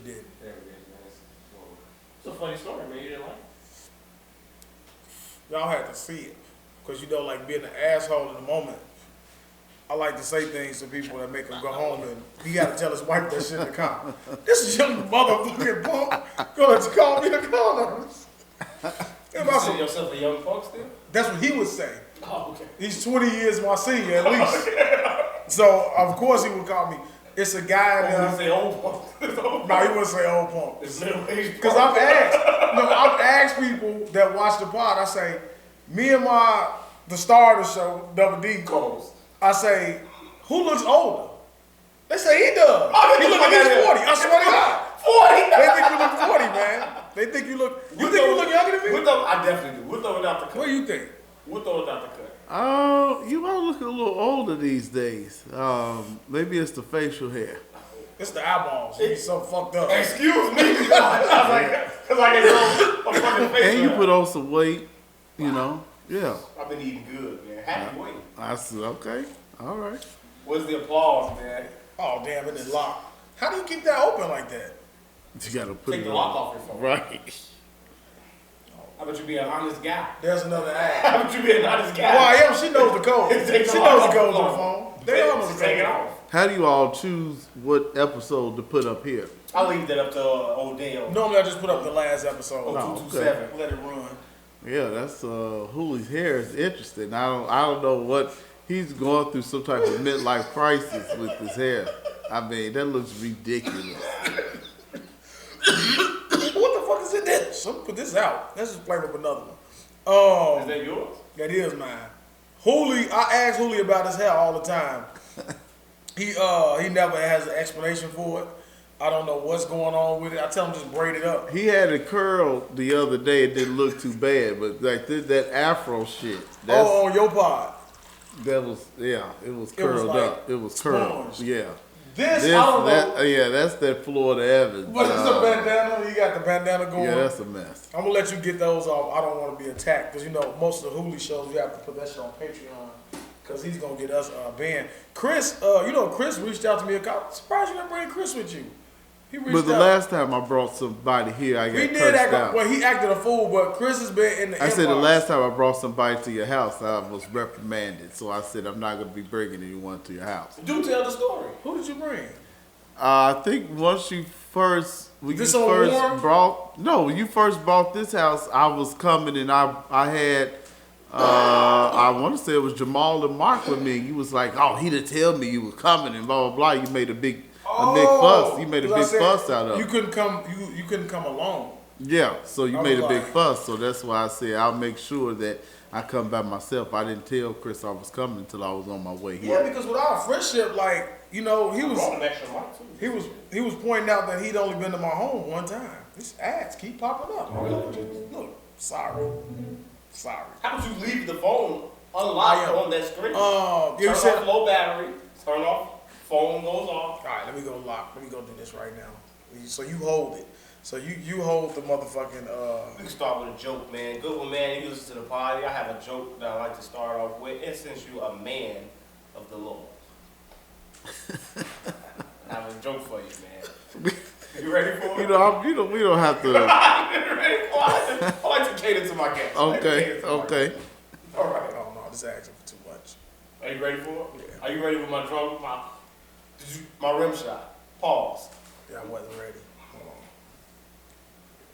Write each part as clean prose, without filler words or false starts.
didn't. There it is, man. It's a funny story, man. You didn't like it? Y'all had to see it. Because, you know, like being an asshole in the moment, I like to say things to people that make them go home and he got to tell his wife that shit in the car. This is young motherfucking punk. Gonna call me the corner. You consider yourself a young punk still? That's what he would say. Oh, okay. He's 20 years my senior at least. So, of course he would call me. It's a guy that... say old punk. No, he wouldn't say old punk. It's middle-aged because I've asked people that watch the pod, I say, me and the star of the show, Double D, Coles. I say, who looks older? They say he does. He look like he's 40. I swear to God. 40? They think you look 40, man. They think you look... You think you look younger than me? I definitely do. With or without the cut? What do you think? With or without the cut? You all look a little older these days. Maybe it's the facial hair. It's the eyeballs. He's so fucked up. Excuse me. Because I can grow a fucking face. And you put on some weight, you know. Yeah. I've been eating good, man. Happy weight. I see. Okay. All right. Where's the applause, man? Oh, damn, it is locked. How do you keep that open like that? You gotta put Take the lock off your phone. Right. How about you be an honest guy? There's another ad. How about you be an honest guy? Well, I am. She knows the code. She knows the code to the phone. They all know the Take it code. off. How do you all choose what episode to put up here? I leave that up to old Daeo. Normally I just put up the last episode. Oh, No, 227. Let it run. Yeah, that's Hoolie's hair is interesting. I don't know what he's going through, some type of midlife crisis with his hair. I mean, that looks ridiculous. What the fuck is in this? So put this out. Let's just play with another one. Is that yours? That is mine. Hoolie, I ask Hoolie about his hair all the time. He never has an explanation for it. I don't know what's going on with it. I tell him just braid it up. He had a curl the other day. It didn't look too bad, but like that afro shit. On your pod. It was curled up. It was curled. Sponge. Yeah. I don't know. Yeah, that's that Florida Evans. But it's a bandana. You got the bandana going. Yeah, that's a mess. I'm gonna let you get those off. I don't want to be attacked because you know most of the Hoolie shows we have to put that shit on Patreon because he's gonna get us banned. Chris, Chris reached out to me. I'm surprised you didn't bring Chris with you. He reached But the out. last time I brought somebody here, I got cursed out. Well, he acted a fool, but Chris has been in the I said the inbox. last time I brought somebody to your house, I was reprimanded. So I said I'm not going to be bringing anyone to your house. Do tell the story. Who did you bring? I think once you first, when This you on first Warren? when you first bought this house, I was coming and I had, I want to say it was Jamal and Mark with me. You was like, oh, he didn't tell me you were coming and blah, blah, blah. You made a big fuss. You made a big fuss out of it. You couldn't come. You couldn't come alone. Yeah, so you made a big like- fuss. So that's why I said I'll make sure that I come by myself. I didn't tell Chris I was coming until I was on my way here. Yeah, because with our friendship, like he was. An extra mic too. He was pointing out that he'd only been to my home one time. These ads keep popping up. Look, sorry. How would you leave the phone unlocked on that screen? You Turn said, off low battery. Turn off. Phone goes off. all right, let me go lock. Let me go do this right now. So you hold it. So you hold the motherfucking. We can start with a joke, man. Good one, man. You listen to the party. I have a joke that I like to start off with. And since you're a man of the Lord, I have a joke for you, man. You ready for it? We don't have to. You ready for it? I like to cater to my guests. Okay. All right. Oh no, this asking for too much. Are you ready for it? Yeah. Are you ready with my drum? My rim shot. Pause. Yeah, I wasn't ready. Hold on.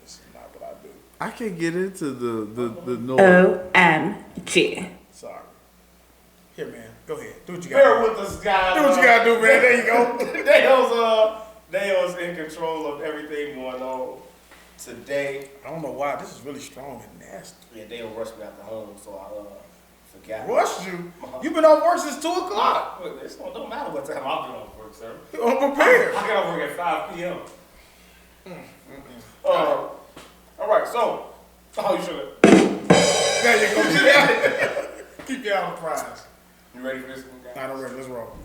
This is not what I do. I can't get into the noise. OMG. Sorry. Here, man. Go ahead. Do what you Bear got. with us, guys. Do what you gotta do, man. There you go. Daeo's in control of everything going on today. I don't know why. This is really strong and nasty. Yeah, Daeo rushed me out the home, so I forgot. Rushed you? You've been off work since 2 o'clock. It don't matter what time I've been off work, sir. You're unprepared. I got off work at 5 p.m. All right, so. Oh, you should. There you go. Keep your eye on the prize. You ready for this one, guys? I'm ready. Let's roll.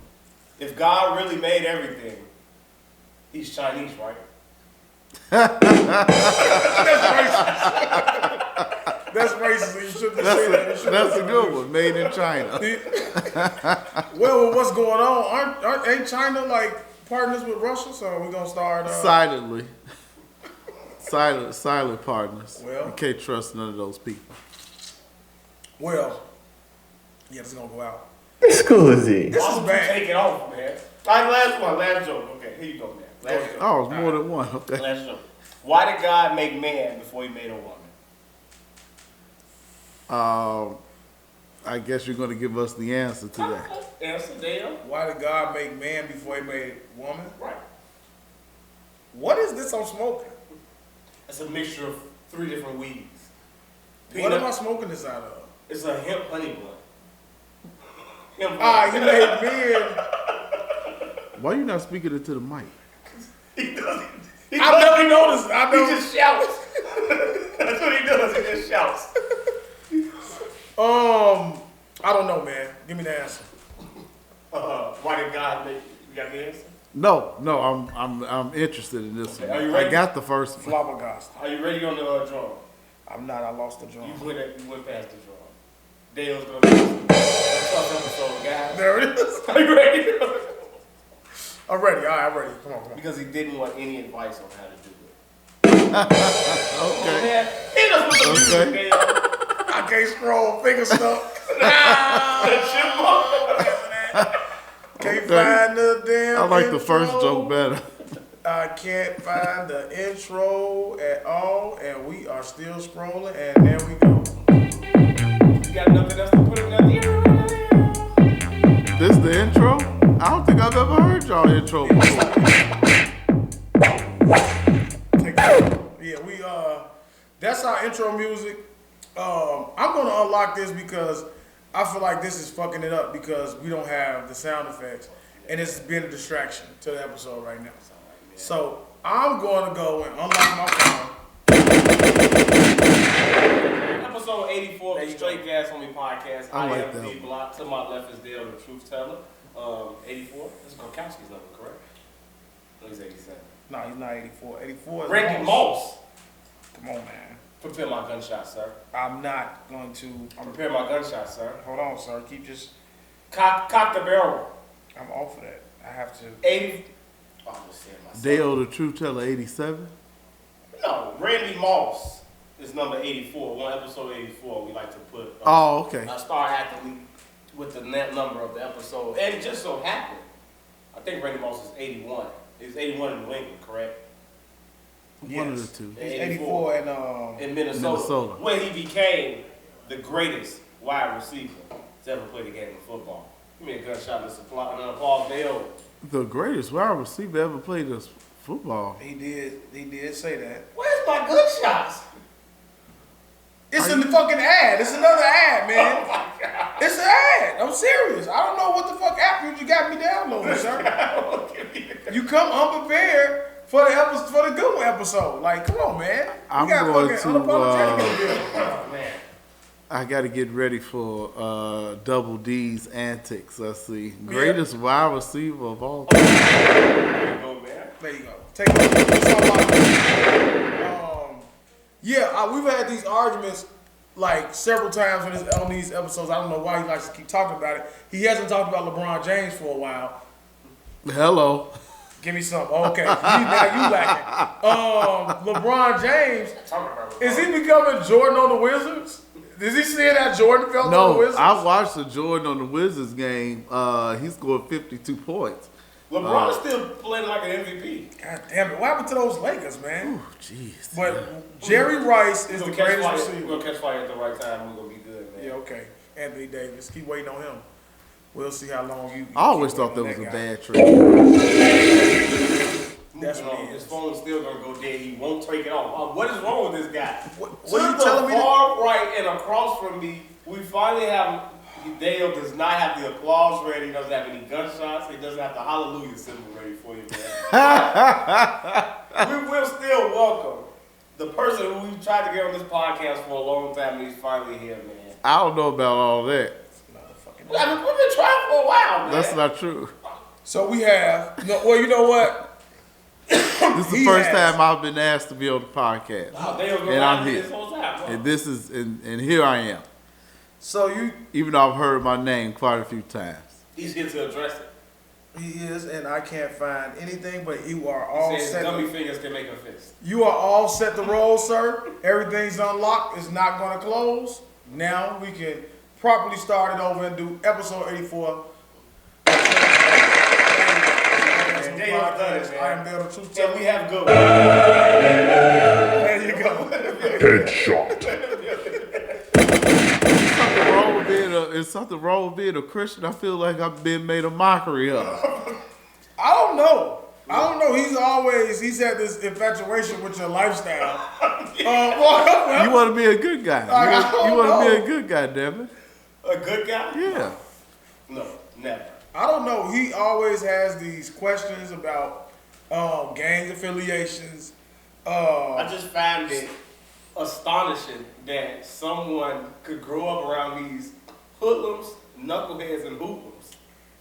If God really made everything, he's Chinese, right? That's racist. You shouldn't have said that. That's a good one. Made in China. Well, what's going on? Ain't China like partners with Russia? So we're gonna start. Silently. Silent partners. Well. You can't trust none of those people. Well, yeah, this is gonna go out. Scusi. This Why is would you bad. take it off, man? Last joke. Okay, here you go, man. Last joke. Oh, it's more than one. Okay. Last joke. Why did God make man before he made a woman? I guess you're going to give us the answer to that. Answer, Daeo. Why did God make man before he made woman? Right. What is this I'm smoking? It's a mixture of 3 different weeds. What am I smoking this out of? It's a hemp honey blunt. Hemp Ah, honey. you made men. Why you not speaking into the mic? He does. I never noticed. I He know. just shouts. That's what he does. He just shouts. I don't know, man. Give me the answer. Why did God make? You got the answer? No, I'm interested in this Okay, one. are you ready? I got the first one. Flabbergasted. Are you ready on the drum? I'm not. I lost the drum. You went past the drum. Dayo's gonna be a tough episode, guys. There it is. Are you ready? I'm ready. All right, I'm ready. Come on. Because he didn't want any advice on how to do it. Okay. Man, hit us with the music, Okay. Dayo. I can't scroll. Finger stuck. The chipmunk. Can't find the damn I like the first intro. joke better. I can't find the intro at all, and we are still scrolling, and there we go. You got nothing else to put in there? This the intro? I don't think I've ever heard y'all intro before. Take that. Yeah, that's our intro music. I'm gonna unlock this because I feel like this is fucking it up because we don't have the sound effects, and it's been a distraction to the episode right now. So I'm going to go and unlock my phone. Episode 84 of the Straight Gas on Me podcast. I like am that one. Dblock. To my left is Daeo, the truth teller. 84. This is Gronkowski's number, correct? No, he's 87. No, he's not 84. 84 is Randy Moss. Come on, man. Prepare my gunshot, sir. I'm not going to. Prepare my gunshot, sir. Hold on, sir. Keep just. Cock the barrel. I'm off of that. I have to. 80. Oh, I'm just saying myself. Dale the True Teller 87. No, Randy Moss is number 84. One episode 84. We like to put Oh, okay. a star athlete with the net number of the episode. And it just so happened, I think Randy Moss is 81. He's 81 in New England, correct? One of the two. He's 84 and In Minnesota, where he became the greatest wide receiver to ever play the game of football. Give me a gunshot and an applause, Daeo. The greatest wide receiver ever played this football. he did say that. Where's my gunshots? It's in the fucking ad. It's another ad, man. Oh my God. It's an ad. I'm serious. I don't know what the fuck app you got me downloading, sir. You come unprepared for the good one episode. Like, come on, man. I'm got going fucking to, unapologetic in here. Oh, man. I got to get ready for Double D's antics. Let's see. Greatest wide receiver of all time. There you go, man. There you go. Take it. We've had these arguments like several times on these episodes. I don't know why he likes to keep talking about it. He hasn't talked about LeBron James for a while. Hello. Give me some. Okay, now you lacking. LeBron James, is he becoming Jordan on the Wizards? Is he seeing how Jordan felt on the No, Wizards? I watched the Jordan on the Wizards game. He scored 52 points. LeBron is still playing like an MVP. God damn it! What happened to those Lakers, man? Ooh, jeez. But Jerry Rice is the greatest We're receiver. going to catch fire at the right time. We're going to be good, man. Yeah, okay. Anthony Davis. Keep waiting on him. We'll see how long you. I always keep thought that waiting was on a guy. bad trade. That's Moving what on. he His is. phone's still going to go dead. He won't take it off. What is wrong with this guy? What To are you the telling me? far right and across from me, we finally have. Daeo does not have the applause ready. He doesn't have any gunshots. He doesn't have the hallelujah symbol ready for you, man. We will still welcome the person who we've tried to get on this podcast for a long time, and he's finally here, man. I don't know about all that. I mean, we've been trying for a while, man. That's not true. So we have. No, well, you know what? This is the He first has. time I've been asked to be on the podcast. Wow, Daeo's been And I'm watching here. this whole time. Huh? And this is and here I am. So you. Even though I've heard my name quite a few times. He's here to address it. He is, and I can't find anything, but you are all Says set. gummy fingers can make a fist. You are all set to roll, sir. Everything's unlocked. It's not going to close. Now we can properly start it over and do episode 84. And Daeo's done it, man. I am Daeo, the truth Yeah, teller. we have good. There you go. Headshot. Is something wrong with being a Christian? I feel like I've been made a mockery of. I don't know. He's had this infatuation with your lifestyle. You want to be a good guy. You want to be a good guy, damn it. A good guy? Yeah. No, never. I don't know. He always has these questions about gang affiliations. I just find it astonishing that someone could grow up around these hoodlums, knuckleheads, and hoodlums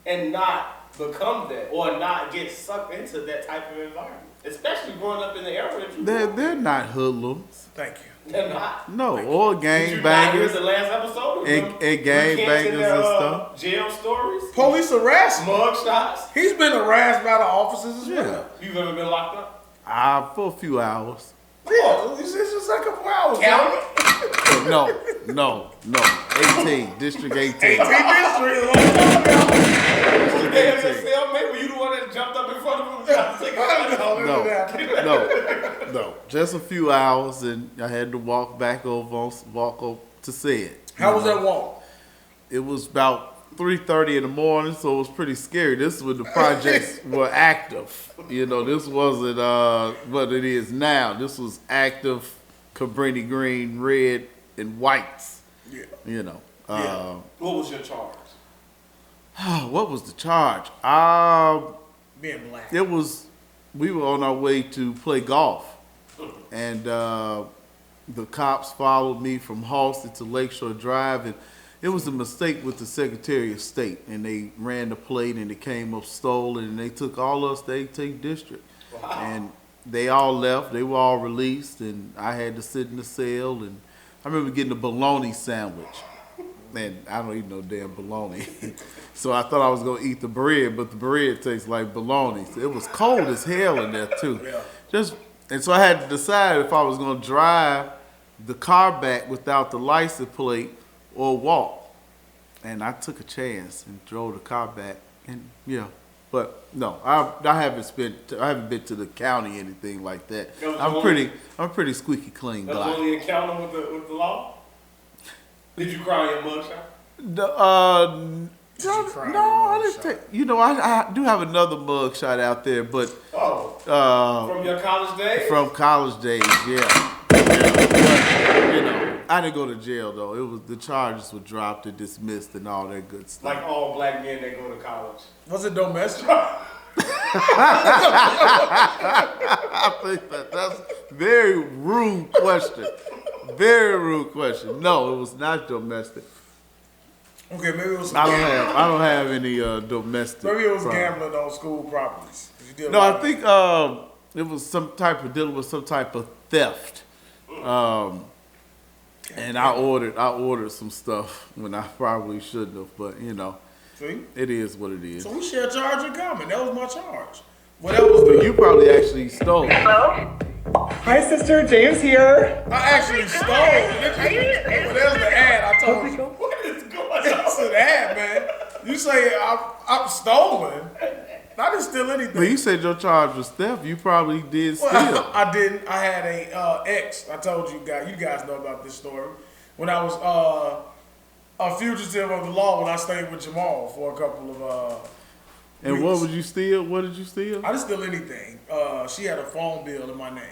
and not become that or not get sucked into that type of environment. Especially growing up in the area that you grew up in. They're not hoodlums. Thank you. They're not. No, or Did gang you not hear bangers the last episode? and gang bangers and stuff. Jail stories? Police harassment. Mug shots? He's been harassed by the officers as Yeah. well. You've ever been locked up? For a few hours. Yeah, it's just like a couple hours. Count it. No. 18, District 18. 18 district. Damn, that cellmate, were you the one that jumped up in front of him? No. Just a few hours, and I had to walk over to see it. How was that walk? It was about 3:30 in the morning, so it was pretty scary. This is when the projects were active. This wasn't what it is now. This was active Cabrini green, red, and whites. Yeah. What was your charge? What was the charge? Being black. We were on our way to play golf, and the cops followed me from Halsted to Lakeshore Drive, and it was a mistake with the Secretary of State, and they ran the plate, and it came up stolen, and they took all us to 18th District. Wow. And they all left. They were all released, and I had to sit in the cell, and I remember getting a bologna sandwich. And I don't eat no damn bologna. So I thought I was going to eat the bread, but the bread tastes like bologna. So it was cold as hell in there, too. Yeah. And so I had to decide if I was going to drive the car back without the license plate or walk. And I took a chance and drove the car back. And but no, I haven't been to the county or anything like that. I'm a pretty squeaky clean That was guy. only encounter with the law? Did you cry in your mugshot? No, cry no, I in your didn't take. I do have another mug shot out there, but From your college days? from college days, yeah. But, I didn't go to jail though. It was the charges were dropped and dismissed and all that good stuff. Like all black men that go to college. Was it domestic? I think that's a very rude question. Very rude question. No, it was not domestic. Okay, maybe it was. I don't have any domestic. Maybe it was problems. gambling on school properties. No, I think it was dealing with some type of theft. And I ordered some stuff when I probably shouldn't have, but See? it is what it is. So we share a charge in common. That was my charge. Well, that was You probably actually stole. Hello? Hi, sister. James here. I actually stole. Well, there's the ad. I told you. What is going That's on? an ad, man. You say I'm stolen. I didn't steal anything. Well, you said your charge was theft. You probably did steal. Well, I didn't. I had a ex. I told you guys. You guys know about this story. When I was a fugitive of the law, when I stayed with Jamal for a couple of And weeks. what would you steal? What did you steal? I didn't steal anything. She had a phone bill in my name,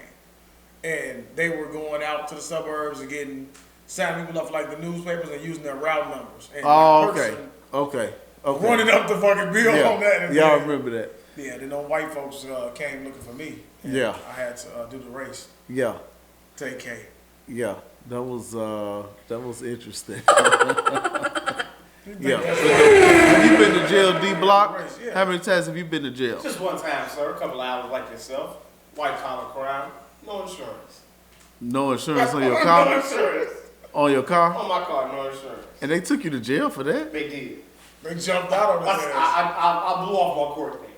and they were going out to the suburbs and signing people up for like the newspapers and using their route numbers. And Oh, the okay. person Okay. running up the fucking bill on that. And Yeah, I then- remember that. Yeah, then them white folks came looking for me. And Yeah. I had to do the race. Yeah. Take K. Yeah. That was interesting. Yeah. Have you been to jail, Dblock? Yeah. How many times have you been to jail? Just one time, sir. A couple hours like yourself. White collar crime. No insurance. No insurance on your No car? insurance. On your car? On my car, no insurance. And they took you to jail for that? They did. They jumped out on his ass. I blew off my court date.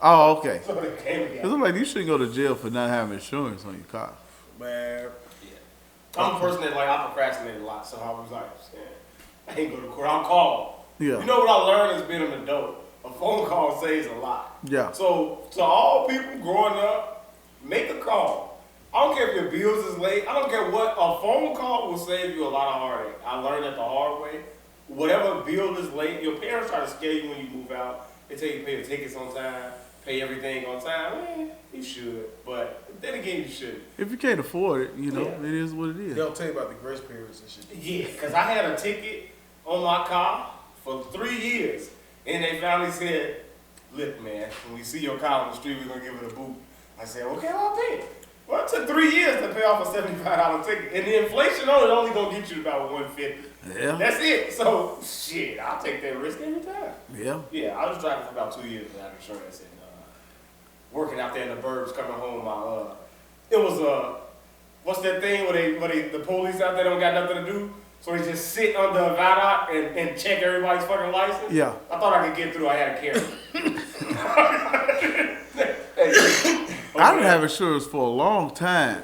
Oh, okay. So they came Because again. I'm like, you shouldn't go to jail for not having insurance on your car. Man, I'm a person that I procrastinate a lot, so I was like, I ain't go to court. I'll call. Yeah. You know what I learned as being an adult? A phone call saves a lot. Yeah. So to all people growing up, make a call. I don't care if your bills is late. I don't care what. A phone call will save you a lot of heartache. I learned that the hard way. Whatever bill is late, your parents try to scare you when you move out. They tell you to pay your tickets on time, pay everything on time. You should, but then again, you shouldn't. If you can't afford it, you know, Yeah. it is what it is. they'll tell you about the grace periods and shit. Yeah, because I had a ticket on my car for 3 years. And they finally said, look, man, when we see your car on the street, we're going to give it a boot. I said, okay, I'll pay it. Well, it took 3 years to pay off a $75 ticket. And the inflation on it only going to get you about $150. Yeah. That's it. So, shit, I'll take that risk every time. Yeah. Yeah, I was driving for about 2 years without insurance. And working out there in the burbs, coming home, it was, what's that thing where the police out there don't got nothing to do? So they just sit under a viaduct and check everybody's fucking license? Yeah. I thought I could get through. I had a carry. I didn't have insurance for a long time.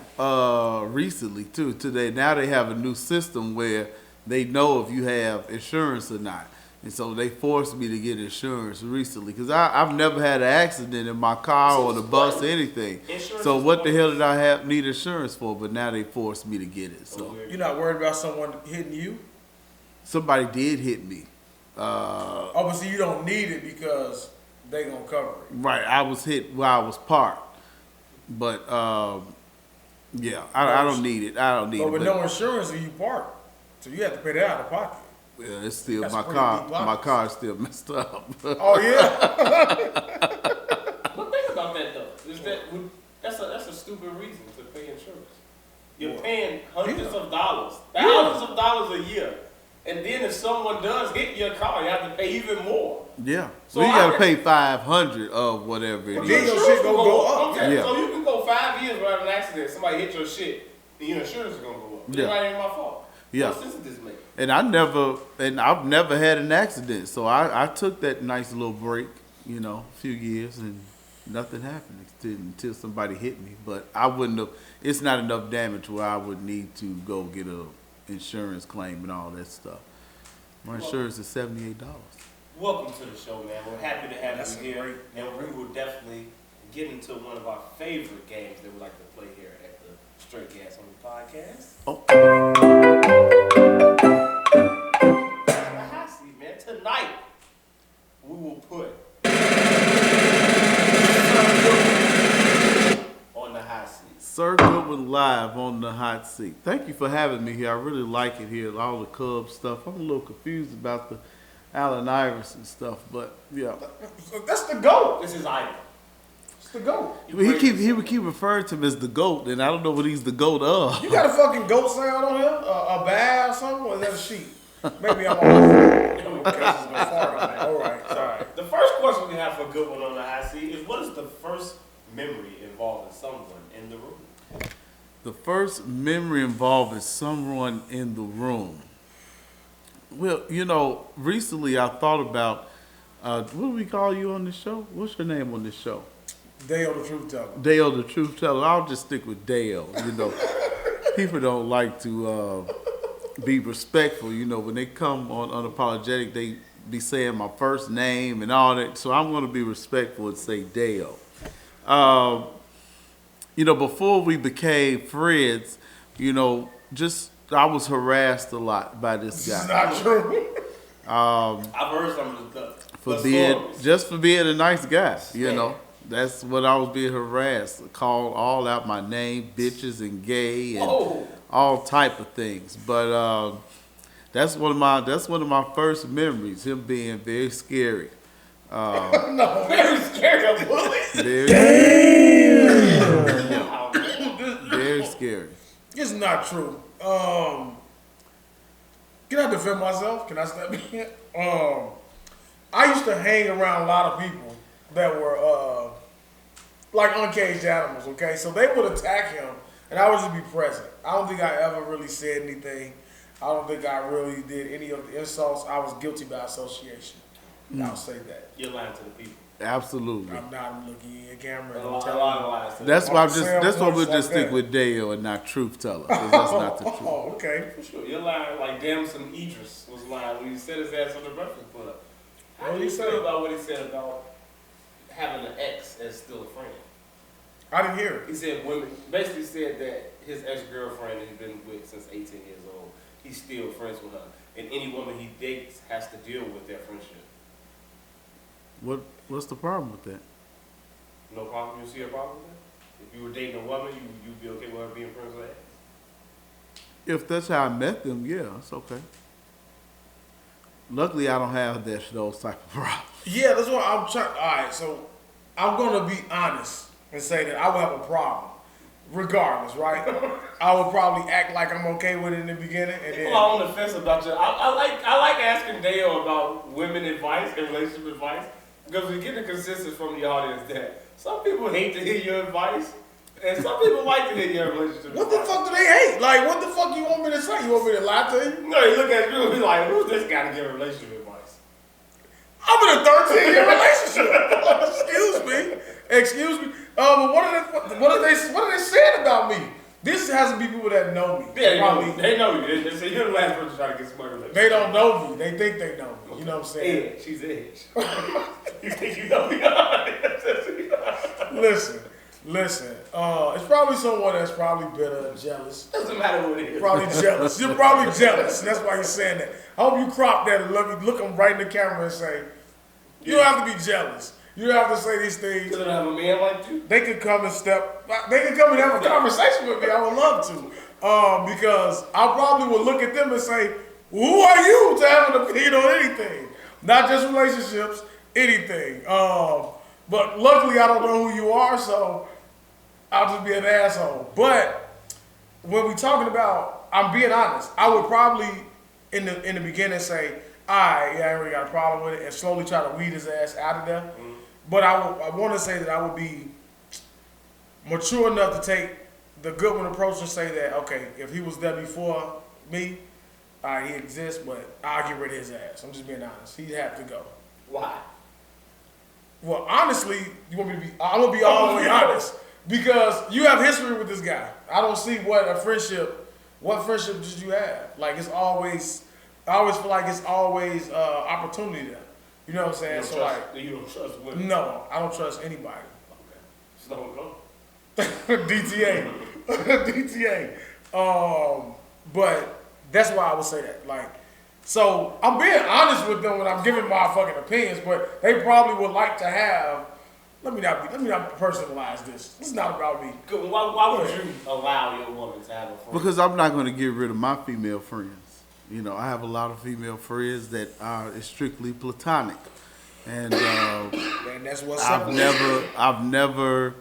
Recently too. Today now they have a new system where they know if you have insurance or not, and so they forced me to get insurance recently because I've never had an accident in my car or the bus or anything. Insurance So is what the hell did I need insurance for? But now they forced me to get it. So You're not worried about someone hitting you? somebody did hit me. Obviously, you don't need it because they gonna cover it. Right, I was hit while I was parked, but yeah, I don't need it. I don't need But it. with no insurance, you park, so you have to pay that out of pocket. Yeah, it's still That's my pretty car. deep My pockets. car's still messed up. Oh yeah. But think about that though. Is that's a stupid reason to pay insurance. You're paying hundreds of dollars, thousands of dollars a year, and then if someone does hit your car, you have to pay even more. Yeah, So so you I gotta can- pay $500 of whatever it Well, is. then your shit gonna go up. Okay, Yeah. so you can go 5 years without an accident. Somebody hit your shit, and your insurance is gonna go up. Yeah. That ain't my fault. Yeah. What sense does this make? And I've never had an accident, so I took that nice little break, you know, a few years, and nothing happened until somebody hit me. But I wouldn't have. It's not enough damage where I would need to go get a insurance claim and all that stuff. My insurance is $78. Welcome to the show, man. We're happy to have That's you here, great. and we will definitely get into one of our favorite games that we like to play here at the Straight Gas on the podcast. Oh, The hot seat, man. Tonight, we will put on the hot seat. Sirgoodwinlive on the hot seat. Thank you for having me here. I really like it here. All the Cubs stuff. I'm a little confused about the Allen Iverson stuff, but yeah. That's the GOAT. This is Ivan. It's the GOAT. He would keep referring to him as the GOAT, and I don't know what he's the GOAT of. You got a fucking goat sound on here? A bear or something? Or is that a sheep? Maybe I'm on my phone. All right. The first question we have for Good One on the hot seat is, what is the first memory involving someone in the room? The first memory involving someone in the room. Well, you know, recently I thought about, what do we call you on this show? What's your name on this show? Daeo the Truth Teller. Daeo the Truth Teller. I'll just stick with Daeo. You know, people don't like to be respectful. You know, when they come on Unapologetic, they be saying my first name and all that. So I'm going to be respectful and say Daeo. You know, before we became friends, you know, I was harassed a lot by this It's guy not true. I've heard some of the for stories. being a nice guy. You Man. know, that's what I was being harassed. Called all out my name, bitches and gay and Whoa. all type of things. But that's one of my first memories. Him being very scary. No. Very scared of bullets. Very, Wow, man. very scary. It's not true. Can I defend myself? Can I step in? I used to hang around a lot of people that were like uncaged animals, okay? So they would attack him, and I would just be present. I don't think I ever really said anything. I don't think I really did any of the insults. I was guilty by association. I'll say that. You're lying to the people. Absolutely. I'm not looking in your camera. A And lot telling of lies to the That's people. why I'm just. That's why we'll Like just stick that. with Daeo and not truth teller, because that's not the truth. Oh, okay. For sure. You're lying like Damson Idris was lying when he set his ass on the Breakfast Club. How What do did you he feel say? about what he said about having an ex as still a friend? I didn't hear it. He said women, basically said that his ex-girlfriend that he's been with since 18 years old, he's still friends with her. And any woman he dates has to deal with their friendship. What's the problem with that? No problem? You see a problem with that? If you were dating a woman, you'd be okay with her being friends with her ex? If that's how I met them, yeah, it's okay. Luckily, I don't have those type of problems. Yeah, that's what I'm trying. All right, so I'm gonna be honest and say that I would have a problem, regardless, right? I would probably act like I'm okay with it in the beginning, and People then are on the fence about you. I like asking Daeo about women advice and relationship advice because we get a consensus from the audience that some people hate to hear your advice and some people like to hear your relationship what the advice. fuck do they hate? Like, what the fuck you want me to say? You want me to lie to you? No, you look at you and be like, who's this guy to give a relationship advice? I'm in a 13-year relationship. Excuse me. But what are they saying about me? This has to be people that know me. Yeah, they know you. They say you're the last person trying to get somebody relationship. They don't know me. They think they know me. You know what I'm saying? Edge. She's Edge. You think you know me? Listen. It's probably someone that's probably bitter and jealous. Doesn't matter what it is. Probably jealous. You're probably jealous. And that's why you're saying that. I hope you crop that and look them right in the camera and say, you don't have to be jealous. You don't have to say these things. Because I don't have a man like you. They could come and have a conversation with me. I would love to. Because I probably would look at them and say, who are you to have an opinion on anything? Not just relationships, anything. But luckily I don't know who you are, so I'll just be an asshole. But when we talking about, I'm being honest, I would probably in the beginning say, all right, yeah, I ain't really got a problem with it, and slowly try to weed his ass out of there. Mm-hmm. But I want to say that I would be mature enough to take the good one approach and say that, okay, if he was there before me, all right, he exists, but I'll get rid of his ass. I'm just being honest. He'd have to go. Why? Well, honestly, I'm going to be all the way honest. Because you have history with this guy. I don't see what friendship did you have? Like, I always feel like it's always opportunity there. You know what I'm saying? You don't trust women? No, I don't trust anybody. Okay. Just don't go. DTA. But that's why I would say that. Like, so I'm being honest with them when I'm giving my fucking opinions, but they probably would like to have. Let me not personalize this. This is not about me. Why would you allow your woman to have a friend? Because I'm not going to get rid of my female friends. You know, I have a lot of female friends that are strictly platonic, and And that's what's I've never,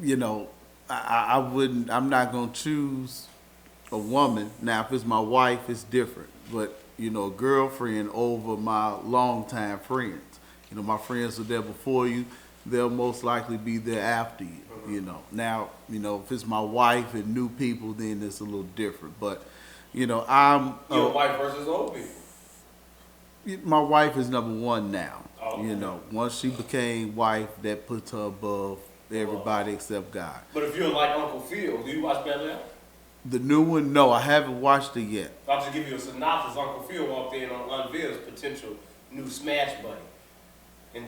you know, I wouldn't. I'm not going to choose a woman. Now, if it's my wife, it's different. But you know, a girlfriend over my longtime friends. You know, my friends are there before you. They'll most likely be there after you. Mm-hmm. You know, now, you know, if it's my wife and new people, then it's a little different. But you know, your wife versus old people. My wife is number one now. Oh, you know, once she became wife, that puts her above everybody except God. But if you're like Uncle Phil, do you watch Bel Air? The new one, no, I haven't watched it yet. I'll just give you a synopsis. Uncle Phil walked in on unveils potential new Smash Buddy and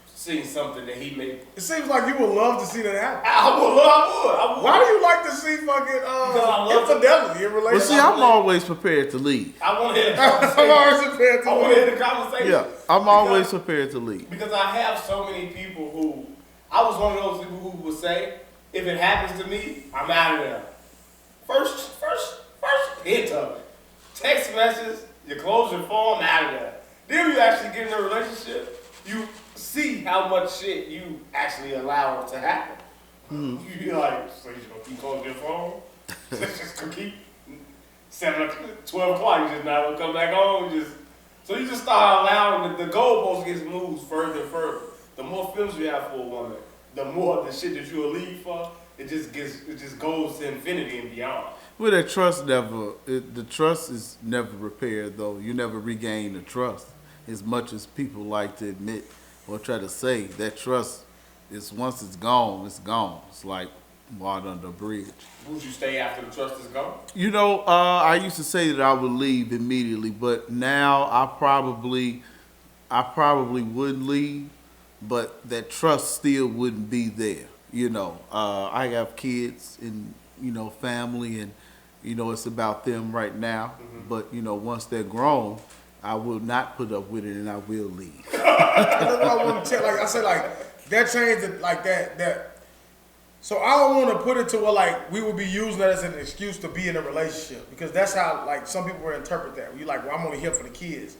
seen something that he made. It seems like you would love to see that happen. I would. Why do you like to see fucking infidelity in Well, relationships? see, I'm always prepared to leave. I want to hear the I'm conversation. always prepared to I want to hear the conversation. Yeah, I'm always prepared to leave. Because I have so many people who, I was one of those people who would say, if it happens to me, I'm out of there. First hit of it. Text message, you close your phone, I'm out of there. Then you actually get in a relationship, you see how much shit you actually allow to happen. You be like, so you just gonna keep closing your phone? Just gonna keep 12 o'clock, you just not gonna come back home, so you just start allowing the goalpost gets moved further and further. The more feelings you have for a woman, the more the shit that you'll leave for, it just goes to infinity and beyond. Well, the trust is never repaired though. You never regain the trust. as much as people like to admit or try to say, that trust is, once it's gone, it's gone. It's like water under a bridge. Would you stay after the trust is gone? You know, I used to say that I would leave immediately, but now I probably would leave, but that trust still wouldn't be there. You know, I have kids and, you know, family, and, you know, it's about them right now. But, you know, once they're grown, I will not put up with it and I will leave. That's what I want to tell. Like I said, like that changed it, like that. So I don't want to put it to where like we would be using that as an excuse to be in a relationship, because that's how like some people will interpret that. You like, well, I'm only here for the kids.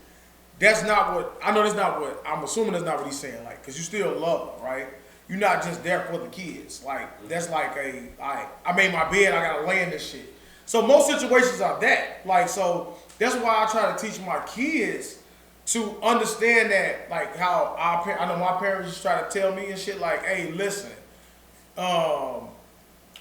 That's not what I know. That's not what I'm assuming. That's not what he's saying. Like, because you still love them, right? You're not just there for the kids. Like that's like I made my bed. I gotta lay in this shit. So most situations are that. Like, so that's why I try to teach my kids to understand that, like how I know my parents just try to tell me and shit like, hey, listen. I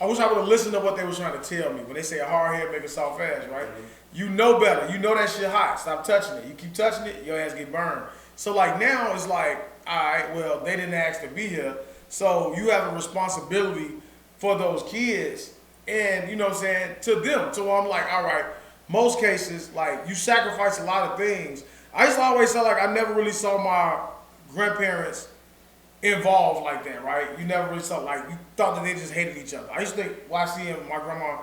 wish I would have listened to what they were trying to tell me when they say a hard head make a soft ass, right? You know better. You know that shit hot. Stop touching it. You keep touching it, your ass get burned. So like now it's like, all right, well, they didn't ask to be here, so you have a responsibility for those kids, and you know what I'm saying, to them. So I'm like, all right, most cases, like you sacrifice a lot of things. I used to always say like I never really saw my grandparents involved like that, right? You never really saw, like, you thought that they just hated each other. I used to think, well, I see him, my grandma,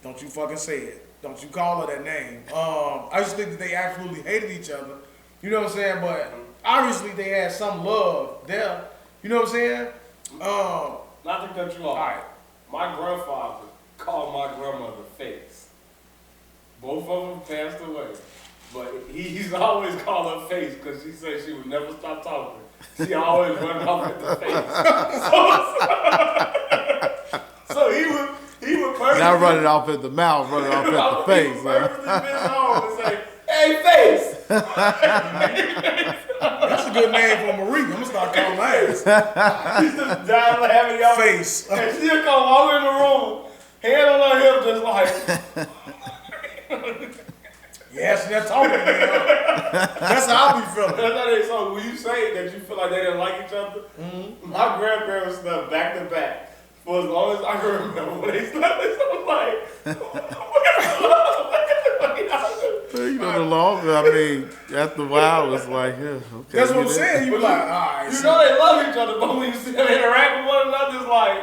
don't you fucking say it. Don't you call her that name. I used to think that they absolutely hated each other. You know what I'm saying? But obviously they had some love there. You know what I'm saying? Not to cut you off. All right. My grandfather called my grandmother face. Both of them passed away. But he's always called her face because she said she would never stop talking. She always run off at the face. So he would purposely... Not running off at the mouth, running off at the face. He would purposely bend home and say, hey, face! That's a good name for Marie. I'm going to start calling her ass. He's just dying laughing y'all. Face. And she'll come walk in the room, hand on her hip, just like... Yes, they're talking, man. That's how I be feeling. That's how they, so when you say that you feel like they didn't like each other, my grandparents slept back to back for as long as I can remember. When they slept, they was like, You know, the longer, I mean, after a while, it's like, yeah, okay. That's what I'm saying. You be like, all right. you know they love each other, but when you see them interact with one another, it's like,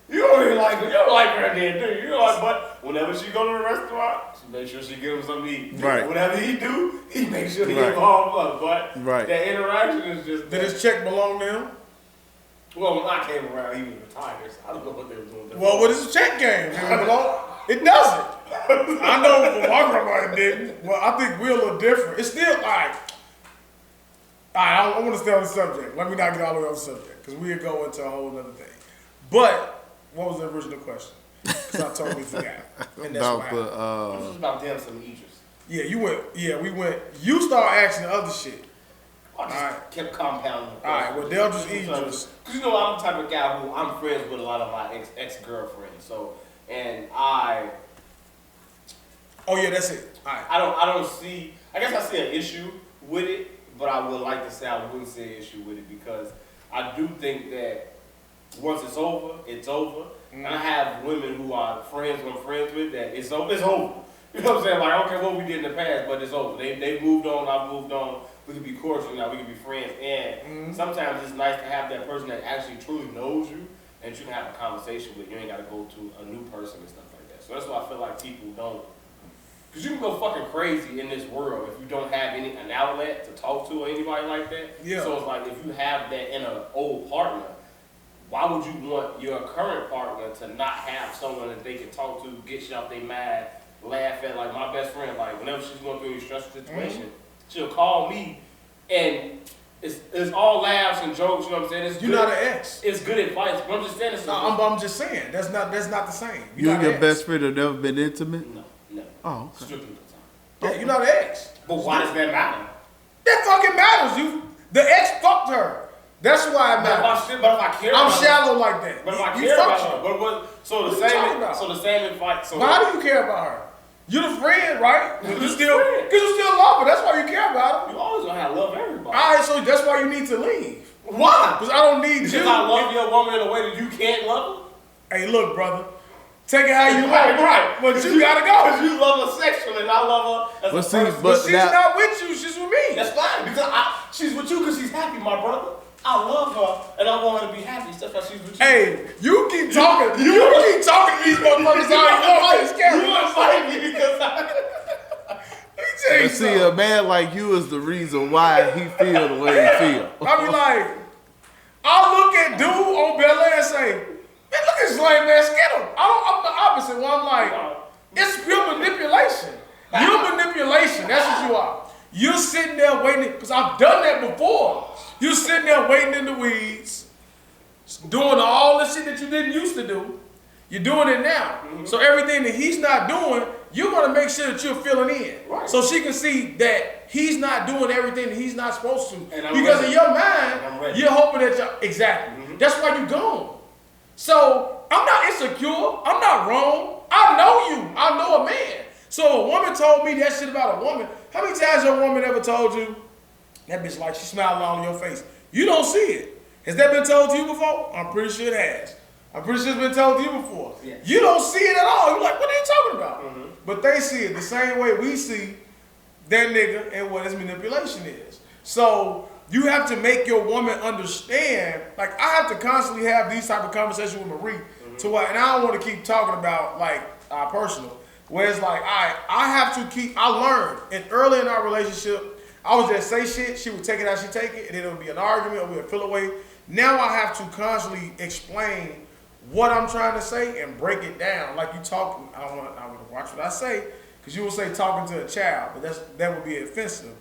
you don't even like her. You don't like her then, do you? You know, like, but whenever she go to the restaurant, she make sure she give him something to eat. Right. Whatever he do, he make sure he Right. involved her. But Right. that interaction is just... Did his check belong to him? Well, when I came around, he was retired, so I don't know what they were doing. Well, what is his check game? Did it belong? It doesn't. I know my grandma didn't. Well, I think we're a little different. It's still, all right. All right, I want to stay on the subject. Let me not get all the way on the subject, because we'll go into a whole other thing. But... what was the original question? Because I totally forgot. And that's About why. This is about them some Idris. Yeah, you went. Yeah, we went. You start asking other shit. I just Alright. kept compounding. All right, well, they'll just Idris. Because you know, I'm the type of guy who I'm friends with a lot of my ex-girlfriends. So, and I Oh yeah, that's it. All right. I don't see, I guess I see an issue with it, but I would like to say I wouldn't see an issue with it because I do think that once it's over, it's over. And I have women who are friends who I'm friends with that it's over. It's over. You know what I'm saying? Like, I don't care what we did in the past, but it's over. They moved on, I've moved on. We can be cordial now, we can be friends. And sometimes it's nice to have that person that actually truly knows you and you can have a conversation with. You ain't got to go to a new person and stuff like that. So that's why I feel like people don't. Because you can go fucking crazy in this world if you don't have an outlet to talk to or anybody like that. Yeah. So it's like if you have that in an old partner, why would you want your current partner to not have someone that they can talk to, get shit off their mind, laugh at? Like my best friend, like whenever she's going through a stressful situation, she'll call me and it's all laughs and jokes, you know what I'm saying? It's You're good, not an ex. it's good advice, but I'm just saying it's No, I'm just saying that's not the same. You You're and not your an best ex. friend have never been intimate? No, no. Oh, okay. Strictly the time. Yeah, you're not an ex. But why does that matter? That fucking matters. The ex fucked her. That's why it But if matters. I care I'm about her, shallow like that. but if I You care fucked about her. her, but what? So What the you talking same, about? so the same advice. So Why do you care about her? You're the friend, right? You're You the still, friend. because you still love her. That's why you care about her. you always gonna have love everybody. Alright, so that's why you need to leave. Why? Because I don't need Because you. I love your woman in a way that you can't love her? Hey, look, brother. Take it how you Right, want. right. But you gotta go. Because you love her sexually and I love her as But a see, person. But she's now- not with you. She's with me. That's fine. Because she's with you because she's happy, my brother. I love her and I want her to be happy. That's why she's with you. Hey, you keep talking. You keep talking to these motherfuckers all you want. You invite me because Let me But tell see, you something. a man like you is the reason why he feel the way he feel. I be like, I look at dude on Bel Air and say, man, look at this lame ass Skittle. I'm the opposite. Where I'm like, it's pure manipulation. You're manipulation. That's what you are. You're sitting there waiting, because I've done that before. You're sitting there waiting in the weeds, doing all the shit that you didn't used to do. You're doing it now. So everything that he's not doing, you're gonna make sure that you're filling in. Right. So she can see that he's not doing everything that he's not supposed to. And I'm Because ready. in your I'm mind, ready. you're hoping that you're, exactly. That's why you're gone. So I'm not insecure. I'm not wrong. I know you. I know a man. So a woman told me that shit about a woman. How many times your woman ever told you, that bitch like she smiled all in your face? You don't see it. Has that been told to you before? I'm pretty sure it has. I'm pretty sure it's been told to you before. Yeah. You don't see it at all. You're like, what are you talking about? But they see it the same way we see that nigga and what his manipulation is. So you have to make your woman understand. Like I have to constantly have these type of conversations with Marie to what, and I don't want to keep talking about like our personal. Where it's like, I have to keep. I learned, and early in our relationship, I would just say shit. She would take it how she take it, and then it would be an argument, or we would feel away. Now I have to constantly explain what I'm trying to say and break it down. Like you talking, I want to watch what I say, because you will say talking to a child, but that would be offensive.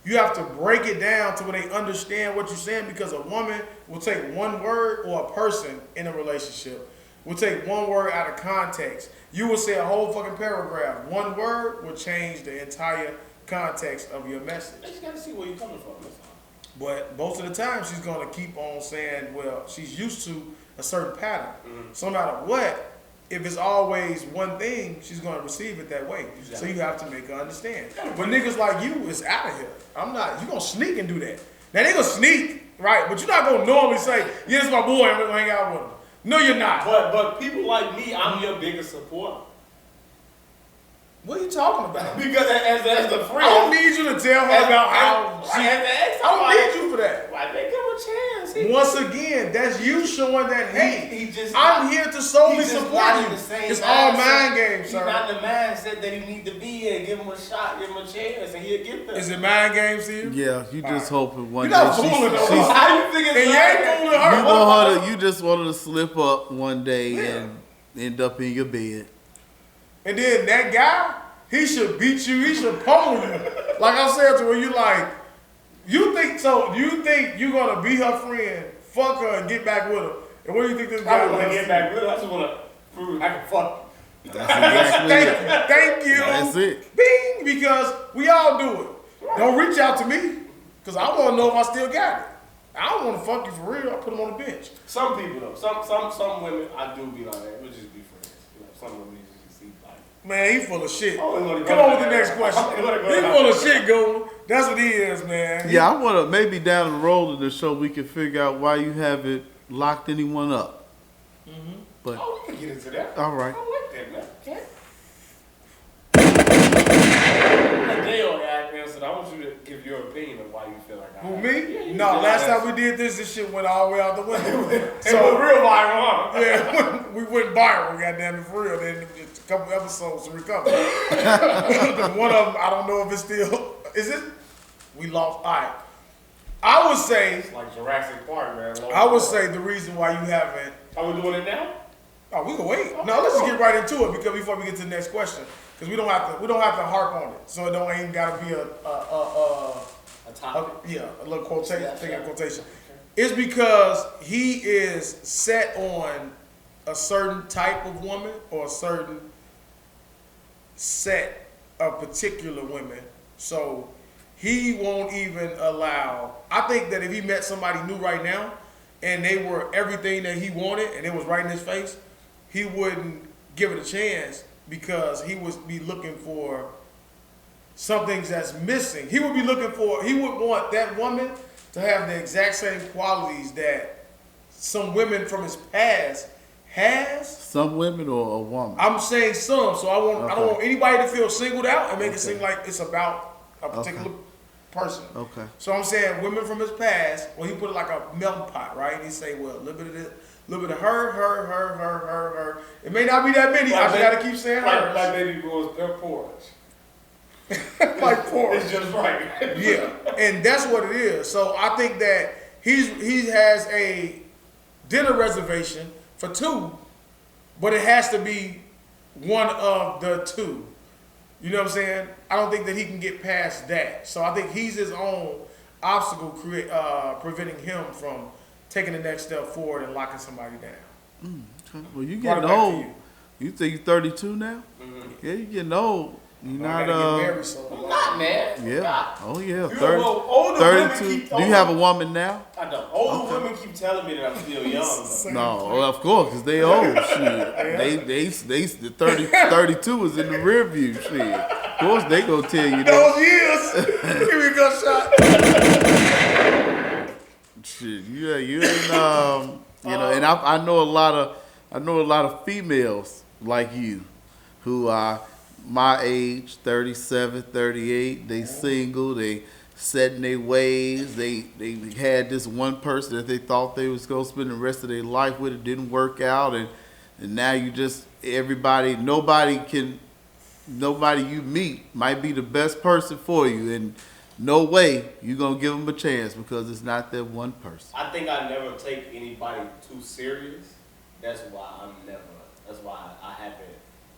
You have to break it down to where they understand what you're saying, because a woman will take one word, or a person in a relationship will take one word out of context. You will say a whole fucking paragraph. One word will change the entire context of your message. I just gotta see where you're coming from. That's all. But most of the time, she's going to keep on saying, well, she's used to a certain pattern. So no matter what, if it's always one thing, she's going to receive it that way. So you have to make her understand. But niggas like you is out of here. I'm not. You going to sneak and do that. Now, they going to sneak, right? But you're not going to normally say, yeah, this is my boy, I'm going to hang out with him. No, you're not. But people like me, I'm your biggest supporter. What are you talking about? Because as the friend, I don't need you to tell her about how she. as the ex, I don't need you for that. Like, they give him a chance. Once again, that's you showing that, hey, He just I'm here to solely He's just support not in you. the same It's all mindset. mind games, He's sir. not in the mindset that he need to be in. Give him a shot, give him a chance, and he'll get there. Is it mind games to you? Yeah, you just hoping one You're day not fooling her. How you think it's And you ain't fooling her. you want her to, you just want her to slip up one day and end up in your bed. And then that guy, he should beat you. He should pummel you. Like I said to her, you like, you think you're gonna be her friend, fuck her, and get back with her? And what do you think this I guy don't want to wants get back with her. I just want to prove I can fuck. That's exactly it. Thank you. That's it. Bing, because we all do it. Don't reach out to me, because I want to know if I still got it. I don't want to fuck you for real. I put them on the bench. Some people though, some women, I do be like that. We'll just be friends. You know, some women you just see like. Man, he full of shit. Oh, we wanna Come go on with the there. next question. We wanna go He there. full of shit, going. That's what he is, man. Yeah, I want to maybe down the road of the show we can figure out why you haven't locked anyone up. But Oh, we can get into that. all right. I like that, man. Okay. Daeo answered. I want you to give your opinion of why you feel like I. Who, Yeah, me? you No, did last that. time we did this shit went all the way out the window. So it was real viral, huh? Yeah, we went viral, goddamn it, for real. Then just a couple episodes to recover. One of them, I don't know if it's still, is it? We lost, all right. I would say, It's like Jurassic Park, man. I would say the reason why you haven't, Are we doing it now? oh, we can wait. No, let's just get right into it because before we get to the next question. Because we don't have to harp on it. So it don't ain't gotta be A topic. a little quotation, Yeah, thing of sure. quotation. It's because he is set on a certain type of woman or a certain set of particular women. So he won't even allow. I think that if he met somebody new right now and they were everything that he wanted and it was right in his face, he wouldn't give it a chance because he would be looking for some things that's missing. He would be looking for. He would want that woman to have the exact same qualities that some women from his past has. Some women or a woman? I'm saying some, so I don't Okay. want anybody to feel singled out and make it seem like it's about a particular person. Okay. So I'm saying women from his past. Well, he put it like a melting pot, right? And he say, well, a little bit of this, a little bit of her. It may not be that many. I just gotta keep saying her. Like baby boys, they're porridge. Like porridge. It's just right. Yeah, and that's what it is. So I think that he has a dinner reservation for two, but it has to be one of the two. You know what I'm saying? I don't think that he can get past that. So I think he's his own obstacle preventing him from taking the next step forward and locking somebody down. Okay. Well, you Brought it getting back to old. you. You think you're 32 now? Mm-hmm. Yeah, you getting old. You I not gotta get married, so I'm not, man. yeah. Oh yeah. You 30, know, well, older women 32. keep Do you have a woman now? I don't. Older women keep telling me that I'm still young. Though. No, well, of course, because they old. Shit. They the 32 is in the rear view. Shit. Of course, they gonna tell you that. those years. Give me a gunshot. Shit, you ain't you know, and I know a lot of females like you who are my age, 37, 38. They single, they set in their ways. They had this one person that they thought they was gonna spend the rest of their life with. It didn't work out, and now you just nobody you meet might be the best person for you, and no way you gonna give them a chance because it's not that one person. I think I never take anybody too serious. That's why I haven't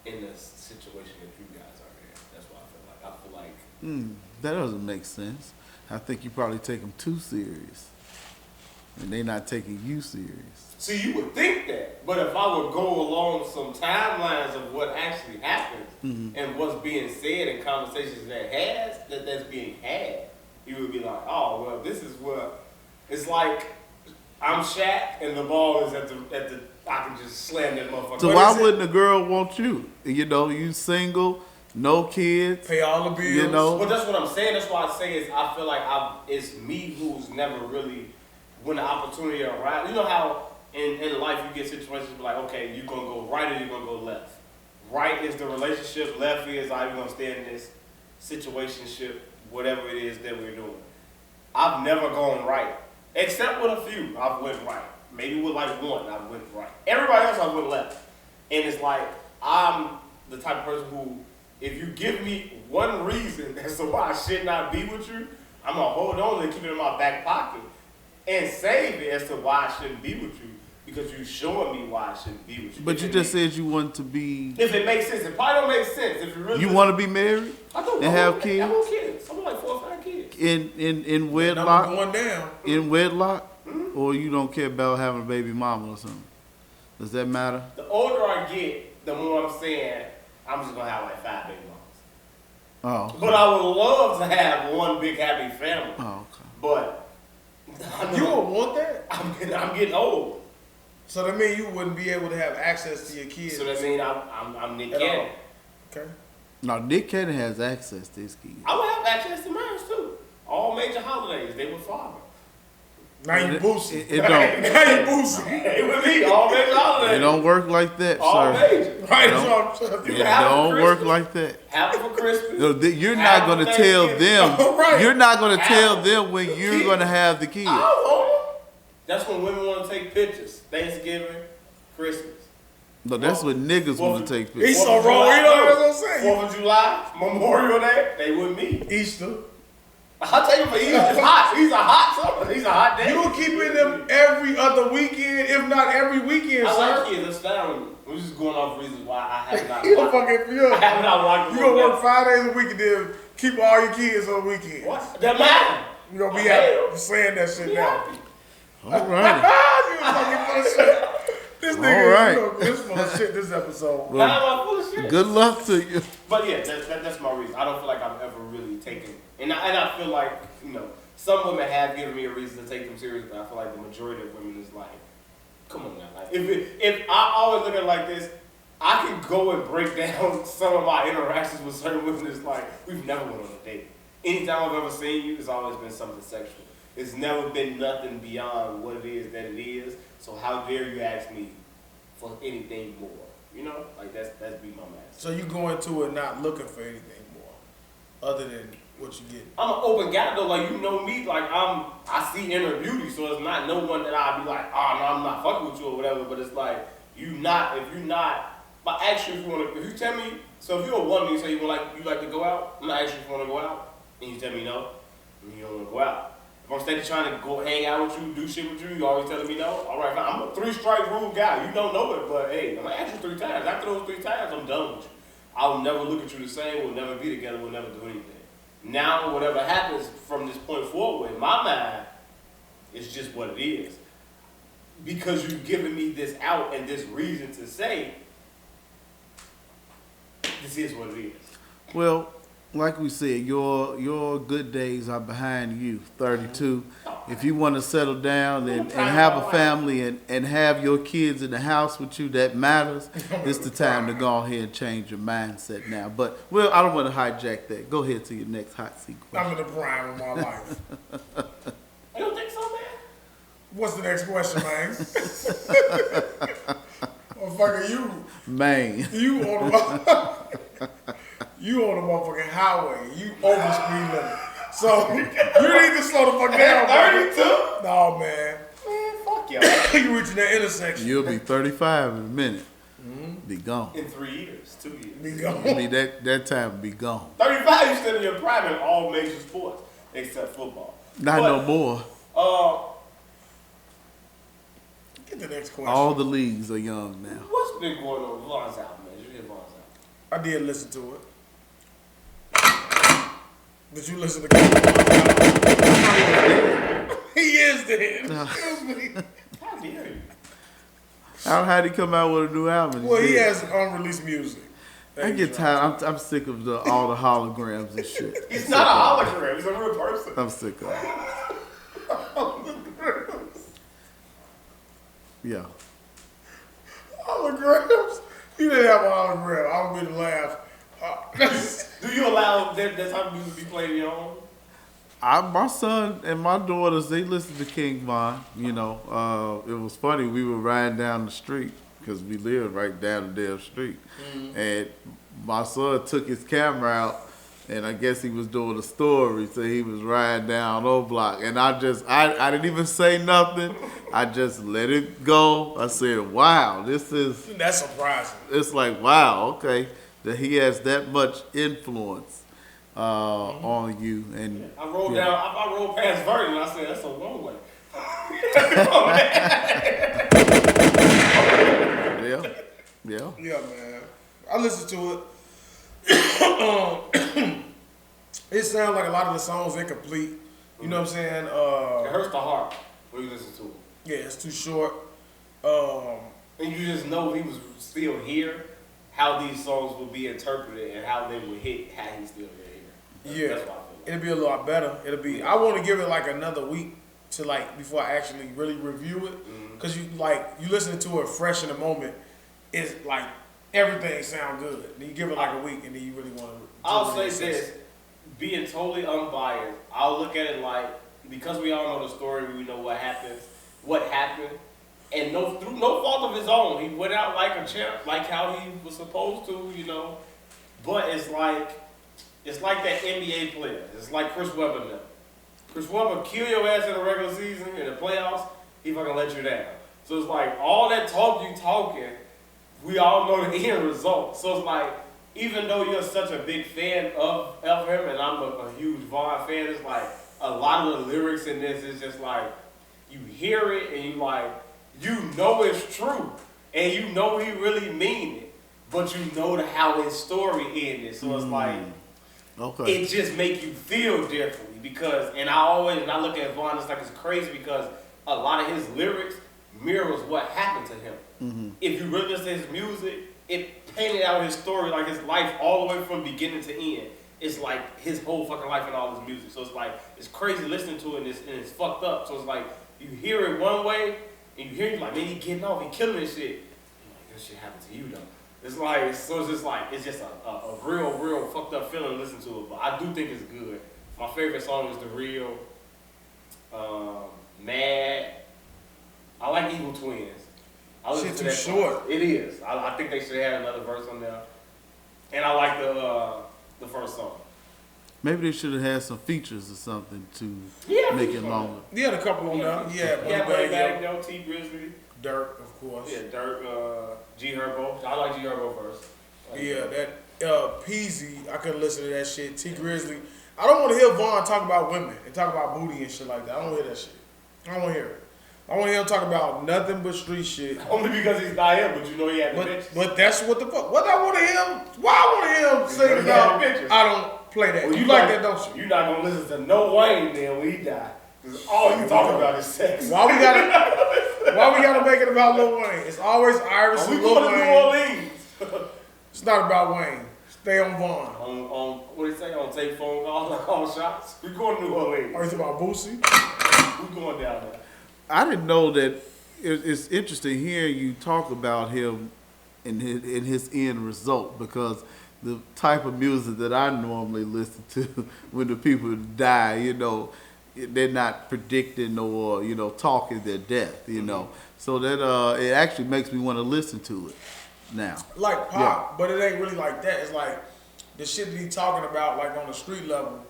in the situation that you guys are in. That's why I feel like. That doesn't make sense. I think you probably take them too serious, and they not taking you serious. See, you would think that, but if I would go along some timelines of what actually happens and what's being said and conversations that's being had, you would be like, oh well, this is what it's like. I'm Shaq and the ball is at the. I can just slam that motherfucker. So why wouldn't a girl want you? You know, you single, no kids. Pay all the bills. You know. But that's what I'm saying. That's why I say is I feel like it's me who's never really, when the opportunity arises. You know how in life you get situations where like, okay, you're going to go right or you're going to go left. Right is the relationship. Left is are you going to stay in this situationship, whatever it is that we're doing. I've never gone right. Except with a few, I've went right. Maybe with like one, I went right. Everybody else, I went left. And it's like, I'm the type of person who, if you give me one reason as to why I should not be with you, I'm going to hold on and keep it in my back pocket and save it as to why I shouldn't be with you because you're showing me why I shouldn't be with you. But you just said you want to be. If it makes sense. It probably don't make sense. If you really. You want to be married I don't and have kids? I want kids. I want like 4 or 5 kids. in Number wedlock. going down. In wedlock, or you don't care about having a baby mama or something? Does that matter? The older I get, the more I'm saying I'm just gonna have like 5 baby mamas. Oh. But I would love to have one big happy family. Oh, okay. But You would want that? I'm getting old. So that means you wouldn't be able to have access to your kids. So that means I'm Nick At all. Cannon. Okay. No, Nick Cannon has access to his kids. I would have access to mine too. All major holidays, they were father. Now you boosting. It don't. Now you boosting. They would be all major holidays. It don't work like that, all sir. major. Right, No. that's what I'm saying. It don't work like that. Have it for Christmas. No, you're not going to tell them. Right. You're not going to tell them when you're going to have the kids. Oh, that's when women want to take pictures. Thanksgiving, Christmas. No, that's what niggas want to take He's pictures. so wrong. You know what I'm saying? 4th of July, Memorial Day, they with me. Easter. I'll tell you for Easter, it's hot. He's a hot summer. He's a hot day. You keeping them every other weekend, if not every weekend, I sir. like kids. That's fine. We're just going off reasons why I have not. You don't fucking feel. I have not watched. You gonna work 5 days a week and then keep all your kids on the weekend. What? That matter. You gonna be Hell. happy saying that shit Be now. happy. All right. You fucking full of shit. This nigga All right. is full of shit this episode. Now I'm full of shit. Good luck to you. But yeah, that's my reason. I don't feel like I've ever really taken, and I feel like, you know, some women have given me a reason to take them serious, but I feel like the majority of women is like, come on now. Like, if I always look at it like this, I can go and break down some of my interactions with certain women. It's like, we've never went on a date. Anytime I've ever seen you, it's always been something sexual. It's never been nothing beyond what it is that it is. So how dare you ask me for anything more? You know, like that's be my man. So you go into it not looking for anything more, other than what you get. I'm an open guy though, like you know me, like I see inner beauty, so it's not no one that I'll be like, oh no, I'm not fucking with you or whatever. But it's like if you're not. But actually, if you tell me, so if you're a woman and you say you like to go out, I'm not asking if you want to go out, and you tell me no, and you don't want to go out. If I'm steady trying to go hang out with you, do shit with you, you always telling me no. All right, fine. I'm a 3-strike rule guy. You don't know it, but hey, I'm gonna ask you 3 times. After those 3 times, I'm done with you. I'll never look at you the same. We'll never be together. We'll never do anything. Now, whatever happens from this point forward, in my mind, it's just what it is. Because you've given me this out and this reason to say, this is what it is. Well, like we said, your good days are behind you, 32. If you want to settle down and have a family and have your kids in the house with you, that matters. It's the time to go ahead and change your mindset now. But, well, I don't want to hijack that. Go ahead to your next hot seat question. I'm in the prime of my life. You don't think so, man? What's the next question, man? Motherfucker, you on the you on the motherfucking highway. You over speed limit. So you need to slow the fuck down, 32? No, man. Man, fuck y'all. You reaching that intersection. You'll be 35 in a minute. Be gone. In 3 years, 2 years. Be gone. I mean, that time will be gone. 35, you still in your prime in all major sports, except football. Not no more. Get the next question. All the leagues are young now. What's been going on with Von's album, man? Did you hear Von's album? I did listen to it. Did you listen to King? He is dead. Excuse me. How dare you? How'd he come out with a new album? Well, he has unreleased music. I get tired. I'm sick of all the holograms and shit. He's not a hologram. He's a real person. I'm sick of it. Yeah. Holograms? He didn't have a hologram. I would be the laugh. Do you allow that type of music to be played in your home? My son and my daughters, they listen to King Von. You know, it was funny. We were riding down the street because we lived right down the damn street. And my son took his camera out, and I guess he was doing a story, so he was riding down Dblock. And I didn't even say nothing. I just let it go. I said, wow, That's surprising. it's like, wow, okay, that he has that much influence on you. And I rolled down. I rolled past Vernon, and I said, "That's a one way." Yeah. Yeah, man. I listened to it. It sounds like a lot of the songs incomplete. You know what I'm saying? It hurts the heart when you listen to it. Yeah, it's too short. And you just know if he was still here, how these songs would be interpreted and how they would hit had he still been here. Yeah, That's why I feel like. it'll be a lot better. I want to give it like another week to before I actually really review it, because you listen to it fresh in the moment. It's like everything sound good. Then you give it like a week, and then you really want to. I'll say this, being totally unbiased, I'll look at it like, because we all know the story, we know what happened, and through no fault of his own, he went out like a champ, like how he was supposed to, you know. But it's like that NBA player. It's like Chris Webber now. Chris Webber kill your ass in the regular season, in the playoffs, he fucking let you down. So it's like all that talk you talking, we all know the end result. So it's like, even though you're such a big fan of him, and I'm a huge Von fan, it's like a lot of the lyrics in this is just like, you hear it and you know it's true, and you know he really mean it, but you know how his story ended. So it's like, okay, it just make you feel differently because, and I look at Von, it's like it's crazy because a lot of his lyrics mirrors what happened to him. If you really listen to his music, it painted out his story, like his life all the way from beginning to end. It's like his whole fucking life and all his music. So it's like, it's crazy listening to it and it's fucked up. So it's like, you hear it one way and you hear it like, man, he getting off, he killing this shit. You're like, that shit happened to you though. It's like, so it's just like, it's just a real fucked up feeling to listen to it. But I do think it's good. My favorite song is The Real, Mad. I like Evil Twins. I listen Shit to too that short. song. It is. I think they should have had another verse on there. And I like the first song. Maybe they should have had some features or something to Yeah, make it features on longer. He had a couple on there. Yeah, Moneybagg, Moneybagg, T Grizzly. Durk, of course. Yeah, Durk, G Herbo. I like G Herbo first. Yeah, that Peasy, I couldn't listen to that shit. T Grizzly. I don't want to hear Vaughn talk about women and talk about booty and shit like that. I don't want to hear that shit. I don't want to hear it. I want to hear him talk about nothing but street shit. Only because he's not here, but you know he had the But, bitches. but that's what the fuck. What I want to hear him? Why I want to hear him say Because he had about? the bitches. I don't play that. Well, you like that, don't you? You're not gonna listen to no Wayne then when he died. Cause all you talking about is sex. Why we gotta make it about Lil Wayne? It's always Iris We and Lil going to New Wayne. Orleans. It's not about Wayne. Stay on Vaughn. on what do they say? On take phone calls, like call shots. We going to New Orleans. Or is it about Boosie? We going down there. I didn't know that. It's interesting hearing you talk about him and his end result, because the type of music that I normally listen to when the people die, you know, they're not predicting or, you know, talking their death, you know. So that it actually makes me want to listen to it now. Like pop, but it ain't really like that. It's like the shit that he talking about, like on the street level,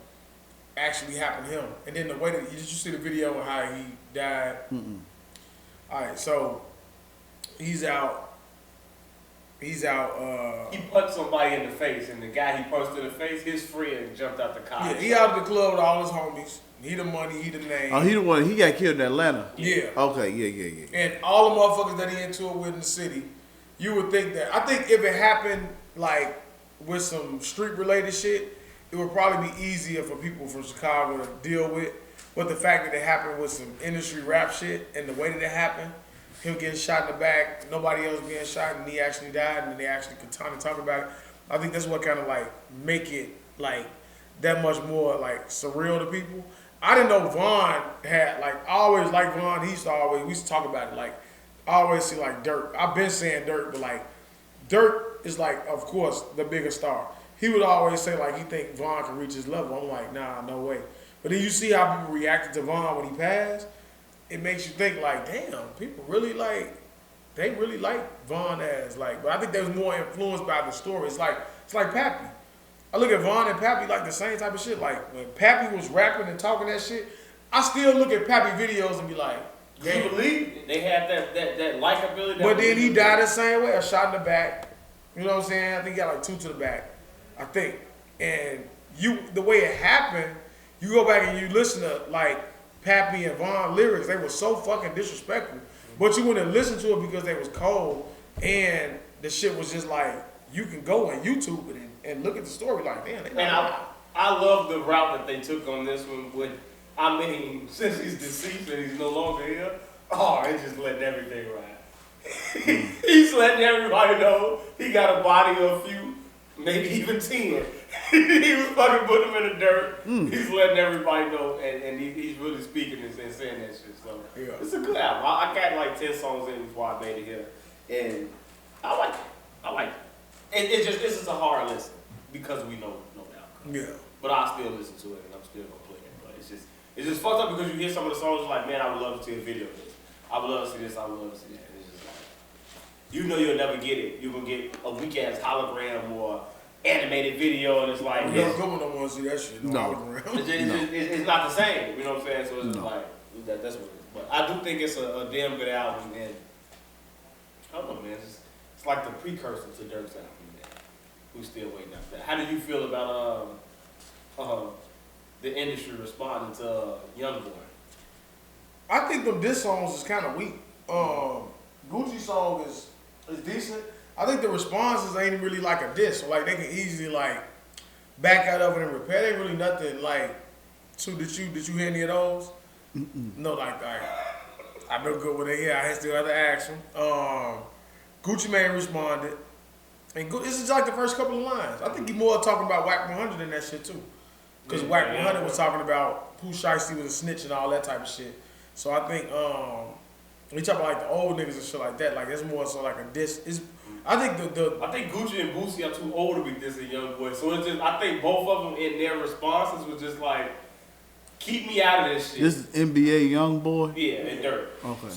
actually happened to him. And then the way that, did you see the video of how he died? All right, so he's out. He punched somebody in the face, and the guy he punched in the face, his friend jumped out the car. Yeah, he out of the club with all his homies. He the money, he the name. Oh, he the one. He got killed in Atlanta. Yeah. Okay. Yeah. And all the motherfuckers that he into it with in the city, you would think that. I think if it happened like with some street related shit, it would probably be easier for people from Chicago to deal with. But the fact that it happened with some industry rap shit and the way that it happened, him getting shot in the back, nobody else being shot, and he actually died, and then they actually could talk about it. I think that's what kind of like make it like that much more like surreal to people. I didn't know Vaughn had like, I always liked Vaughn. We used to talk about it. Like, I always see like Durk. I've been saying Durk, but like Durk is like, of course, the bigger star. He would always say like he think Vaughn can reach his level. I'm like, nah, no way. But then you see how people reacted to Vaughn when he passed. It makes you think like, damn, people really like, they really like Vaughn as like. But I think they was more influenced by the story. It's like Pappy. I look at Vaughn and Pappy like the same type of shit. Like when Pappy was rapping and talking that shit, I still look at Pappy videos and be like, Do you believe they had that likability? But then he died the same way, a shot in the back. You know what I'm saying? I think he got like 2 to the back. I think. And the way it happened, you go back and you listen to like Pappy and Vaughn lyrics, they were so fucking disrespectful. But you wouldn't listen to it because they was cold, and the shit was just like, you can go on YouTube and look at the story like, damn, they got I love the route that they took on this one. Since he's deceased and he's no longer here, it's just letting everything ride. He's letting everybody know he got a body of a few, maybe even 10. He was fucking putting them in the dirt. He's letting everybody know, and he's really speaking and saying that shit. So Yeah. It's a good album. I got like 10 songs in before I made it here, and I like it. It's just a hard listen because we know the outcome. Yeah. But I still listen to it, and I'm still gonna play it. But it's just fucked up because you hear some of the songs like, man, I would love to see a video of this. I would love to see this. I would love to see that. And it's just like, you know, you'll never get it. You're gonna get a weak ass hologram or animated video, and it's like Don't want to see that shit. No. it's not the same. You know what I'm saying? So it's just like that's what it is. But I do think it's a damn good album, and I don't know, man. It's like the precursor to Durk's album. Who's still waiting after that? How do you feel about the industry responding to Youngboy? I think them diss songs is kind of weak. Gucci song is decent. I think the responses ain't really like a diss. So like they can easily like back out of it and repair. There ain't really nothing like. So did you hear any of those? No, like I've been good with it. Yeah, I still have to ask him. Gucci Mane responded. And this is like the first couple of lines. I think he more talking about Whack 100 than that shit too. Because Whack 100 was talking about Pooh Shiesty was a snitch and all that type of shit. So I think We talk about like the old niggas and shit like that. Like it's more so like a diss. I think I think Gucci and Boosie are too old to be dissing young boy. So it's just I think both of them in their responses was just like, keep me out of this shit. This is NBA Young Boy? Yeah, and Durk. Okay.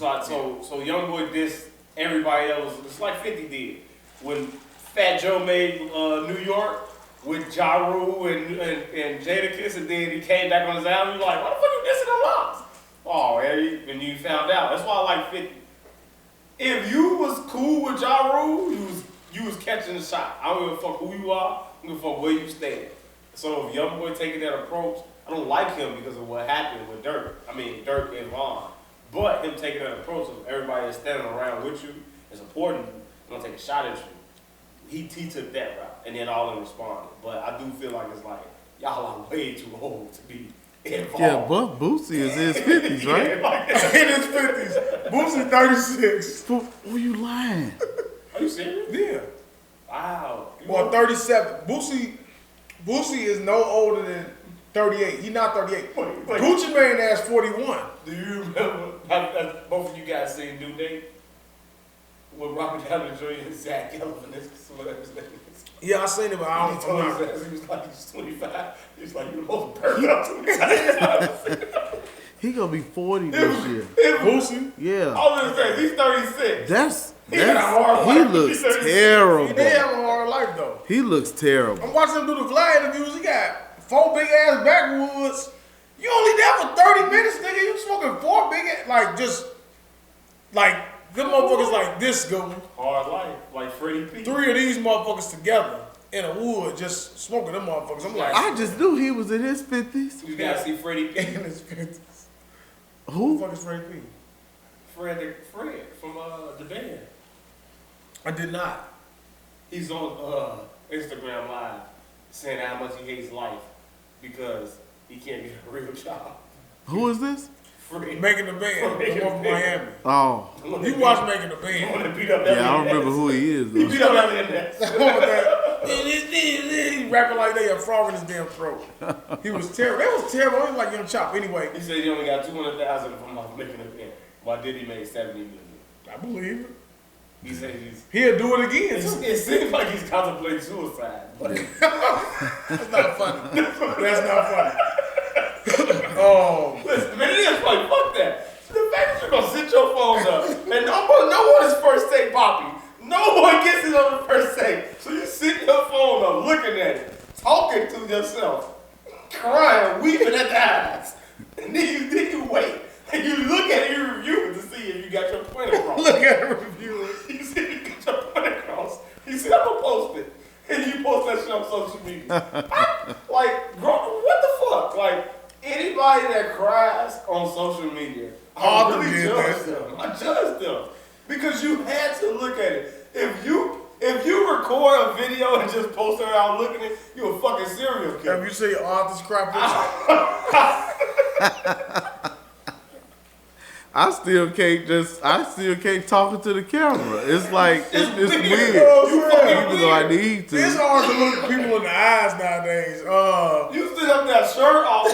So Young Boy dissed everybody else. It's like 50 did. When Fat Joe made New York with Ja Rule and Jadakiss, and then he came back on his album, he was like, why the fuck you dissing them lots? Oh, and you found out. That's why I like 50. If you was cool with Ja Rule, you was catching the shot. I don't give a fuck who you are, I don't give a fuck where you stand. So if Young Boy taking that approach, I don't like him because of what happened with Durk. I mean, Durk and Vaughn. But him taking that approach of everybody that's standing around with you and supporting you, gonna take a shot at you. He took that route, and then all of them responded. But I do feel like it's like, y'all are way too old to be involved. Yeah, but Boosie is in his 50s, right? Yeah, like, in his 50s. Boosie 36. Who you lying? are you serious? Yeah. Wow. Well, 37. Boosie is no older than 38. He's not 38. Wait. Gucci Mane ass 41. Do you remember both of you guys seen New Day? With Robert Downey Jr. and Zach Galifianakis, whatever his name is. Yeah, I seen it, but I He don't told know. his ass, he was like, he's 25. He's like, you're the most burned out 25. He gonna be 40 this year. Boosie? Yeah. All of his ass, he's 36. He had a hard he life. looks He did terrible. have a hard life, though. He looks terrible. I'm watching him do the Vlad interviews. He got 4 big ass backwoods. You only there for 30 minutes, nigga. You smoking 4 big ass, them motherfuckers like this going. Hard life, like Freddie P. 3 of these motherfuckers together in a wood just smoking them motherfuckers. I'm like, I just knew he was in his 50s. You gotta see Freddie P. in his 50s. Who Who? the fuck is Freddie P? Fred from the band. I did not. He's on Instagram Live saying how much he hates life because he can't get a real job. Who is this? Fred. Making the band. Making The the one from Band. Miami. Oh. You watch Making the I Band. want to beat up Yeah, I don't remember who he is, He though. beat up Elliot Ness. He rapping like they a frog in his damn throat. He was terrible. That was terrible. He was like Young Chop. Anyway, He said he only got 200,000 from making a band. Why did he make 70 million? I believe it. He said He'll do it again. it seems like he's contemplating suicide. But That's not funny. That's not funny. Oh, listen, man, it is like fuck that. The fact that you're gonna sit your phone up and no one is first take Poppy. No one gets it on the first take. So you sit your phone up, looking at it, talking to yourself, crying, weeping at the eyes, and then you wait and you look at it, you review it to see if you got your point across. look at the review. You see if you got your point across. You see, I'm gonna post it, and you post that shit on social media. Like, what the fuck? Like, anybody that cries on social media, I really judge them. I judge them because you had to look at it. If you record a video and just post it without looking at it, you a fucking serial killer. Have you seen Arthur's crap picture? I still can't talk into the camera. It's like, it's weird. Even though I need to. It's hard to look people in the eyes nowadays. You sit up that shirt off,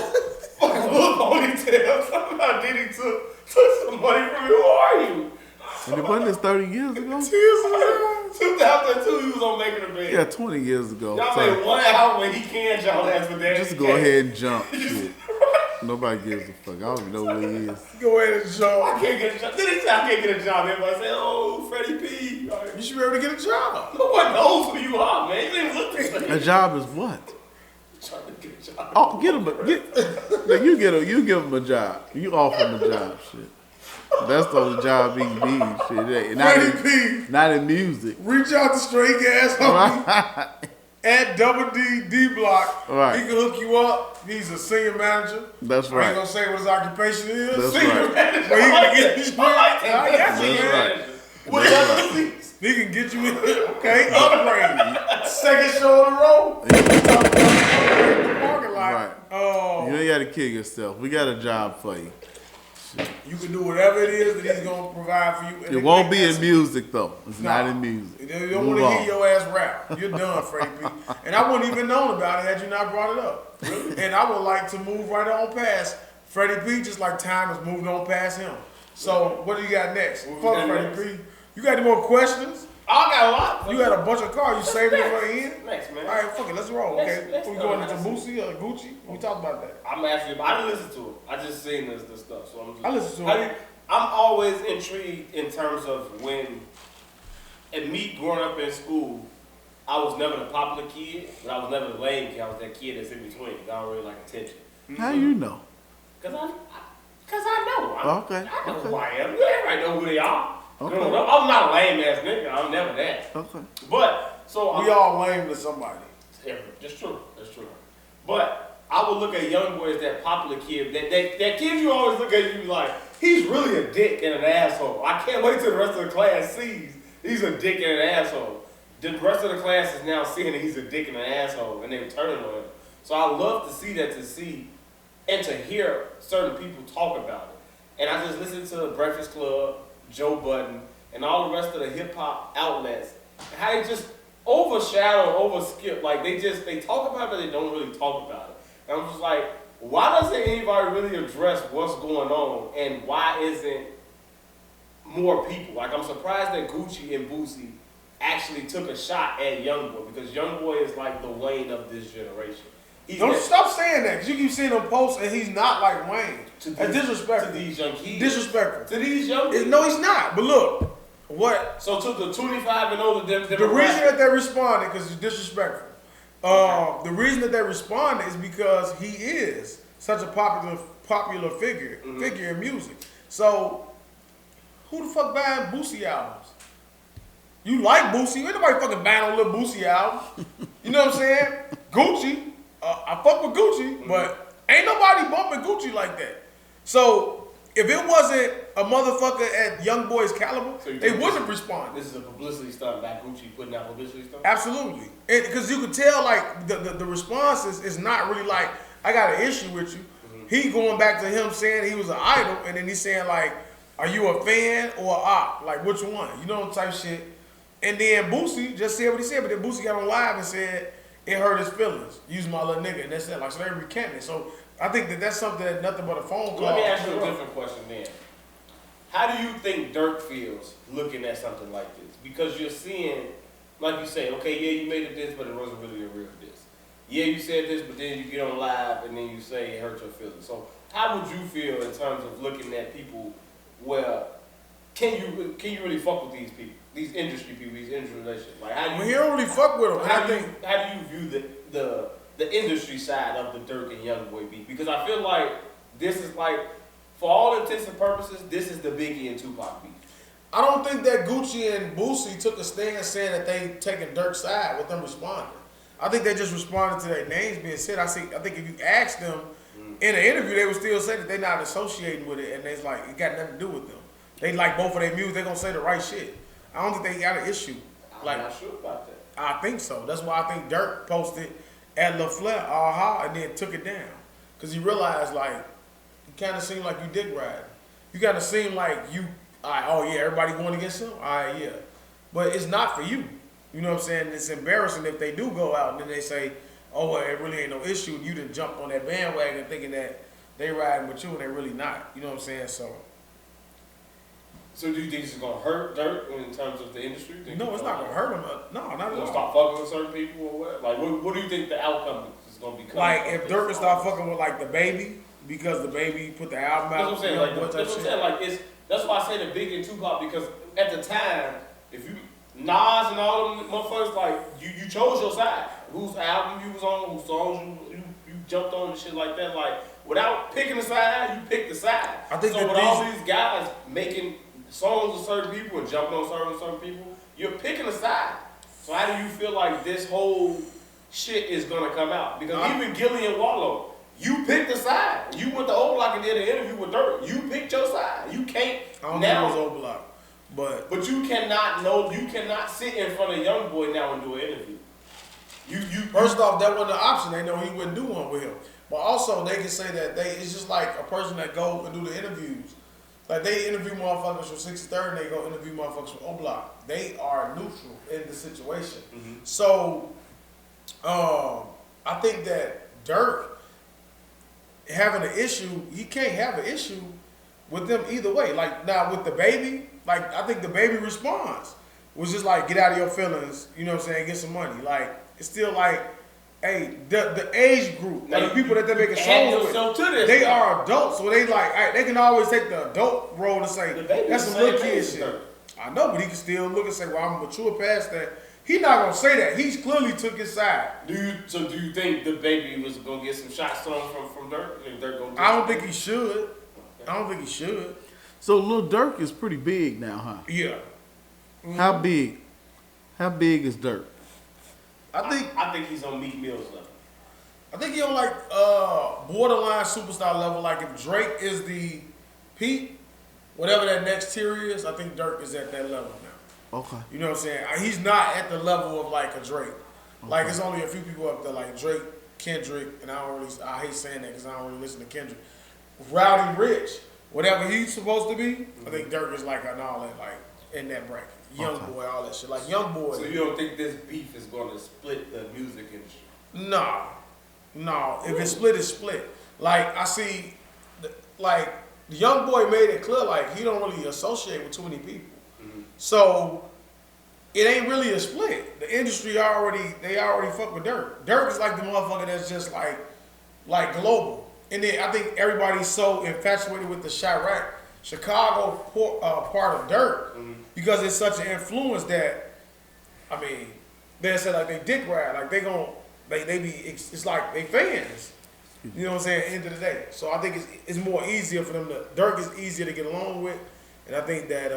fucking little ponytail, talking about Diddy took some money from you. Who are you? And it wasn't this 30 years ago? 2002, he was on Making a Band. Yeah, 20 years ago. Y'all So made one album when he can jump ass with that. just go ahead and jump. Shit. Nobody gives a fuck. I don't even know who he is. Go ahead and I show. can't get a job. Then he said I can't get a job. Everybody say, oh, Freddie P. You should be able to get a job. No one knows who you are, man. You didn't look this A way. job is what? Trying to get a job. Oh, you give him a job. You offer him a job, shit. That's the only job he needs, shit. Freddie P. Not in music. Reach out to Straight Gas Homie at Dblock. Right. He can hook you up. He's a senior manager. That's I ain't right. gonna say what his occupation is. That's Senior right. manager. But he can get you in. That's right. With other seats. He can get you in. Okay, upgrade. Second show in a row. He can talk about the parking lot. Right. Oh, You ain't got to kill yourself. We got a job for you. you can do whatever it is that he's gonna provide for you. And It won't be in music, though. It's No. not in music. You don't Move want to on. hear your ass rap. You're done, Freddie P. And I wouldn't even known about it had you not brought it up. And I would like to move right on past Freddie P. Just like time has moved on past him. So what do you got next? What we Fuck got Freddie next? P. You got any more questions? I got a lot. You had a bunch of cars. You saved it for the end? Next, man. All right, fuck it. Let's roll. Let's- Okay. let's We go. going into Boosie or Gucci? We talked about that. I'm actually, I didn't listen to it. I just seen this stuff. So I'm just. I listened to How it. do you- I'm always intrigued in terms of when, and me growing up in school, I was never the popular kid, but I was never the lame kid. I was that kid that's in between. I don't really like attention. How you know? Cause I know. Okay, I know okay. who I am. Everybody know who they are. Okay. You know, I'm not a lame ass nigga. I'm never that. Okay. But so We all lame to somebody. Yeah, that's true. That's true. But I would look at young boy as that popular kid. That kid you always look at you like, he's really a dick and an asshole. I can't wait till the rest of the class sees he's a dick and an asshole. The rest of the class is now seeing that he's a dick and an asshole, and they're turning on him. So I love to see that, to see and to hear certain people talk about it. And I just listen to Breakfast Club, Joe Budden, and all the rest of the hip hop outlets. And how they just overshadow, overskip. Like they talk about it, but they don't really talk about it. And I'm just like, why doesn't anybody really address what's going on, and why isn't more people? Like I'm surprised that Gucci and Boosie actually took a shot at Youngboy, because Youngboy is like the Wayne of this generation. He's Don't that- stop saying that, because you keep seeing him post and he's not like Wayne. That's disrespectful. to these young kids. Disrespectful. To these young kids. No, he's not. But look, what So to the 25 and older, them the reason that they responded, because it's disrespectful. The reason that they responded is because he is such a popular figure in music. So who the fuck buying Boosie albums? You like Boosie? Ain't nobody fucking buying on little Boosie album. You know what I'm saying? Gucci, I fuck with Gucci, but ain't nobody bumping Gucci like that. So if it wasn't a motherfucker at Young Boy's caliber, So you they think wouldn't have responded. This is a publicity stunt by Gucci putting out publicity stuff? Absolutely, because you could tell like the response is not really like, I got an issue with you. He going back to him saying he was an idol, and then he's saying like, are you a fan or a op? Like which one? You know, type shit. And then Boosie just said what he said, but then Boosie got on live and said it hurt his feelings, using my little nigga, and that's it. Like, so they recanted. So I think that's something that nothing but a phone call. Let me ask you a different question then. How do you think Durk feels looking at something like this? Because you're seeing, like you say, okay, yeah, you made it this, but it wasn't really a real this. Yeah, you said this, but then you get on live and then you say it hurt your feelings. So how would you feel in terms of looking at people where can you really fuck with these people, these industry people, these industry relations? Like how do Well, you, he don't really fuck with him. how do you view the industry side of the Durk and Youngboy beef? Because I feel like this is like, for all intents and purposes, this is the Biggie and Tupac beef. I don't think that Gucci and Boosie took a stand saying that they taking Durk's side with them responding. I think they just responded to their names being said. I think if you ask them in an interview, they would still say that they're not associating with it, and it's like it got nothing to do with them. They like both of their music. They're gonna say the right shit. I don't think they got an issue. I'm not sure about that. I think so. That's why I think Durk posted at La Fleur, and then took it down. Because he realized, like, it kind of seemed like you dick riding. You kind of seem like you, all right, oh yeah, everybody going against him? All right, yeah. But it's not for you. You know what I'm saying? It's embarrassing if they do go out and then they say, oh, well, it really ain't no issue. And you done jumped on that bandwagon thinking that they riding with you and they really not. You know what I'm saying? So do you think this is gonna hurt Durk in terms of the industry? No, it's not going to hurt him. No, not at Gonna all. stop fucking with certain people or what? Like, what do you think the outcome is gonna be? Like, if Durk would start fucking with, like, the baby, because the baby put the album That's out. what I'm saying. you know, Like, what that's type what I'm saying. Like, that's why I say the Big and Tupac, because at the time, if you Nas and all them motherfuckers, like you chose your side. Whose album you was on, whose songs you jumped on and shit like that. Like, without picking a side, you picked the side. I think so that with all these guys making songs with certain people and jumping on certain people, you're picking a side. So how do you feel like this whole shit is gonna come out? Because even Gilly and Wallow, you picked a side. You went to Dblock and did an interview with Durk. You picked your side. You can't I don't now. think it was Dblock, but You cannot sit in front of Youngboy now and do an interview. You first off, that wasn't an option. They know he wouldn't do one with him. But also, they can say that it's just like a person that go and do the interviews. Like, they interview motherfuckers from 63rd and they go interview motherfuckers from Dblock. They are neutral in the situation. So, I think that Durk having an issue, he can't have an issue with them either way. Like now with the baby, like I think the baby response was just like get out of your feelings, you know what I'm saying, get some money. Like it's still like, hey, the age group, like the people that they make a show with, they are adults, so they like they can always take the adult role and say that's some little kid shit. I know, but he can still look and say, well, I'm mature past that. He's not gonna say that. He's clearly took his side. Do you think the baby was gonna get some shots thrown from Durk? And Durk gonna I don't think he should. I don't think he should. So Lil Durk is pretty big now, huh? Yeah. How big? How big is Durk? I think he's on Meek Mill's level. think he on like borderline superstar level. Like if Drake is the peak, whatever that next tier is, I think Durk is at that level now. Okay. You know what I'm saying? He's not at the level of like a Drake. Like it's only a few people up there like Drake, Kendrick, and I hate saying that because I don't really listen to Kendrick. Rowdy Rich, whatever he's supposed to be, I think Durk is like an all in like in that bracket. Young boy, all that shit. Like young boy. So you don't think this beef is gonna split the music industry? No. If it's split, it's split. Like I see, like the young boy made it clear like he don't really associate with too many people. So it ain't really a split. The industry already fuck with Durk. Durk is like the motherfucker that's just like global. And then I think everybody's so infatuated with the Chicago part of Durk because it's such an influence that I mean they said like they dick ride like it's like they fans. You know what I'm saying? At the end of the day. So I think it's more easier for them to Durk is easier to get along with, and I think that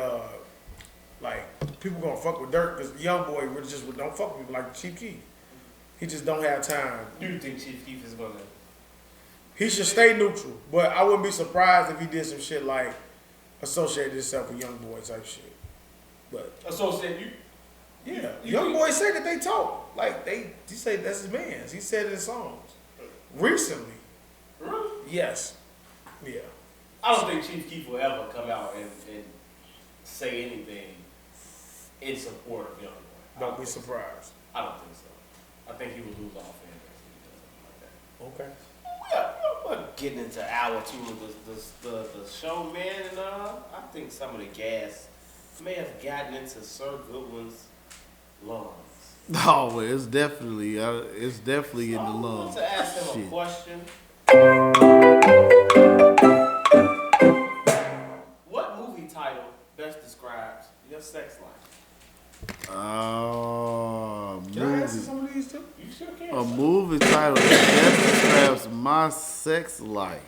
like people gonna fuck with Durk because the young boy really just don't fuck with people like Chief Keef. He just don't have time. Do you think Chief Keef is gonna? He should stay neutral, but I wouldn't be surprised if he did some shit like associated himself with young boy type shit. But associate you? Yeah, young boy said that they talk like he said that's his man's. He said it in songs recently. Really? Yes. Yeah. I don't think Chief Keef will ever come out and say anything in support of young boy. Don't be surprised. I don't think so. I think he would lose all fan base if he does something like that. Okay. We're getting into hour 2 of the show, man, and I think some of the gas may have gotten into Sir Goodwin's lungs. Oh, it's definitely in the I lungs. want to ask him a question. What movie title best describes your sex life? Can I answer some of these too? You sure can. A movie title that describes my sex life.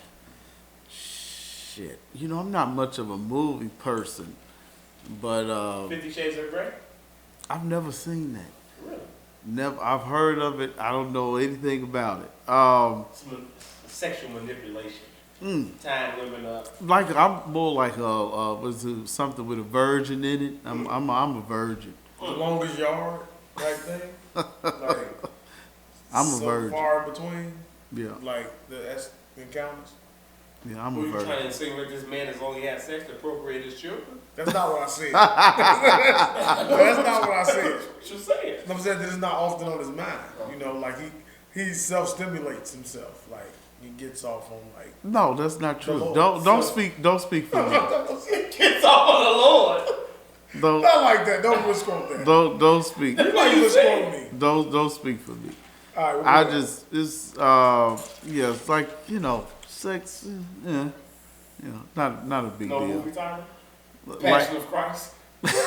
Shit. You know, I'm not much of a movie person, but 50 Shades of Grey? I've never seen that. Really? Never. I've heard of it. I don't know anything about it. Some sexual manipulation. Tying women up. Like I'm more like was it something with a virgin in it? I'm a virgin. The longest yard type thing. Like I'm a so virgin. far in between. Yeah. Like the encounters. Yeah, I'm Were a you virgin. trying to insinuate this man has only had sex to procreate his children? That's not what I said. That's not what I said. What you saying? I'm saying that it's not often on his mind. You know, like he self-stimulates himself. Like he gets off on like. No, that's not true. Lord. Don't speak for me. Gets off on the Lord. Don't Not like that. Don't misquote that. don't speak. You like misquote me. Don't speak for me. All right. I just it's it's like, you know, sex, not a big No deal. movie title? Like, Passion of Christ? Passion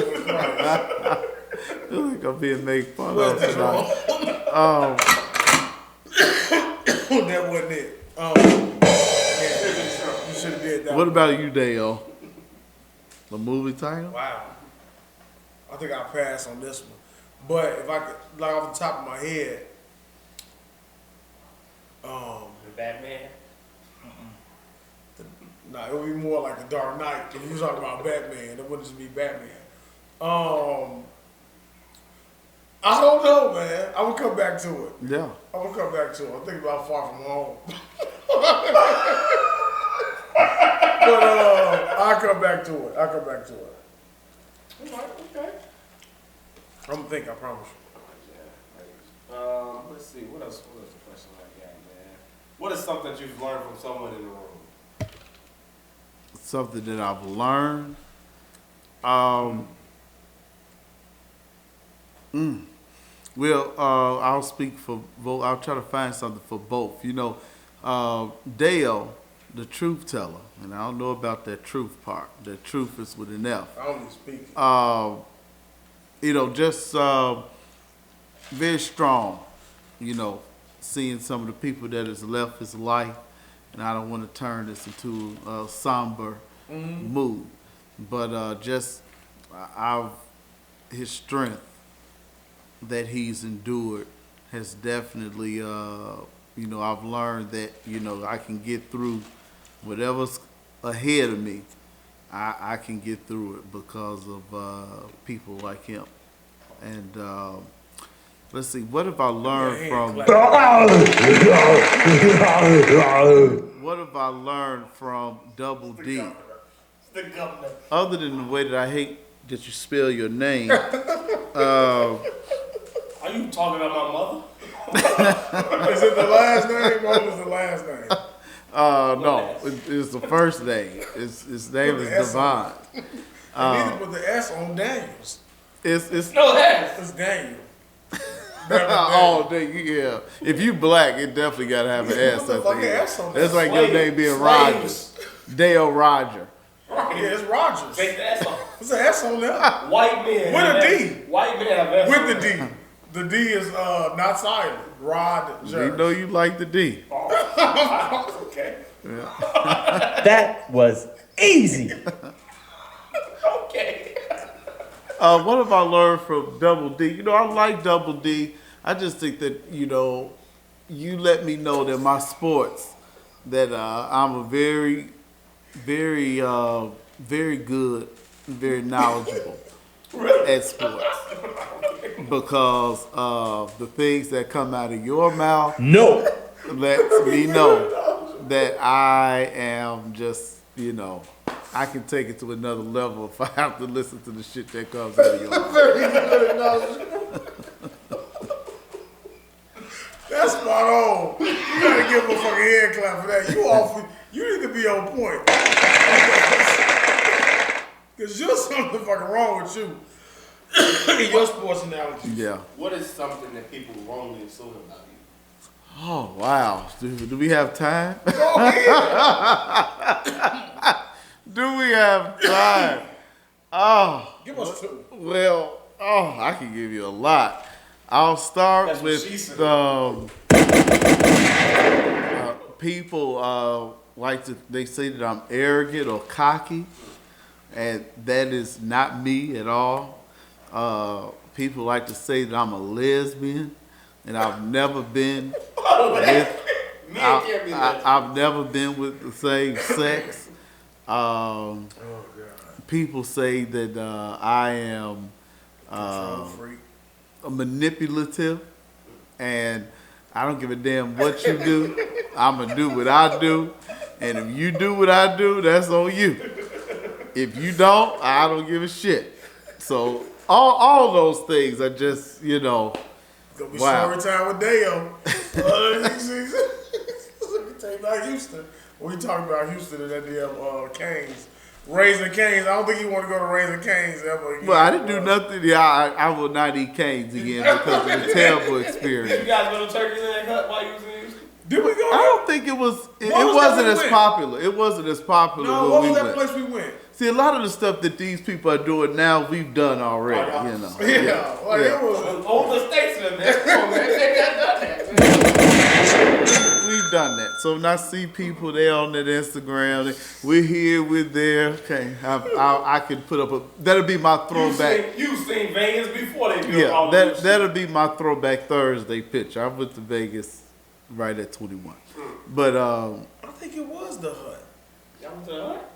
of Christ. I feel like I'm being made fun What's of that tonight. wrong? That wasn't it. Yeah, you should have did that. What about you, Daeo? The movie title? Wow. I think I'll pass on this one. But if I could, like off the top of my head, The Batman? nah, it would be more like a Dark Knight. If you talking about Batman, it wouldn't just be Batman. I don't know, man. I'm gonna come back to it. Yeah. I'm gonna come back to it. I'm thinking about Far From Home. But I'll come back to it. I'll come back to it. Okay. I'm gonna think, I promise you. Let's see, what else the question I got, man? What is something that you've learned from someone in the room? Something that I've learned. Well, I'll speak for both. I'll try to find something for both. You know, Daeo, the truth teller, and I don't know about that truth part. That truth is with an F. I only speak. You know, just very strong. You know, seeing some of the people that has left his life, and I don't want to turn this into a somber mood, but just his strength that he's endured has definitely, you know, I've learned that, you know, I can get through whatever's ahead of me. I can get through it because of people like him. And let's see, what have I learned from? What have I learned from Double D? The governor. Other than the way that I hate that you spell your name. Are you talking about my mother? Is it the last name or was the last name? No, it's the first name. His name is Devon. You need to put the S on Daniels. It's No, that's. It's Daniel. oh, yeah. If you black, it definitely gotta have an S Put the at the fucking end. S on that. That's like your name being Rogers. Dale Roger. Yeah, it's Rogers. Take the S off. It's an S on there. White men. With have a S. D. White men have S. With on the them. D. The D is not silent. Rogers. You know you like the D. Okay. That was easy. Okay. What have I learned from Double D? You know, I like Double D. I just think that, you know, you let me know that my sports, that I'm a very, very, very good, very knowledgeable at sports. Because the things that come out of your mouth No. lets me know that I am just, you know, I can take it to another level if I have to listen to the shit that comes out of your mouth. That's spot on. You gotta give him a fucking hand clap for that. You need to be on point. Cause there's something fucking wrong with you. In your sports analogy. Yeah. What is something that people wrongly assume about you? Oh, wow. Do we have time? Do we have time? Oh, Give us two. well, I can give you a lot. I'll start That's what she with said. people they say that I'm arrogant or cocky, and that is not me at all. People like to say that I'm a lesbian, and I've never been with. Men can't be lesbian. I've never been with the same sex. Oh God. People say that I am Control freak. manipulative, and I don't give a damn what you do. I'm gonna do what I do, and if you do what I do, that's on you. If you don't, I don't give a shit. So all those things are just, you know. Gonna be Wow. story time with Daeo. Let me tell you about Houston. We talking about Houston and that damn Canes. Raising Canes. I don't think you want to go to Raising Canes ever again. Well, I didn't do nothing. Yeah, I will not eat canes again because of the terrible You experience. guys go to Turkey Leg Hut while you was in Houston? Did we go? I don't think it was. It What was that wasn't we as went? popular. It wasn't as popular No, when what we was that went. place we went? See, a lot of the stuff that these people are doing now, we've done already. You know. Yeah, like Yeah. it was. Older statesmen, man. Come on, man. They got done that, man. We've done that. So when I see people there on that Instagram, we're here, we're there. Okay, I can put up that'll be my throwback. You've seen Vegas before they built Yeah, all this shit. that'll be my throwback Thursday picture. I went to Vegas right at 21. But I think it was the Hut. Y'all went to the Hut?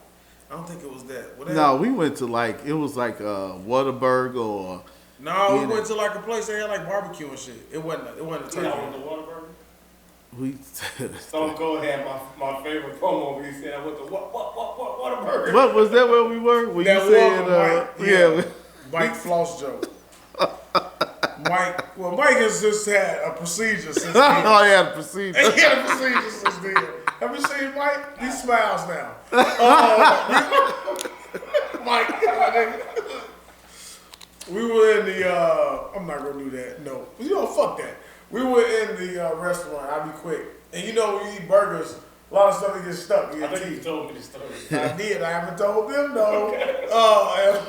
I don't think it was that. Whatever. no, we went to it was like Whataburger or No, we Yeah. went to like a place that had like barbecue and shit. It wasn't a Y'all went turkey. to Whataburger? we. Stone Cold had my favorite promo where he said, I went to Whataburger. What was that where we were? When That you said Walmart, yeah. Bike floss joke. Mike has just had a procedure since then. Oh, he had a procedure. He had a procedure since then. Have you seen Mike? He smiles now. Mike, we were in the, I'm not going to do that. No. Fuck that. We were in the restaurant. I'll be quick. And you know, when you eat burgers, a lot of stuff that gets stuck in your I think you teeth. told me the story. I did. I haven't told them, though. And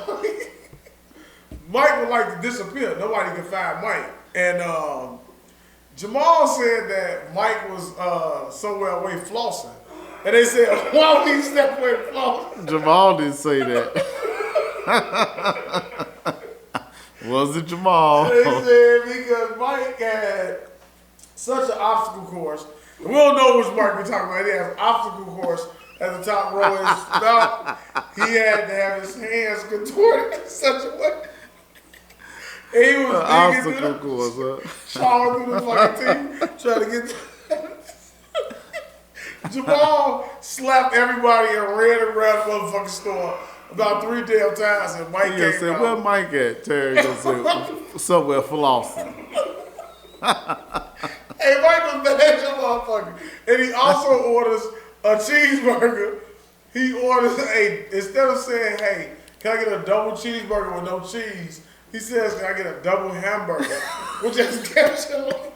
Mike would like to disappear. Nobody can find Mike. And Jamal said that Mike was somewhere away flossing. And they said, why would he step away flossing? Jamal didn't say that. Was it Jamal? They said because Mike had such an obstacle course. We don't know which Mike we're talking about. He has an obstacle course at the top row of his mouth. He had to have his hands contorted in such a way. And he was digging Obstacle through course, chawing through the fucking teeth, trying to get Jamal slapped everybody and ran around the motherfucking store about 3 damn times, and Mike He came said, out. where Mike at? Terry gonna say, somewhere flossing. Hey, Mike was bad, you motherfucker. And he also orders a cheeseburger. He orders instead of saying, hey, can I get a double cheeseburger with no cheese? He says, can I get a double hamburger? Which is ketchup.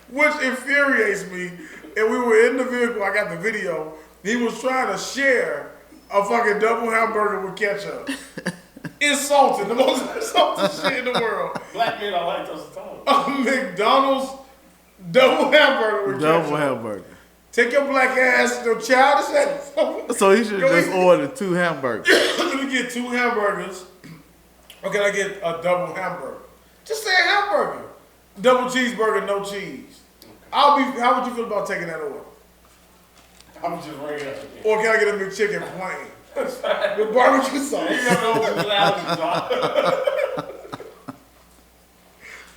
Which infuriates me. And we were in the vehicle, I got the video. He was trying to share a fucking double hamburger with ketchup. Insulting, the most insulting shit in the world. Black men are like those times. A McDonald's double hamburger with Double ketchup. hamburger. Take your black ass to your childish ass. So he should Go just eat. order 2 hamburgers. Let me get 2 hamburgers. Or can I get a double hamburger? Just say a hamburger. Double cheeseburger, no cheese. How would you feel about taking that order? I'm just ringing up again. Or can I get a McChicken plain? With barbecue sauce. You never know what loud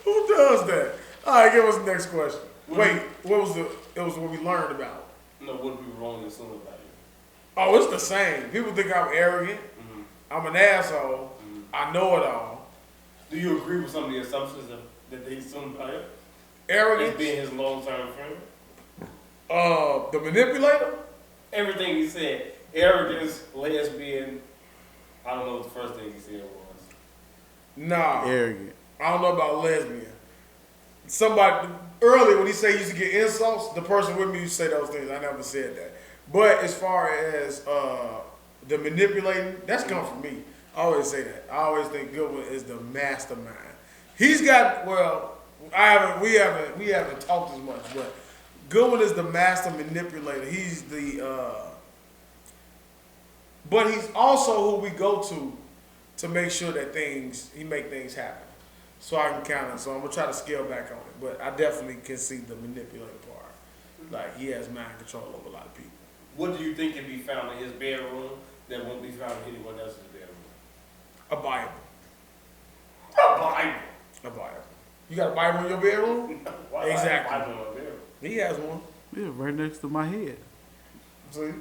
Who does that? All right, give us the next question. Wait, it was what we learned about. No, what we wrong and assume about you. Oh, it's the same. People think I'm arrogant. I'm an asshole. I know it all. Do you agree with some of the assumptions that they assume about him? Arrogant. As being his long-term friend? The manipulator. Everything he said. Arrogance, lesbian. I don't know what the first thing he said was. Nah. Arrogant. I don't know about lesbian. Somebody earlier when he said he used to get insults, the person with me used to say those things. I never said that. But as far as the manipulating, that's come from me. I always say that. I always think Goodwin is the mastermind. He's got we haven't talked as much, but Goodwin is the master manipulator. He's but he's also who we go to make sure that he make things happen. So I'm gonna try to scale back on it, but I definitely can see the manipulator part. Like he has mind control over a lot of people. What do you think can be found in his bedroom that won't be found in anyone else's bedroom? A Bible. A Bible. A Bible. You got a Bible in your bedroom? Why Exactly. Bible in my bedroom? He has one. Yeah, right next to my head. See?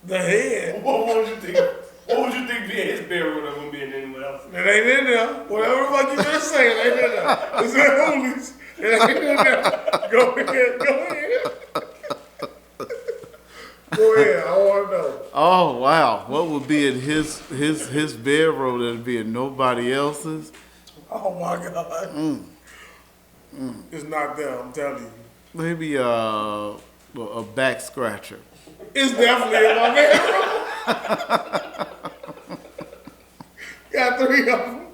The head. What would you think? What would you think be in his bedroom that wouldn't be in anyone else's? It ain't in there. Whatever the fuck you just saying, it ain't in there. It's in Hoolies. It ain't in there. Go ahead. Go ahead. I want to know. Oh wow, what would be in his bedroom that'd be in nobody else's? Oh my God. It's not there, I'm telling you. Maybe a back scratcher. It's definitely in my bedroom. Got 3 of them.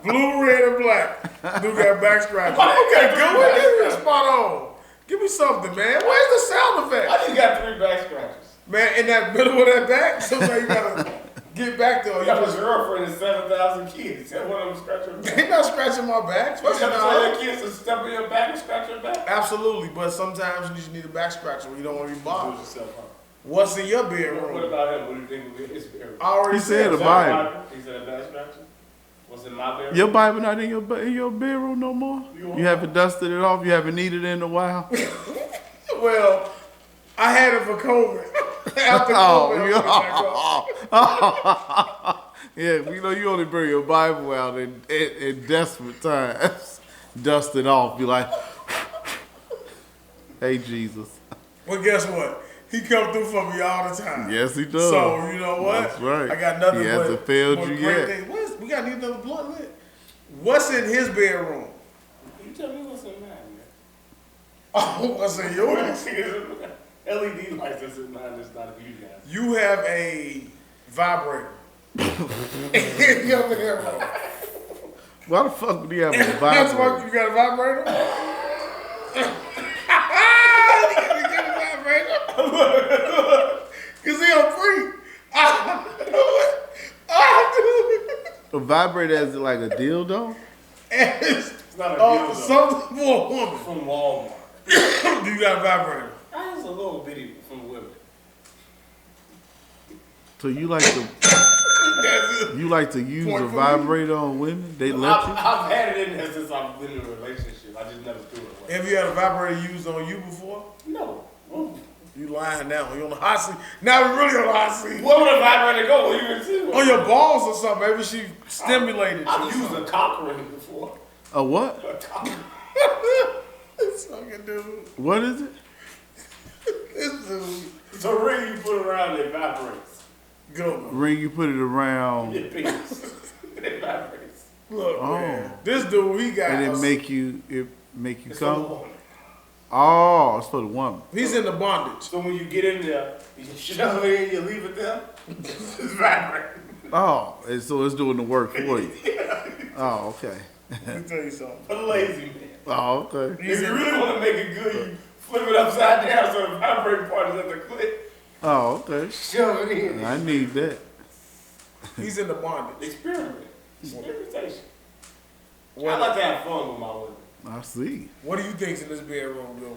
Blue, red, and black. Dude got back scratches. Okay, good. This is spot on. Give me something, man. Where's the sound effect? I just got 3 back scratches. Man, in that middle of that back, sometimes you gotta get back to You it. got a girlfriend and 7,000 kids. That one of them scratch your back. They not scratching my back. You Especially got to tell now. your kids to step in your back and scratch your back? Absolutely, but sometimes you just need a back scratcher when you don't want to be Do bothered. it yourself, huh? What's in your What bedroom? about him? What do you think would be his bedroom? I already He said said a so. Bible. He said a back scratcher? What's in my bedroom? Your Bible not in your bedroom no more? You haven't dusted it off? You haven't needed it in a while? Well, I had it for COVID. After COVID, I put it back up. Yeah, you know, you only bring your Bible out in desperate times. Dust it off. Be like, hey, Jesus. Well, guess what? He come through for me all the time. Yes, he does. So, you know what? That's right. I got nothing He but hasn't failed but you great yet. things. We got to need another blunt lit. What's in his bedroom? You tell me what's in mine, man. Oh, what's in yours? LED lights that's in mine. That's not for you guys. You have a vibrator. In your bedroom. Why the fuck would he have a That's vibrator? why you got a vibrator? Cause he a freak. A vibrator as like a dildo? It's not a dildo. Something for a woman. From Walmart. Do you got a vibrator? That's a little bitty from women. So you like to use Point a for vibrator on women? They let you? I've had it in there since I've been in a relationship. I just never threw it away. Have you had a vibrator used on you before? No. You lying now. You on the hot seat. Now we really on the hot seat. Where would a vibrator go? What you even see? On your balls or something. Maybe she stimulated you. I've used a cock ring before. A what? A cock ring. This fucking dude. What is it? This dude. It's a ring you put around that vibrates. Go. Ring you put it around Your penis. It vibrates. Look, man. This dude, he got and it us- make you It's come? for the woman. Oh, it's for the woman. He's in the bondage. So when you get in there, you shove it in, you leave it there, it's vibrating. Oh, and so it's doing the work for you. Oh, okay. Let me tell you something. For the lazy man. Oh, okay. If you really want to make it good, you flip it upside down so the vibrating part is at the clit. Oh, okay. Shove it in. I need that. He's in the bondage. Experiment. Experimentation. I What, like to have fun with my women. I see. what do you think's in this bedroom, Bill?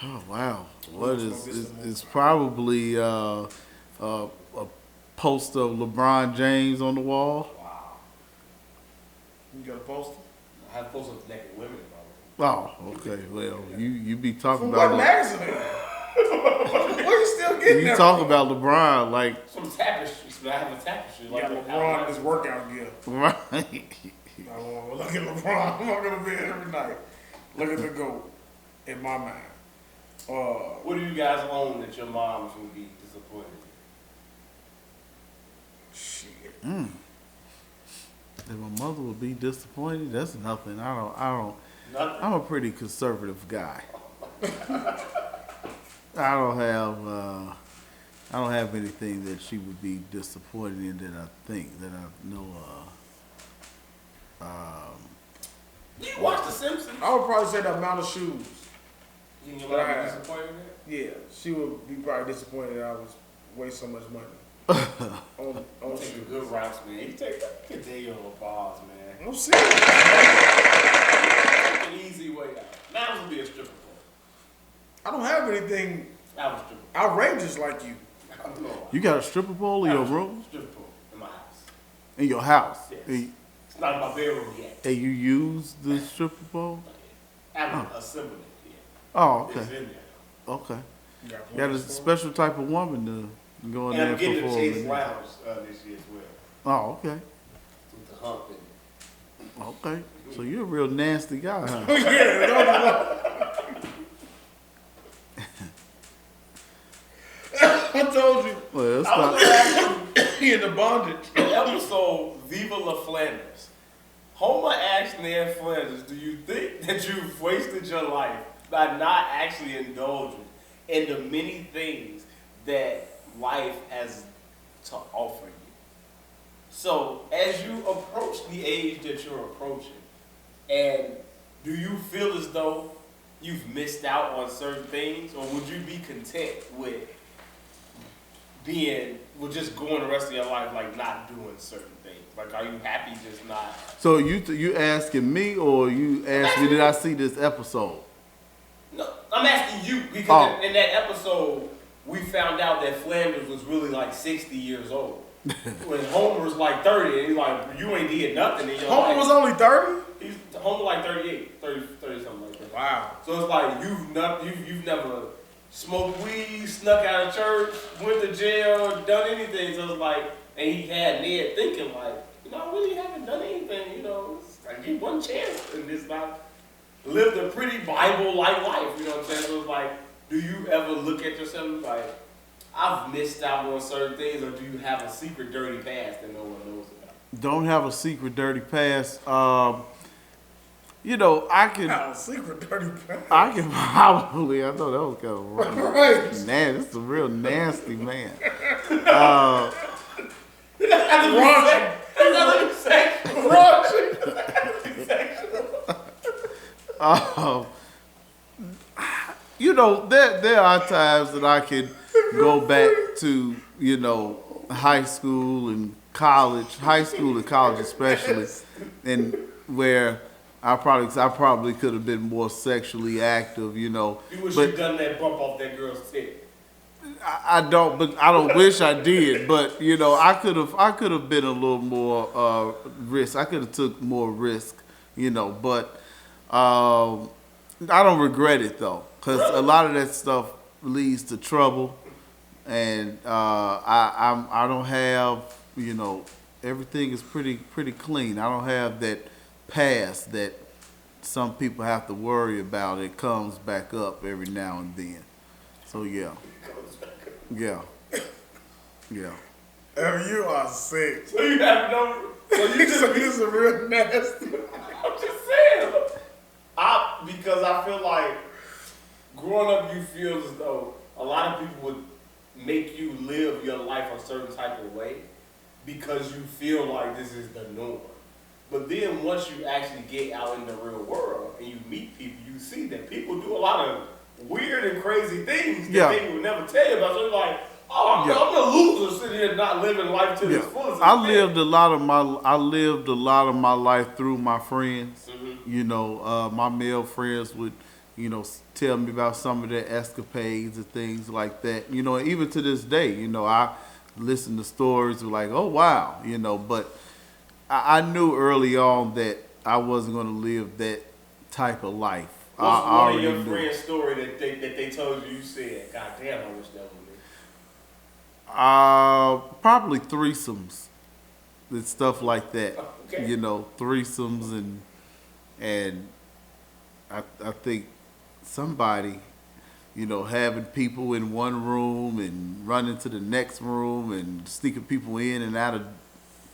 Oh, wow. What is it's probably a poster of LeBron James on the wall. Wow. You got a poster? I have posters of naked women in my room. Oh, okay. Well, you be talking From what about magazine? Where you still getting you that talk from? about LeBron like Some tapestries, but I have a tapestry. You got LeBron in his workout gear. right. Oh, look at LeBron. I'm not gonna be every night. Look at the GOAT in my mind. What do you guys own that your moms would be disappointed Shit. If my mother would be disappointed, that's nothing. I don't. in? Nothing. I'm a pretty conservative guy. I don't have anything that she would be disappointed in that I think that I know Do you watch The Simpsons? I would probably say the amount of shoes. You think your mom would be disappointed in that? Yeah, she would be probably disappointed that I was waste so much money on Take shoes. the good routes, man. You take a day on the bars, man. I'm serious. Take an easy way out. Now would be a stripper pole. I don't have anything That was stripper outrageous like you. pole. You got a stripper pole in your room? Stripper pole in my house. In your house? Yes. And, It's not in my bedroom yet. and you use the stripper pole? I haven't assembled it yet. Oh, It's okay. in there. Okay. You got You got a special type of woman to go in And there I'm getting the for. Chase Lounge this year as well. Oh, okay. With the hump in it. Okay. So you're a real nasty guy, huh? Yeah, I told you. Well, it's I was not. gonna ask you, He in the bondage. in episode Viva La Flanders, Homer asked Ned Flanders, do you think that you've wasted your life by not actually indulging in the many things that life has to offer you? So, as you approach the age that you're approaching, and do you feel as though you've missed out on certain things, or would you be content with just going the rest of your life like not doing certain things? Like, are you happy just not? So you asking me or you asked me, did I see this episode? No, I'm asking you because Oh. in that episode we found out that Flanders was really like 60 years old. When Homer was like 30, and he's like, you ain't did nothing in your life. Homer was only 30? He's Homer like 38, 30 something like that. Wow. So it's like you've never smoked weed, snuck out of church, went to jail, done anything. So it's like And he had Ned thinking like, I really haven't done anything, I get one chance and it's not lived a pretty Bible-like life, you know what I'm saying? So it's like, do you ever look at yourself like, I've missed out on certain things, or do you have a secret dirty past that no one knows about? Don't have a secret dirty past. I can. Secret dirty past. I can probably. I thought that was kind of wrong. Right. Man, this is a real nasty man. There are times that I can go back to, high school and college especially, and where I probably could have been more sexually active, You wish you'd done that bump off that girl's tit. I don't wish I did, but I could have been a little more risk. I could have took more risk, but I don't regret it though, because a lot of that stuff leads to trouble, and I don't have, everything is pretty clean. I don't have that past that some people have to worry about. It comes back up every now and then. So yeah. Yeah. You are sick. So you have no. So you just He's a real nasty. I'm just saying. Because I feel like growing up, you feel as though a lot of people would make you live your life a certain type of way because you feel like this is the norm. But then once you actually get out in the real world and you meet people, you see that people do a lot of weird and crazy things that they would never tell you about. So you're like, I'm a loser sitting here not living life to its fullest. I lived a lot of my life through my friends. Mm-hmm. My male friends would, tell me about some of their escapades and things like that. Even to this day, I listen to stories like, oh wow, but I knew early on that I wasn't going to live that type of life. What's one of your friends' story that they told you said, God damn, I wish that was me? Probably threesomes and stuff like that. Okay. Threesomes and I think somebody, having people in one room and running to the next room and sneaking people in and out of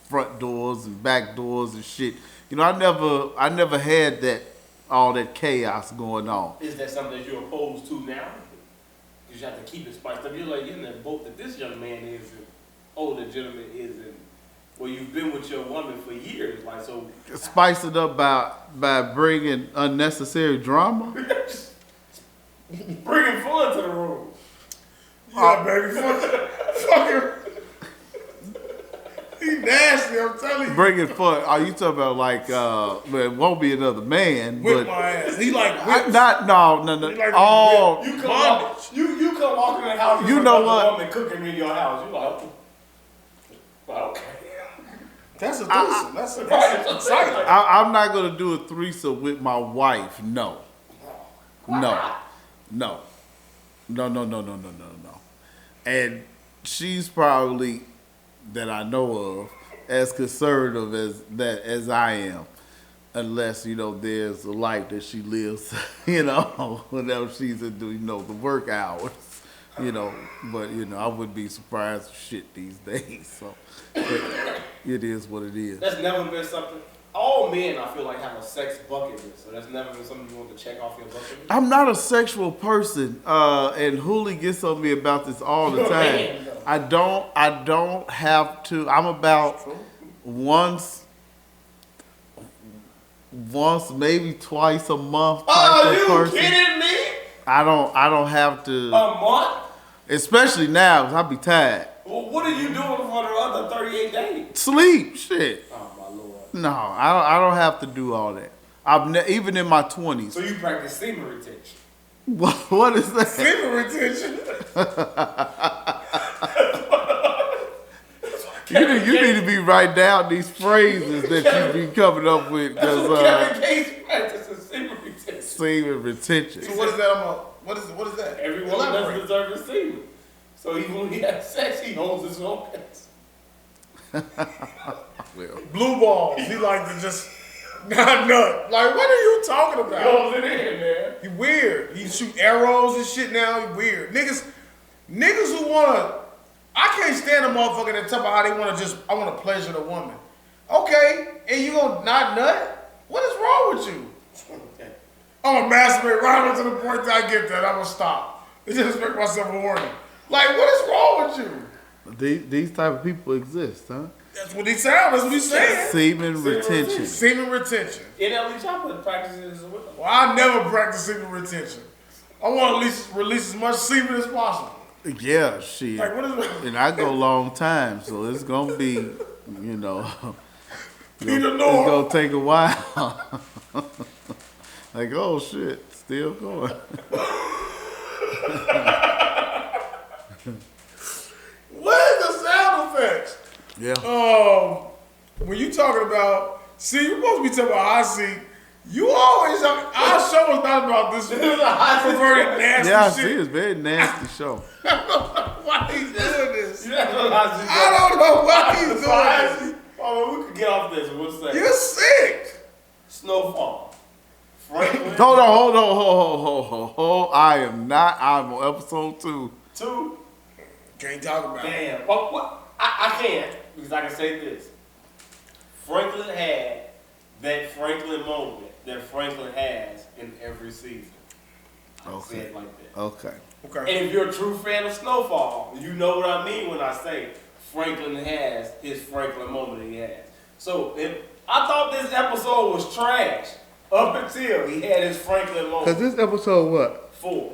front doors and back doors and shit. I never had all that chaos going on. Is that something that you're opposed to now? Because you have to keep it spiced up. You're like in that boat that this young man is and older gentleman is in. Well, you've been with your woman for years, like so. Spice it up by bringing unnecessary drama. Bringing fun to the room. Yeah, baby. Fucker. He nasty, I'm telling you. Bringing fun. Are you talking about like, it won't be another man, Whip but my ass. He like whips. no. He like Oh, You come walking in the house. You know what? Woman cooking in your house. You like, well, okay. That's a threesome. That's exciting. I'm not gonna do a threesome with my wife. No. And she's probably, that I know of, as conservative as I am, unless there's a life that she lives, whenever she's into the work hours, But I wouldn't be surprised if shit these days. So it is what it is. That's never been something. All men, I feel like, have a sex bucket list. So that's never been something you want to check off your bucket list. I'm not a sexual person, and Hooli gets on me about this all the time. I don't have to. I'm about once, maybe twice a month type of person. Are you kidding me? I don't have to. A month? Especially now, 'cause I be tired. Well, what are you doing for the other 38 days? Sleep, shit. Oh my lord. No, I don't have to do all that. Even in my 20s. So you practice semen retention? What is that? Semen retention. You need to be writing down these phrases that you be coming up with, because Kevin Gates practices semen retention. semen retention. So what is that? What is that? Everyone doesn't deserve his semen. So even when he has sex, he holds his own ass. Well, Blue balls. He like to just not nut. Like, what are you talking about? Goes it in, man. He weird. He shoot arrows and shit now. He weird. Niggas who wanna, I can't stand a motherfucker that talk about how they wanna I wanna pleasure the woman. Okay, and you gonna not nut? What is wrong with you? I'm gonna masturbate right up to the point that I get that. I'm gonna stop. It just make myself horny. Like, what is wrong with you? these type of people exist, huh? That's what he sound. That's what he's saying. Semen retention. Semen retention. In at least I put practices with them. Well, I never practice semen retention. I want to at least release as much semen as possible. Yeah, shit. Like, what is it? And I go long time, so it's gonna be, you know, Be the it's norm. gonna take a while. Like, oh shit, still going. What is the sound effects? Yeah. When you talking about, see, you're supposed to be talking about hot seat. You always, our show is not about this perverted nasty Yeah, I shit. see. It's a very nasty show. I don't know why he's doing this. You know what I don't know why he's doing this. Oh, we could get off this. We'll say You're sick. Snowfall. Franklin. Hold on. I'm on episode 2. 2. Can't talk about it. Damn. Oh, what? I can't, because I can say this. Franklin had that Franklin moment that Franklin has in every season. I can say it like that. Okay. Okay. And if you're a true fan of Snowfall, you know what I mean when I say Franklin has his Franklin moment that he has. So I thought this episode was trash up until he had his Franklin moment. Cause this episode what? 4.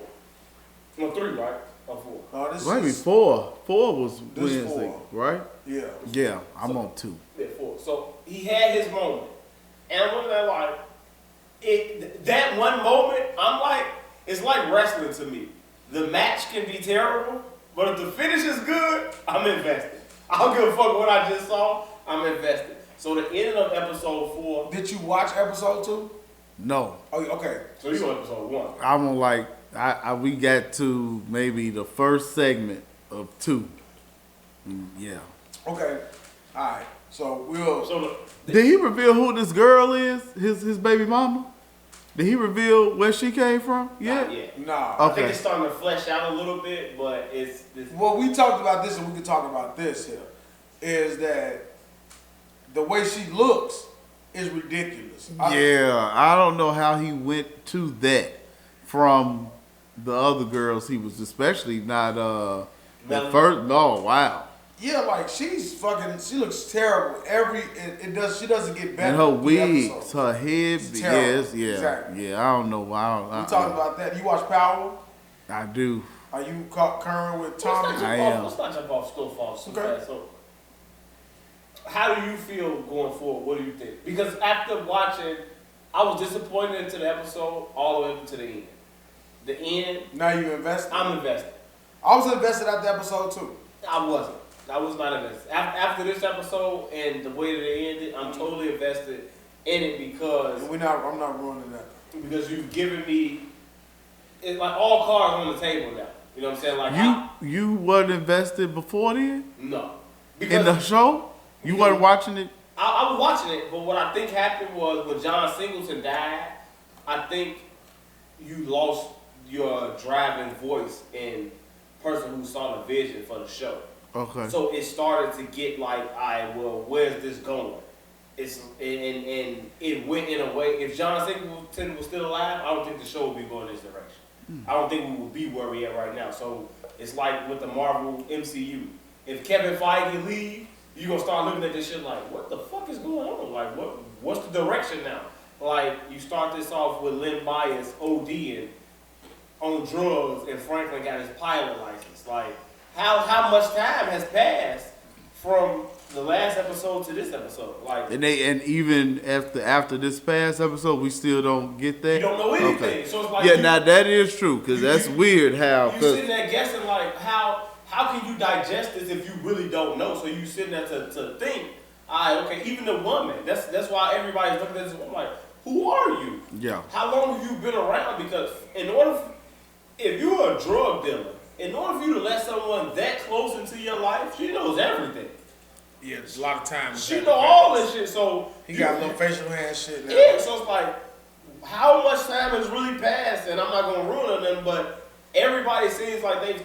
No, 3, right? Or 4. Oh, this Maybe is 4. 4 was This is Wednesday, 4. right? Yeah. Yeah, I'm on 2. Yeah, 4. So he had his moment. And I'm looking at like, that one moment, I'm like, it's like wrestling to me. The match can be terrible, but if the finish is good, I'm invested. I don't give a fuck what I just saw, I'm invested. So the end of episode 4. Did you watch episode 2? No, Oh, okay. So you on episode 1. I'm on like we got to maybe the first segment of 2. Yeah. Okay. All right. So we'll. So Did he reveal who this girl is? His baby mama? Did he reveal where she came from? Yeah. yeah. Nah. I think Okay. it's starting to flesh out a little bit, but it's Well, we talked about this, and we can talk about this here. Is that the way she looks is ridiculous. Yeah, I don't know how he went to that from the other girls. He was especially not at Melanie? first. No, wow. Yeah, like she's fucking. She looks terrible. She doesn't get better. And her with the wigs, episodes. her head, It's terrible. yeah. Exactly. Yeah, I don't know why. We talking about that. You watch Power? I do. Are you current with Tommy? I am. Let's not jump off Snowfall so Okay. fast. So, how do you feel going forward? What do you think? Because after watching, I was disappointed into the episode all the way up to the end. The end, Now you invested. I'm invested. I was invested after episode 2. I wasn't. I was not invested. After this episode and the way that it ended, I'm totally invested in it because I'm not ruining that. you've given me it's like all cards on the table now. You know what I'm saying? Like You weren't invested before then no. in the show. You weren't watching it. I was watching it, but what I think happened was when John Singleton died, I think you lost your driving voice and person who saw the vision for the show. Okay. So it started to get like, all right, well, where's this going? And it went in a way. If John Singleton was still alive, I don't think the show would be going this direction. I don't think we would be where we at right now. So it's like with the Marvel MCU. If Kevin Feige leave, you're gonna start looking at this shit like, what the fuck is going on? Like, what's the direction now? Like, you start this off with Len Bias ODing on drugs and Franklin got his pilot license. Like, how much time has passed from the last episode to this episode? Like, And even after this past episode, we still don't get that. you don't know anything. Okay. So it's like Yeah, now that is true because that's weird. How? you sitting there guessing like how can you digest this if you really don't know? So you sitting there to think, all right, okay, even the woman. That's why everybody's looking at this. I'm like, who are you? Yeah. How long have you been around? Because if you're a drug dealer, in order for you to let someone that close into your life, she knows everything. Yeah, there's a lot of time. She know all this shit, so He got a little facial hand shit now. yeah. So it's like, how much time has really passed? And I'm not gonna ruin them, but everybody seems like they've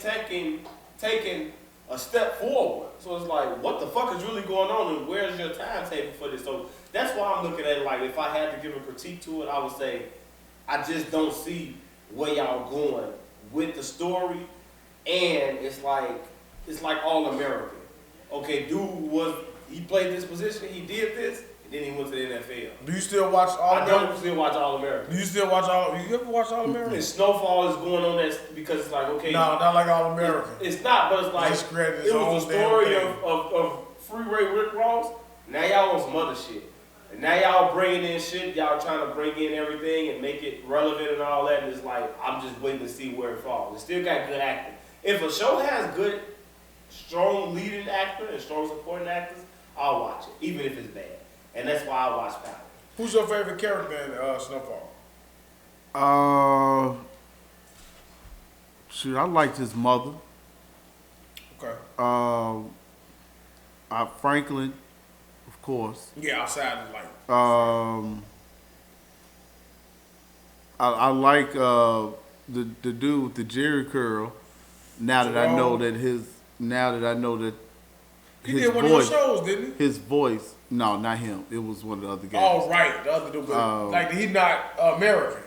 taken a step forward. So it's like, what the fuck is really going on, and where's your timetable for this? So that's why I'm looking at it like, if I had to give a critique to it, I would say, I just don't see where y'all going with the story, and it's like all American. Okay, he played this position, he did this, and then he went to the NFL. Do you still watch All I American? don't still watch All American. Do you still watch You ever watch All American? And Snowfall is going on that because it's like, okay. No, not like All American. It's not, but it's like, Just created his it was own a story damn thing. of Freeway Rick Ross. Now y'all on some other shit. And now y'all bringing in shit, y'all trying to bring in everything and make it relevant and all that. And it's like, I'm just waiting to see where it falls. It still got good acting. If a show has good, strong leading actor and strong supporting actors, I'll watch it, even if it's bad. And that's why I watch Power. Who's your favorite character in Snowfall? Shoot, I liked his mother. Okay. Franklin, of course. Yeah, outside of like. I like the dude with the Jerry curl. Now that I know that his He did one of your shows, didn't he? his voice. No, not him. It was one of the other guys. Oh, right. The other dude. Like, he not American.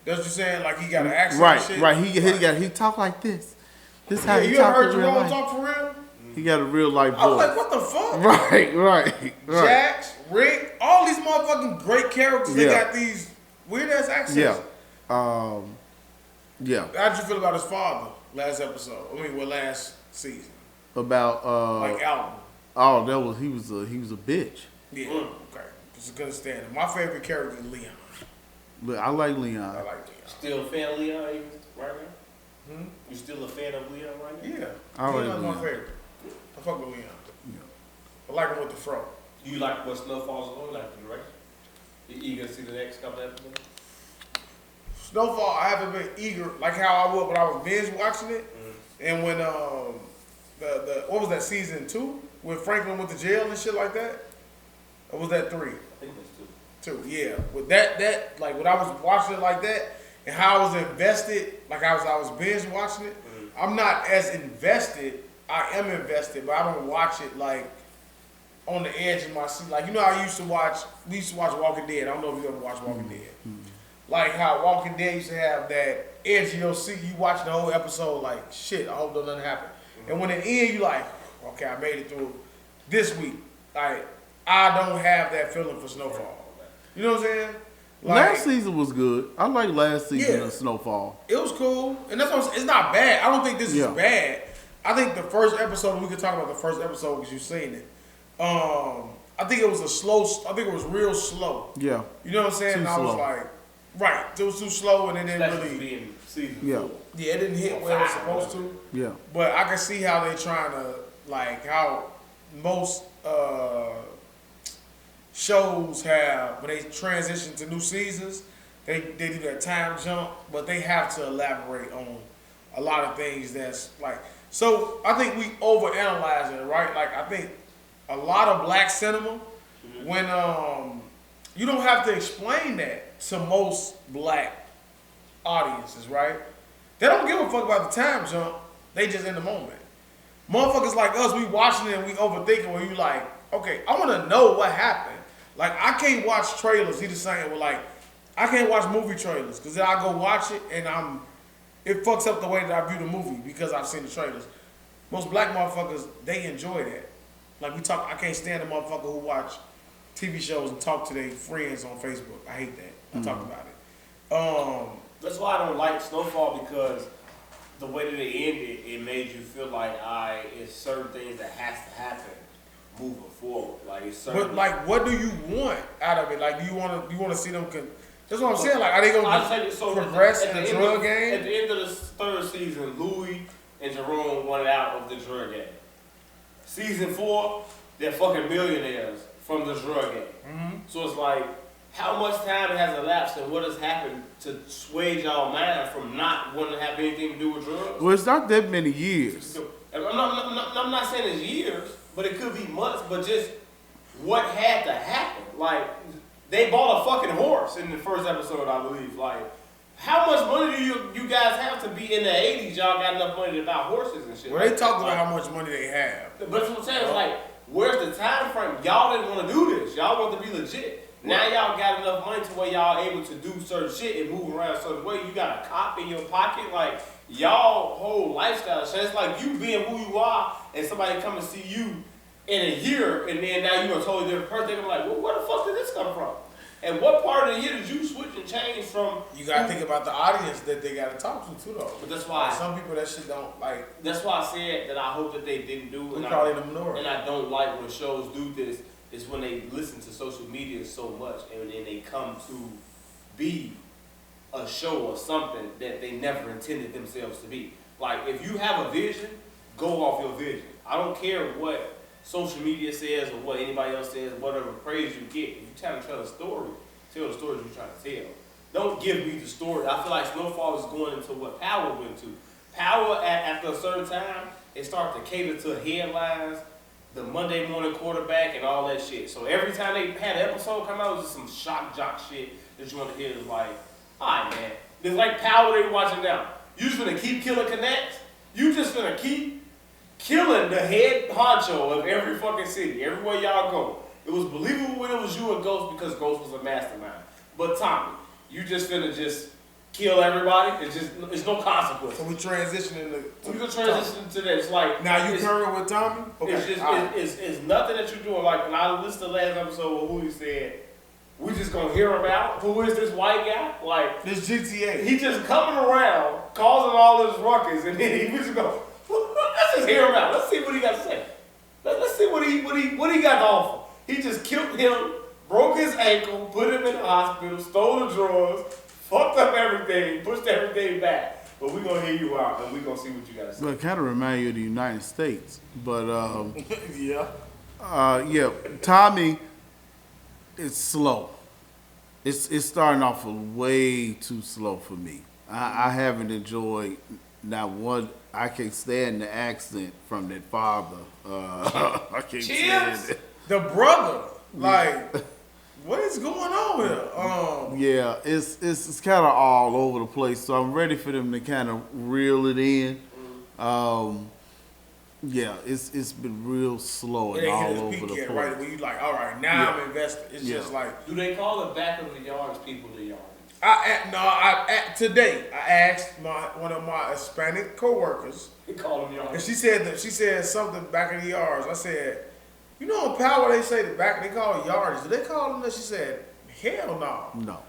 That's what you're saying? Like, he got an accent and shit? Right. He talk like this. This how he you talk ever heard in real Jerome life. talk for real? He got a real life voice. I was like, what the fuck? Right. Jax, Rick, all these motherfucking great characters, they got these weird-ass accents. Yeah. Yeah. How'd you feel about his father last episode? Last season? About Like Alvin. Oh, he was a bitch. Yeah, okay. Just couldn't stand him. My favorite character is Leon. But I like Leon. I like Leon. Still a fan of Leon even right now? You still a fan of Leon right now? Yeah. I like Leon's my Leon. favorite. I fuck with Leon. Yeah. I like him with the fro. Do you like what Snowfall's going like the direction? You gonna see the next couple episodes? Snowfall, I haven't been eager like how I would when I was binge watching it, and when the what was that, season 2 when Franklin went to jail and shit like that, or was that 3? I think that's 2. 2, yeah. With that like when I was watching it like that and how I was invested, like I was binge watching it. I'm not as invested. I am invested, but I don't watch it like on the edge of my seat. Like, you know, we used to watch Walking Dead. I don't know if you ever watched Walking Dead. Like how Walking Dead used to have that edge of your seat. You watch the whole episode like, shit, I hope nothing happen. And when it ends, you like, okay, I made it through this week. Like, I don't have that feeling for Snowfall. You know what I'm saying? Like, Last season was good. I like last season of Snowfall. it was cool. And that's what I'm saying. It's not bad. I don't think this is bad. I think the first episode, we could talk about the first episode because you've seen it. I think it was I think it was real slow. Yeah. You know what I'm saying? And I was like, right, it was too slow and it didn't Especially really, being season 4. yeah, it didn't hit where it was supposed to. Yeah. But I can see how they're trying to, like, how most shows have, when they transition to new seasons, they do that time jump, but they have to elaborate on a lot of things that's like, so I think we overanalyze it, right? Like, I think a lot of black cinema, when you don't have to explain that to most black audiences, right? They don't give a fuck about the time jump. They just in the moment. Motherfuckers like us, we watching it and we overthinking where you like, okay, I want to know what happened. Like, I can't watch trailers. He just saying, well, like, I can't watch movie trailers because then I go watch it and it fucks up the way that I view the movie because I've seen the trailers. Most black motherfuckers, they enjoy that. Like, I can't stand a motherfucker who watch TV shows and talk to their friends on Facebook. I hate that. I talk about it. That's why I don't like Snowfall, because the way that it ended, it made you feel like it's certain things that has to happen moving forward. Like, it's certain. But like, what do you want out of it? Like, do you want to see them? That's what I'm saying. Like, are they going to progress in the drug game? At the end of the third season, Louis and Jerome wanted out of the drug game. Season 4, they're fucking millionaires from the drug game. So it's like, how much time has elapsed and what has happened to sway y'all mind from not wanting to have anything to do with drugs? Well, it's not that many years. I'm not saying it's years, but it could be months. But just what had to happen? Like they bought a fucking horse in the first episode, I believe. Like how much money do you guys have to be in the 80s? Y'all got enough money to buy horses and shit. Well, they talked about how much money they have. But that's what I'm saying. It's like, where's the time frame? Y'all didn't want to do this. Y'all want to be legit. Now y'all got enough money to where y'all able to do certain shit and move around a certain way. You got a cop in your pocket. Like, y'all whole lifestyle. So it's like you being who you are and somebody come and see you in a year and then now you're a totally different person. They're like, well, where the fuck did this come from? And what part of the year did you switch and change from? You gotta think about the audience that they gotta talk to too, though. But that's why like, some people that shit don't like. That's why I said that I hope that they didn't do. We're probably the minority. And I don't like when shows do this. Is when they listen to social media so much and then they come to be a show or something that they never intended themselves to be. Like if you have a vision, go off your vision. I don't care what social media says or what anybody else says, whatever praise you get. If you're trying to tell a story, tell the stories you're trying to tell. Don't give me the story. I feel like Snowfall is going into what Power went to. Power, after a certain time, it started to cater to headlines, the Monday morning quarterback, and all that shit. So every time they had an episode come out, it was just some shock jock shit that you want to hear. It's like, all right, man. It's like Power they watching now. You just gonna keep killing connects? You just gonna keep killing the head honcho of every fucking city, everywhere y'all go. It was believable when it was you and Ghost because Ghost was a mastermind. But Tommy, you just finna just kill everybody. It's no consequence. So we transitioning to. We can transition to that. It's like now you current with Tommy. Okay. It's just it's nothing that you're doing. Like when I listened to the last episode where he said, we just gonna hear him out. Who is this white guy? Like this GTA. He just coming around, causing all this ruckus, and then he just go. Let's just hear him out. Let's see what he got to say. Let's see what he got to offer. He just killed him, broke his ankle, put him in the hospital, stole the drawers, fucked up everything, pushed everything back. But we're gonna hear you out and we're gonna see what you got to say. Well, it kind of reminds you of the United States, but yeah. Yeah, Tommy is slow. It's starting off way too slow for me. I haven't enjoyed not one. I can't stand the accent from that father. I can't stand it. The brother, like, what is going on here? Yeah, it's kind of all over the place. So I'm ready for them to kind of reel it in. Yeah, it's been real slow and all over the place. Right, where you like, all right, now I'm invested. It's just like. Do they call the back of the yards people the yards? Today I asked one of my Hispanic coworkers. He called them yards. And she said something back in the yards. I said, you know in Power they say the back they call it yards. Do they call them that? She said, hell no. No.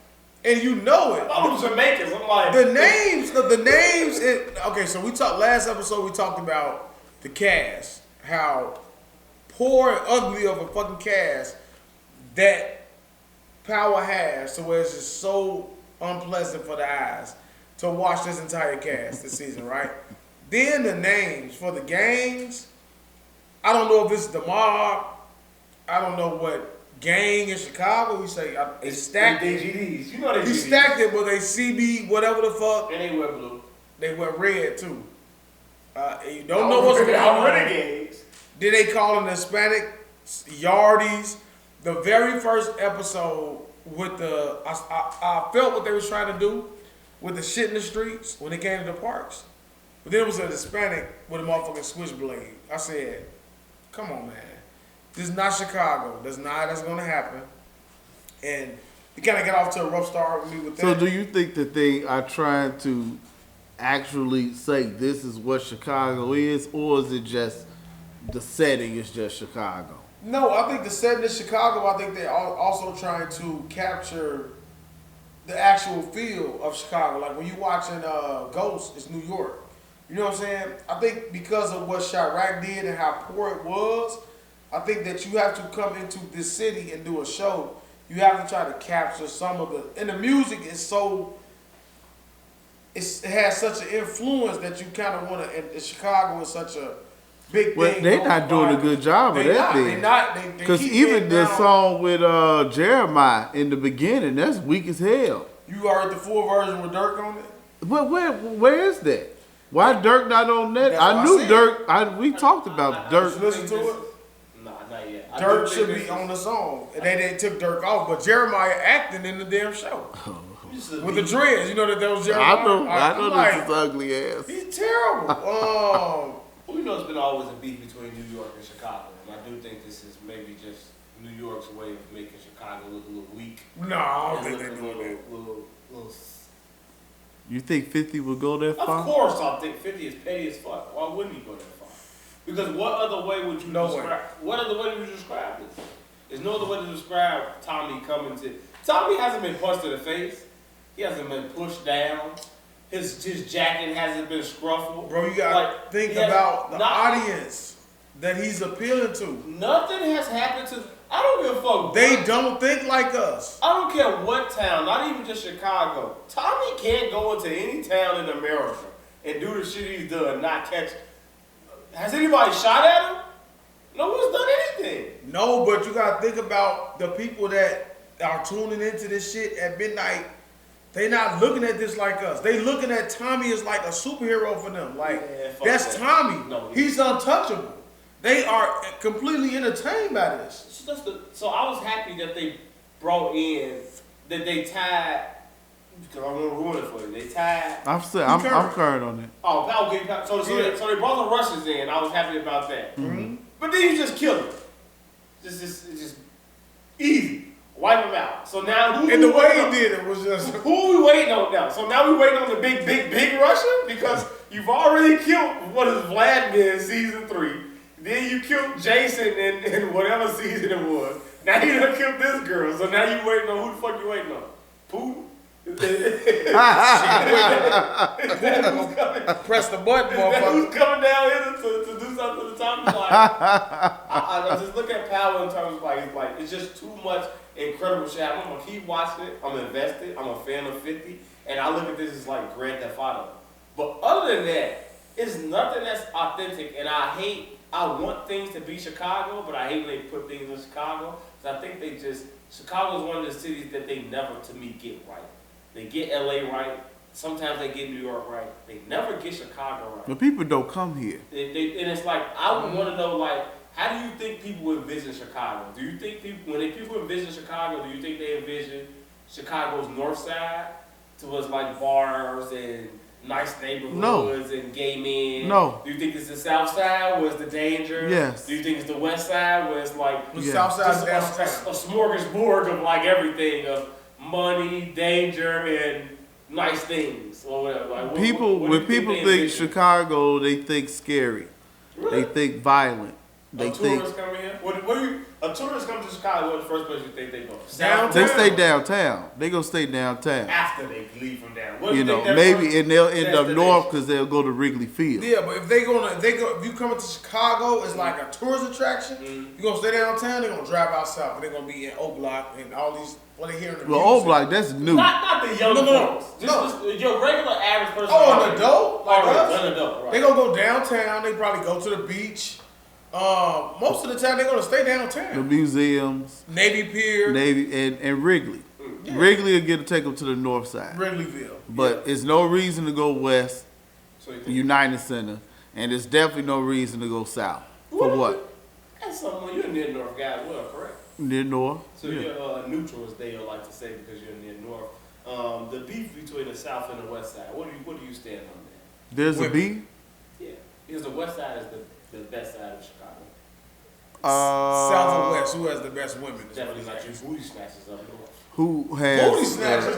And you know it. All them Jamaicans. I'm like the names. Okay, so we talked last episode. We talked about the cast, how poor and ugly of a fucking cast that Power has, so where it's just so unpleasant for the eyes to watch this entire cast this season, right? Then the names for the gangs, I don't know if it's the mob, I don't know what gang in Chicago, we say, it's stacked. They GDs. You know they You GDs. stacked it with a CB, whatever the fuck. And they wear blue. They wear red too. And you don't know what's going on. Renegades. Then they call them the Hispanic yardies. The very first episode with I felt what they was trying to do with the shit in the streets when they came to the parks. But then it was a Hispanic with a motherfucking switchblade. I said, come on, man. This is not Chicago. That's gonna happen. And we kind of got off to a rough start with me with that. So do you think that they are trying to actually say this is what Chicago is, or is it just the setting is just Chicago? No, I think the setting is Chicago. I think they're also trying to capture the actual feel of Chicago. Like when you're watching Ghost, it's New York. You know what I'm saying? I think because of what Chirac did and how poor it was, I think that you have to come into this city and do a show. You have to try to capture some of the... And the music is so... It has such an influence that you kind of want to... And Chicago is such a... big well, thing. They're not doing a good job of that thing. They're not. Because even the song with Jeremiah in the beginning, that's weak as hell. You heard the full version with Durk on it? But where is that? Why Durk not on that? That's I what knew I said. Durk. We talked about Durk. Listen to it. Durk should be on the song. And they took Durk off, but Jeremiah acting in the damn show. With the dreads, you know that was Jeremiah? I know this is ugly ass. He's terrible. Well, you know, it's been always a beef between New York and Chicago, and I do think this is maybe just New York's way of making Chicago look a little weak. No, I don't think they're doing that. Little. You think 50 would go that far? Of course, I think 50 is petty as fuck. Why wouldn't he go that far? Because what other way would you describe? What other way would you describe this? There's no other way to describe Tommy coming to. Tommy hasn't been punched in the face. He hasn't been pushed down. His jacket hasn't been scruffled. Bro, you gotta think about the audience that he's appealing to. Nothing has happened to. I don't give a fuck. They don't think like us. I don't care what town, not even just Chicago. Tommy can't go into any town in America and do the shit he's done, not catch. Has anybody shot at him? No one's done anything. No, but you gotta think about the people that are tuning into this shit at midnight. They not looking at this like us. They looking at Tommy as like a superhero for them. Like, that's Tommy. No, he's untouchable. They are completely entertained by this. So I was happy that they brought in, that they tied, because I want to ruin it for you. They tied. I'm current on it. Oh, okay. So they brought the Russians in. I was happy about that. Mm-hmm. But then you just kill them. Just easy. Wipe them out. So now and the way he did it was just. Who are we waiting on now? So now we waiting on the big Russian? Because you've already killed, what is Vladimir in season 3. Then you killed Jason in whatever season it was. Now you done killed this girl. So now you waiting on, who the fuck you waiting on? Putin? Press the button, motherfucker. Who's coming down here to do something to the top? Like, I just look at power in terms of like it's just too much incredible shit. I'm gonna keep watching it. I'm invested. I'm a fan of 50, and I look at this as like Grand Theft Auto. But other than that, it's nothing that's authentic, and I want things to be Chicago, but I hate when they put things in Chicago. So I think Chicago is one of the cities that they never, to me, get right. They get LA right. Sometimes they get New York right. They never get Chicago right. But people don't come here. And it's like, I would want to know, like, how do you think people envision Chicago? Do you think when people envision Chicago, do you think they envision Chicago's north side towards like bars and nice neighborhoods and gay men? No. Do you think it's the south side where it's the danger? Yes. Do you think it's the west side where it's like the south side a smorgasbord of like everything, of money, danger, and nice things or whatever? Like, when people think Chicago, they think scary. Really? They think violent. A tourist coming here? A tourist comes to Chicago, what's the first place you think they go? Downtown. They stay downtown. They gonna stay downtown. After they leave from down. Maybe, and they'll end up north because they'll go to Wrigley Field. Yeah, but if you come to Chicago, it's like a tourist attraction. Mm-hmm. You gonna stay downtown, they're gonna drive out south, and they're gonna be in O-Block and all these. What they hear in the music. O-Block, that's new. Not the young folks. Just your regular average person. Oh, an adult? Like us? An adult, right. They gonna go downtown. They probably go to the beach. Most of the time, they're gonna stay downtown. The museums, Navy Pier, and Wrigley. Yeah. Wrigley will take them to the north side. Wrigleyville. But it's no reason to go west. United Center, and there's definitely no reason to go south. For what? That's something. You're a near north guy as well, correct? Near north. So you're neutral, as Daeo like to say, because you're near north. The beef between the south and the west side. What do you stand on that? There's a beef. Yeah, because the west side is the best side of Chicago. South or west, who has the best women? Definitely not your booty snatchers up north. Who has booty snatchers?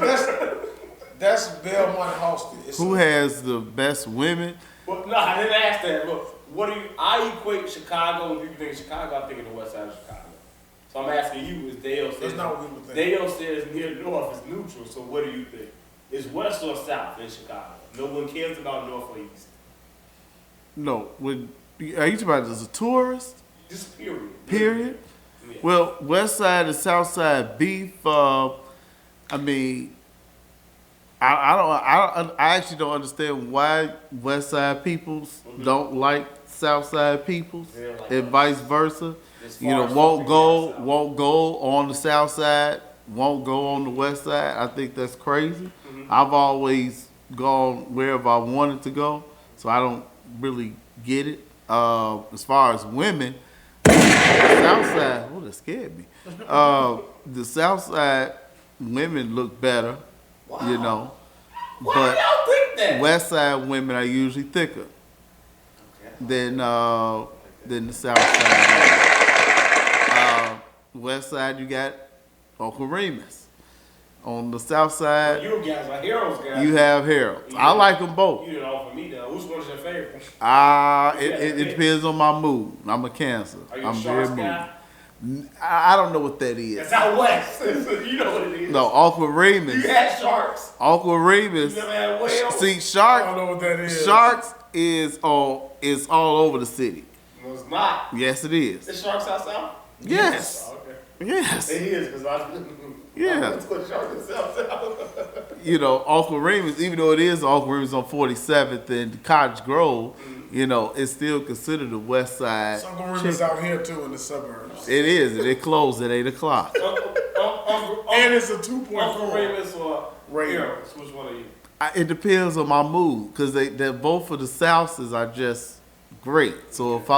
That's Belmont Halsted. Who has the best women? Well, no, I didn't ask that. But I equate Chicago, when people think Chicago, I think of the west side of Chicago. So I'm asking you, as Daeo says. That's not what we would think. Daeo says near north is neutral. So what do you think? Is west or south in Chicago? No one cares about north or east. No. Are you talking about as a tourist? Just period. Period? Yeah. Well, west side and south side beef, I mean, I actually don't understand why west side peoples don't like south side peoples and vice versa. Won't go on the south side, won't go on the west side. I think that's crazy. Mm-hmm. I've always gone wherever I wanted to go, so I don't really get it. As far as women, The South Side, oh, that scared me. The South Side women look better, you know. Why But do y'all think that? West Side women are usually thicker than the South Side. West Side, you got Uncle Remus. On the South Side, You guys are heroes, guys. you have Harold. I like them both. You didn't offer me though. Which one's your favorite? It depends on my mood. I'm a Cancer. Are you I'm a very Sharks moody. guy? I don't know what that is. It's out west. You know what it is. No, Uncle You Remus. had sharks. Uncle Remus. You never had whales. See, I don't Sharks. know what that is. Sharks is all over the city. No, it's not. Yes, it is. It's sharks out south? Yes. Oh, okay. Yes. It is because I Yeah. Let's put sharks in south. You know, Uncle Remus, even though it is Uncle Remus on 47th and Cottage Grove, you know, it's still considered the West Side. Some Remus out here too in the suburbs. It is, and it closed at 8 o'clock. And it's a 2.4. Uncle Remus or Raymond. Heroes? Which one are you? It depends on my mood, because they're both of the Souths are just great. So if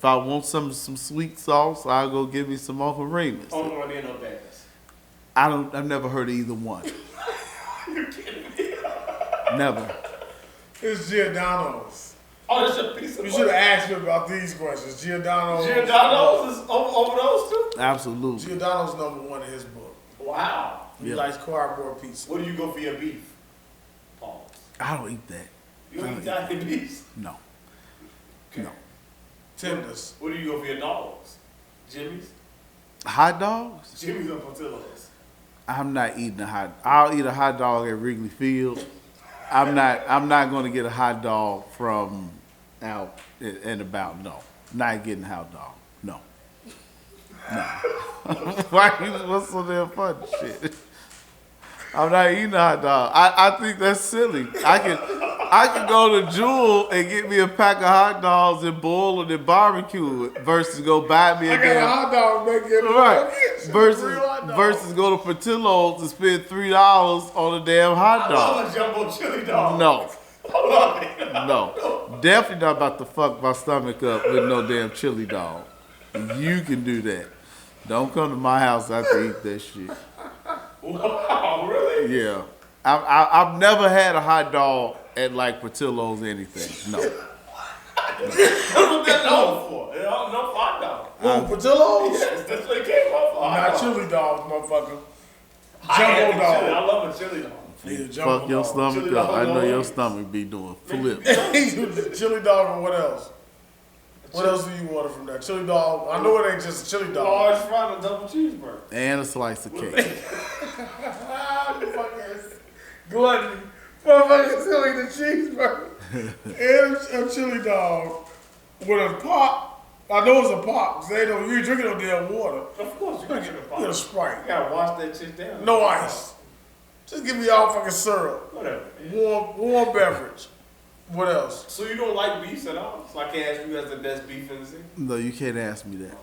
I want some sweet sauce, I'll go give me some Uncle Remus. Only one in no Bears. I've never heard of either one. You're kidding me. Never. It's Giordano's. Oh, that's a piece of You should have asked me about these questions. Giordano's. Giordano's is over those two? Absolutely. Giordano's #1 in his book. Wow. He Yeah. likes cardboard pizza. Where do you go for your beef? Pause. I don't eat that. You don't eat Italian beefs? No. Okay. No. Tenders. Where do you go for your dogs? Jimmy's? Hot dogs? Jimmy's or Portillo's? I'm not eating a hot. I'll eat a hot dog at Wrigley Field. I'm not going to get a hot dog from out and about. No, not getting a hot dog. No. Why what's so damn fun shit? I'm not eating a hot dog. I think that's silly. I can go to Jewel and get me a pack of hot dogs and boil it and barbecue it versus go buy me a I got a damn hot dog making right versus go to Portillo's and spend $3 on a damn hot I dog. love a jumbo chili dog. No, I love it. no, definitely not about to fuck my stomach up with no damn chili dog. You can do that. Don't come to my house after eat that shit. Wow, really? Yeah, I've never had a hot dog at like Portillo's or anything. No. That's what they're known for. They're all known for hot dogs. Ooh, Portillo's? Yes, that's what it came off for. hot Not dogs. chili dogs, motherfucker. I hate Jumbo chili. I dog. love a chili dog. Need a jumbo Fuck your dog. stomach Chili up. dog I know alone. your stomach be doing flips. Chili dog and what else? What else do you order from that? Chili dog. I know it ain't just a chili dog. Large fry and a double cheeseburger. And a slice of cake. Ah, you fucking gluttony. Motherfucker still eat a cheeseburger. And a chili dog with a pop. I know it's a pop, because they don't, you ain't drinking no damn water. Of course, you gotta get a Get a pop. Sprite. You gotta wash that shit down. No ice. Just give me all fucking syrup. Whatever. Warm beverage. What else? So you don't like beefs at all? So I can't ask you who has the best beef in the city? No, you can't ask me that.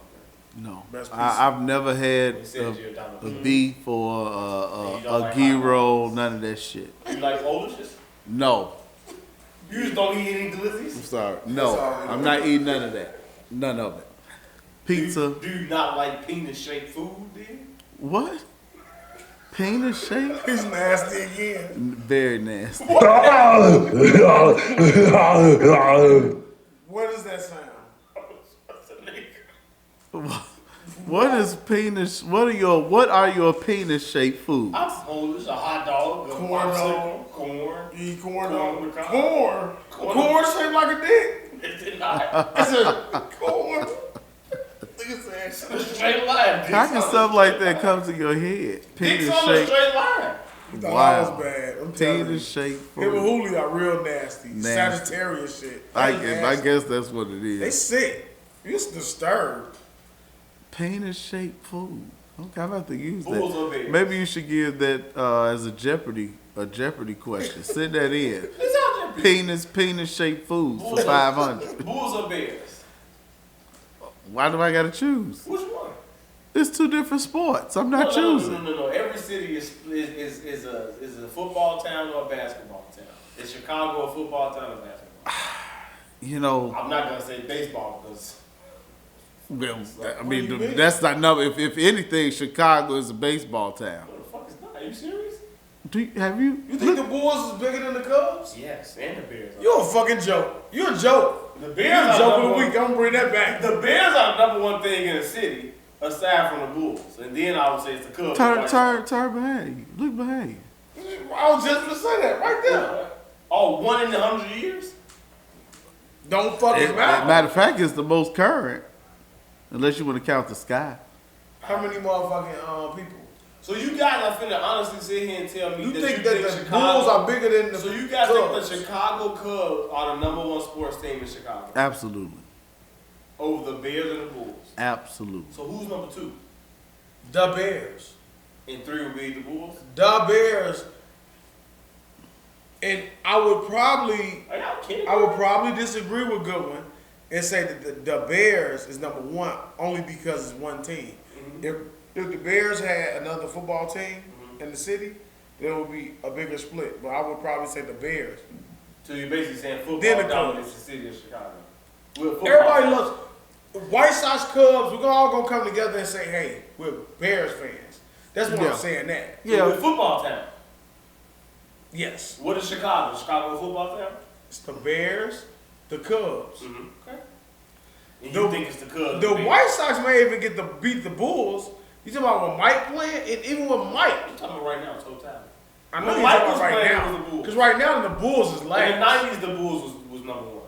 No. Best piece. I've never had You said you're down a to beef or You a don't like ghee hot roll, none of that shit. You like Polishes? No. You just don't eat any I'm glizzies? sorry. No. I'm not eating none of that. None of it. Pizza. Do you not like penis-shaped food, then? What? Penis shape? He's nasty again. Very nasty. What does that sound? That's a nigga. What is penis? What are your penis shaped foods? I'm Polish, a hot dog, a Corn popsicle, corn. You eat corn Corn dog. with Corn. Corn. Corn shaped like a dick. It's not. It's a corn. Nigga said It's a straight line. How can stuff like that come to your head? Dick's Penis on a shaped. straight line. The Wow. wow. was bad. I'm telling you. Penis shaped Him and food. Julio are real nasty. Nasty. Sagittarius shit. I Nasty. guess that's what it They is. sick. You disturbed. Penis shaped food. Okay, I'm about to use Bulls or that. bears? Maybe you should give that as a Jeopardy question. Send that in. It's out there. Penis shaped food for 500. Bulls or bears? Why do I gotta choose? Which one? It's two different sports. I'm not choosing. No. Every city is a football town or a basketball town. Is Chicago a football town or basketball? You know, I'm not gonna say baseball because Well, I What do you mean, mean? that's not number. If anything, Chicago is a baseball town. What the fuck is that? Are you serious? Have you? You think the Bulls is bigger than the Cubs? Yes, and the Bears. You're a fucking joke. You're a joke. The You're Bears a are joke of number the one. week. I'm gonna bring that back. The Bears are the number one thing in the city, aside from the Bulls. And then I would say it's the Cubs. Turn behind you. Look behind you. I was just gonna say that right there. Oh, 1 in 100 years? Don't fucking matter. Matter of fact, it's the most current, unless you want to count the sky. How many motherfucking people? So you guys are finna honestly sit here and tell me You that think you that think the Chicago... Bulls are bigger than the So you guys Cubs? think the Chicago Cubs are the number one sports team in Chicago? Absolutely, Over the Bears and the Bulls. absolutely. So who's number 2? The Bears. And 3 would be the Bulls? The Bears. And I would probably Are y'all kidding me? I would probably disagree with Goodwin and say that the Bears is number one only because it's one team. Mhm. If the Bears had another football team in the city, there would be a bigger split. But I would probably say the Bears. So you're basically saying Then football the dominates Cubs. the city of Chicago. We're football Everybody fans. loves White Sox, Cubs. We're all gonna come together and say, "Hey, we're Bears fans." That's why Yeah. I'm saying that. So we're football town. Yes, What is Chicago? Chicago a football town? it's the Bears, the Cubs. Mm-hmm. Okay. And The- you think it's the Cubs? The Bears. White Sox may even get to beat the Bulls. You talking about when Mike playing, and even with Mike, I'm talking about right now, total. I know When you're Mike talking was about right playing, it now. was the Bulls. Because right now the Bulls is In last. the 90s, the Bulls was number 1.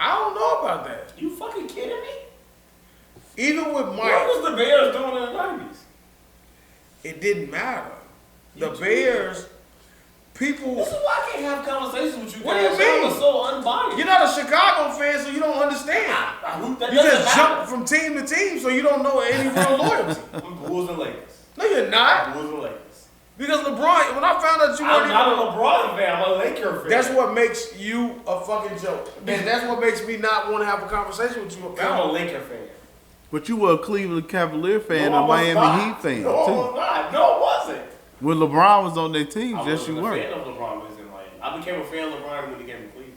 I don't know about that. You fucking kidding me? Even with What Mike, was the Bears doing in the 90s? it didn't matter. The You too. Bears, people, This is why I can't have conversations with you What do you guys. mean? Y'all are so unbiased. you're not a Chicago fan, so you don't understand. That You doesn't just matter. jump from team to team, so you don't know any real loyalty. I'm Bulls and Lakers. No, you're not. Bulls and Lakers. Because LeBron, when I found out you I'm weren't not a even, LeBron fan. I'm a Laker fan. that's what makes you a fucking joke. And that's what makes me not want to have a conversation with you I'm about a Laker fan. But you were a Cleveland Cavalier fan, No, I a was Miami not. Heat fan No, I too. was not. No, it wasn't. When LeBron was on their teams, I yes, wasn't you a were. fan of LeBron when he was in Miami. I became a fan of LeBron when he came to Cleveland.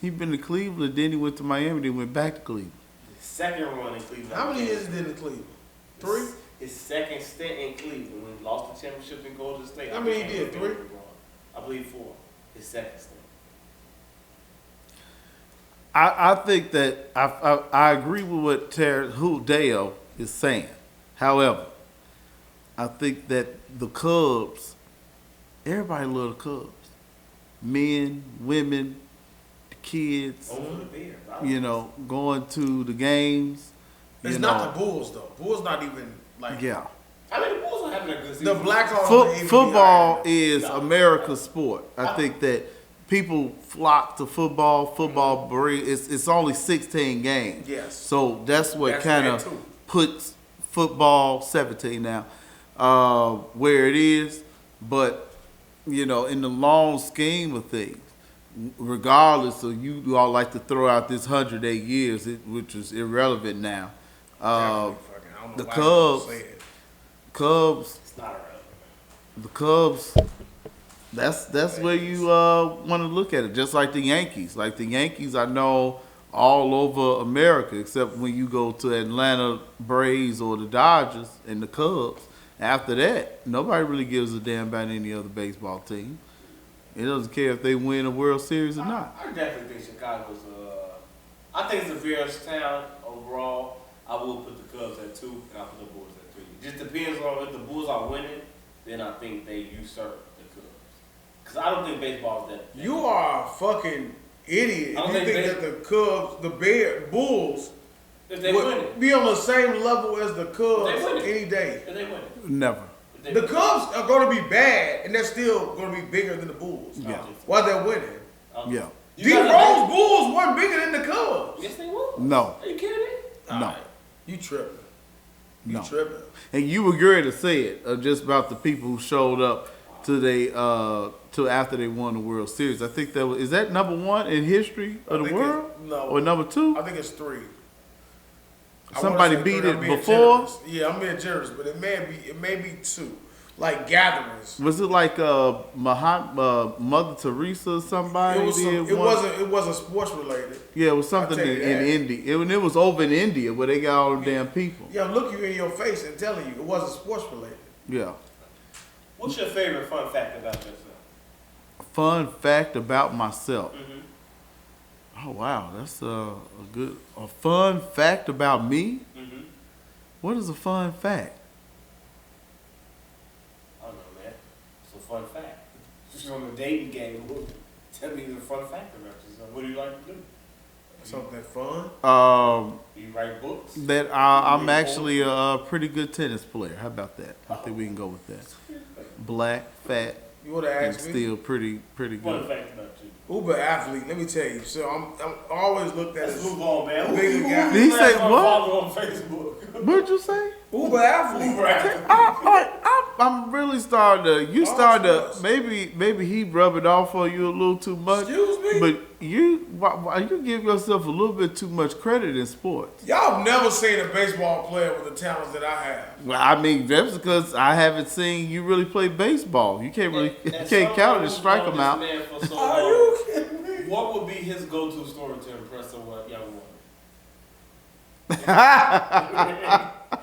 He been to Cleveland, then he went to Miami, then went back to Cleveland. His second run in Cleveland. How many years did in Cleveland? 3? His second stint in Cleveland when he lost the championship in Golden State. How many he became did, a fan 3? of LeBron. I believe 4. His second stint. I think that I agree with what Daeo is saying. However, I think that the Cubs, everybody love the Cubs. Men, women, the kids, Over the Bears. you know, going to the games. It's you not know. the Bulls though. Bulls not even like Yeah. I mean, the Bulls are having a good season. the Blackhawks. Fo- don't even be football higher. is America's sport. I think that people flock to football. Football it's only 16 games. Yes. So that's what That's kind bad, of too. puts football 17 now where it is. But you know, in the long scheme of things, regardless of you all like to throw out this 108 years, which is irrelevant now. Definitely fucking, I don't know the why people say it. Cubs. It's not irrelevant. The Cubs, that's where you want to look at it. Just like the Yankees. Like the Yankees, I know all over America, except when you go to Atlanta Braves or the Dodgers and the Cubs. After that, nobody really gives a damn about any other baseball team. It doesn't care if they win a World Series or not. I definitely think Chicago's I think it's a Bears town overall. I will put the Cubs at 2 and I'll put the Bulls at 3. It just depends on if the Bulls are winning, then I think they usurp the Cubs. Because I don't think baseball is that. You are a fucking idiot I don't if you think think that the Cubs, the Bulls, If they win would it. be on the same level as the If Cubs they win it. any day. If they win it. Never. If they The win it. Cubs are going to be bad, and they're still going to be bigger than the Bulls Yeah. while they're winning. Yeah. You D. guys Rose are- Bulls weren't bigger than the Cubs. Yes, they will. No. Are you kidding me? No. Alright, you tripping. You No. tripping. And you agree to say it just about the people who showed up to to after they won the World Series. I think that is that number 1 in history of I the think world, no. or number 2? I think it's 3. I Somebody wanna say beat 3. it I'm being before. generous. Yeah, I'm being generous, but it may be 2. like gatherings. Was it like Mother Teresa or somebody? It wasn't sports related. Yeah, it was something I'll tell in you that. India. It was over in India where they got all the damn people. Yeah, I'm looking you in your face and telling you it wasn't sports related. Yeah. What's your favorite fun fact about yourself? Fun fact about myself. Mm-hmm. Oh wow, that's a fun fact about me. Mm-hmm. What is a fun fact? I don't know, man. It's a fun fact. Just on the dating game, tell me the fun fact about yourself. What do you like to do? Something fun. Do you write books? That I'm actually a pretty good tennis player. How about that? I think we can go with that. Black, fat, You would have and asked me. still pretty Fun good. fact about you. Uber athlete. Let me tell you. So I'm always looked at Let's as move on, man. Bigger guy. Did he say what? Follow on Facebook. What'd you say? Uber athlete. Uber athlete. I'm really starting to. You Oh, starting to. yes. Maybe he rub it off for you a little too much. Excuse me? But why you give yourself a little bit too much credit in sports? Y'all have never seen a baseball player with the talents that I have. Well, I mean that's because I haven't seen you really play baseball. You can't really And can't count it and someone strike who's them known out. this man for so Are long, you kidding me? what would be his go-to story to impress a young woman?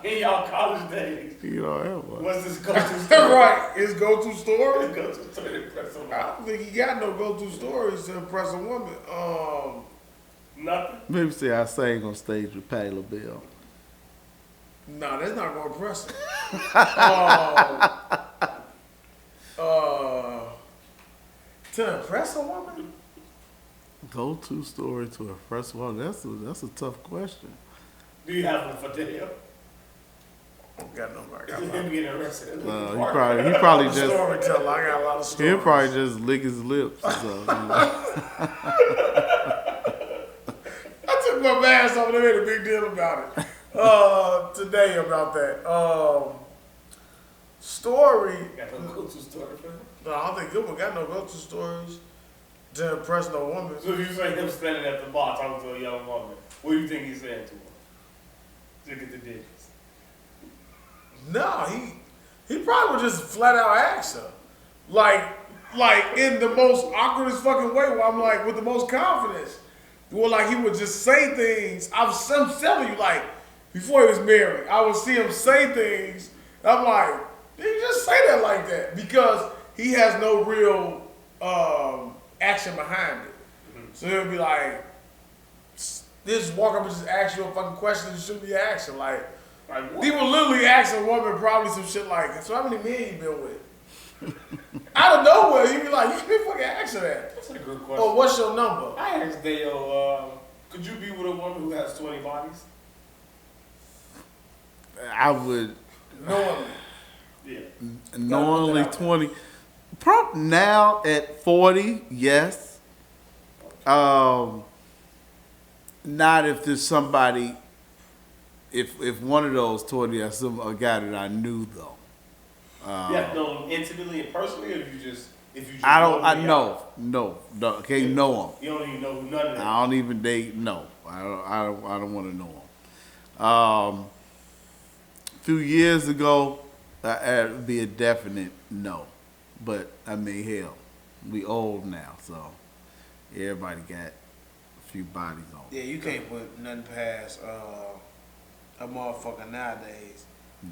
In y'all college days, You know that one. what's his go-to story? Right. His go-to story. His go-to story to impress a I woman? don't think he got no go-to stories to impress a woman. Nothing. Maybe say I sang on stage with Patti LaBelle. Nah, that's not gonna impress him. To impress a woman? Go-to story to impress one. That's a tough question. Do you have one for Daeo? Got no. I got a lot. Him getting arrested. He probably just Storyteller. I got a lot of stories. he'll probably just lick his lips. So, you know. I took my mask off and they made a big deal about it. Today about that. Story. Got no go-to story for him? No, I don't think Gilbert got no go-to stories to impress no woman. So if you say him standing at the bar talking to a young woman, what do you think he's saying to her? To get the digits. No, he probably would just flat out ask her. Like in the most awkwardest fucking way where I'm like with the most confidence. Well, like he would just say things. I'm telling you, like, before he was married, I would see him say things. I'm like, did you just say that like that? Because he has no real action behind it. So he'll be like, just walk up and just ask you a fucking question that shouldn't be asking. Like Like, he would literally ask a woman probably some shit like, so how many men you been with? Out of nowhere, he'd be like, you can't fucking ask her that. That's a good question. Or what's your number? I asked Daeo, could you be with a woman who has 20 bodies? I would Knowingly. Yeah. knowingly 20. Now at 40, yes. Not if there's somebody. If one of those 20 are a guy that I knew though. You have to know him intimately and personally, or if you just I don't. know I him know. No. Can't know him. You don't even know who none of them. I don't even date. No, I don't want to know him. A few years ago, it'd be a definite no. But I mean, hell, we old now, so everybody got a few bodies on. Yeah, you can't put nothing past a motherfucker nowadays.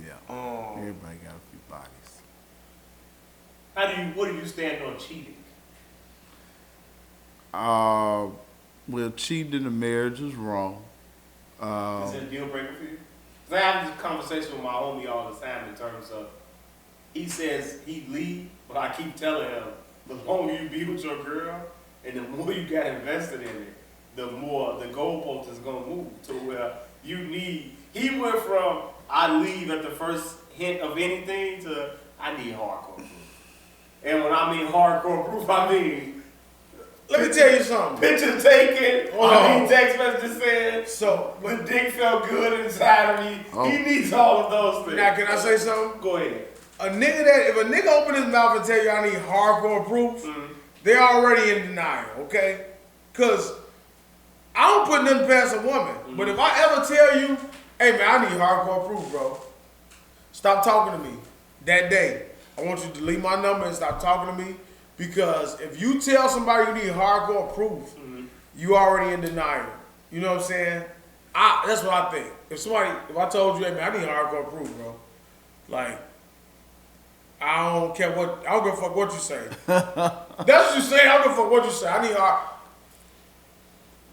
Yeah, Um, everybody got a few bodies. What do you stand on cheating? Well, cheating in a marriage is wrong. Is it a deal breaker for you? 'Cause I have this conversation with my homie all the time in terms of, he says he'd leave, but I keep telling him, the longer you be with your girl and the more you got invested in it, the more the goalpost is gonna move to where he went from I leave at the first hint of anything to I need hardcore proof. And when I mean hardcore proof, I mean let me tell you something. picture taken, Oh. I mean text messages saying So, the dick felt good inside of me. Oh. He needs all of those things. now can I say something? Go ahead. If a nigga open his mouth and tell you I need hardcore proof, they're already in denial, okay? Cause I don't put nothing past a woman. But if I ever tell you, hey man, I need hardcore proof, bro. Stop talking to me that day. I want you to delete my number and stop talking to me, because if you tell somebody you need hardcore proof, you already in denial. You know what I'm saying? That's what I think. If I told you, hey man, I need hardcore proof, bro. Like, I don't care what, I don't give a fuck what you say. That's what you say, I don't give a fuck what you say.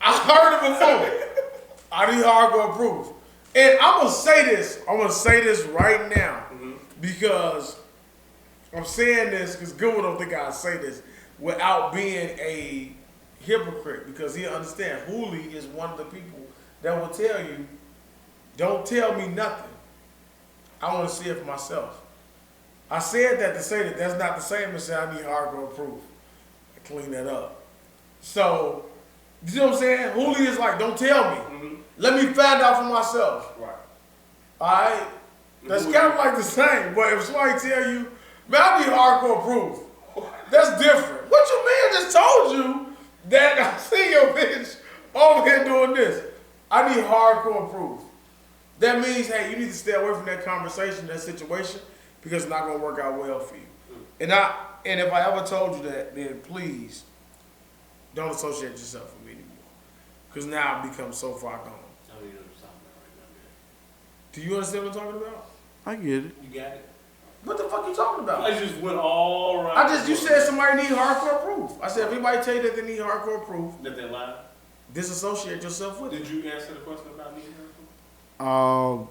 I heard it before. I need hardcore proof. And I'm gonna say this right now, because I'm saying this because Goodwin don't think I'll say this without being a hypocrite, because he understand Hooli is one of the people that will tell you, don't tell me nothing. I want to see it for myself. I said that to say that that's not the same as saying I need hardcore proof. I clean that up. So, you know what I'm saying? Hooli is like, don't tell me. Let me find out for myself. Right. Alright? That's kind of like the same. But if somebody tell you, man, I need hardcore proof, that's different. What you mean? I just told you that I see your bitch over here doing this. I need hardcore proof. That means, hey, you need to stay away from that conversation, that situation, because it's not going to work out well for you. And if I ever told you that, then please don't associate yourself with me anymore. Because now I've become so far gone. Do you understand what I'm talking about? I get it. You got it? What the fuck you talking about? I just went all around. You said somebody need hardcore proof. I said if anybody tell you that they need hardcore proof, That they lied? disassociate yourself with it. Did you answer the question about needing her?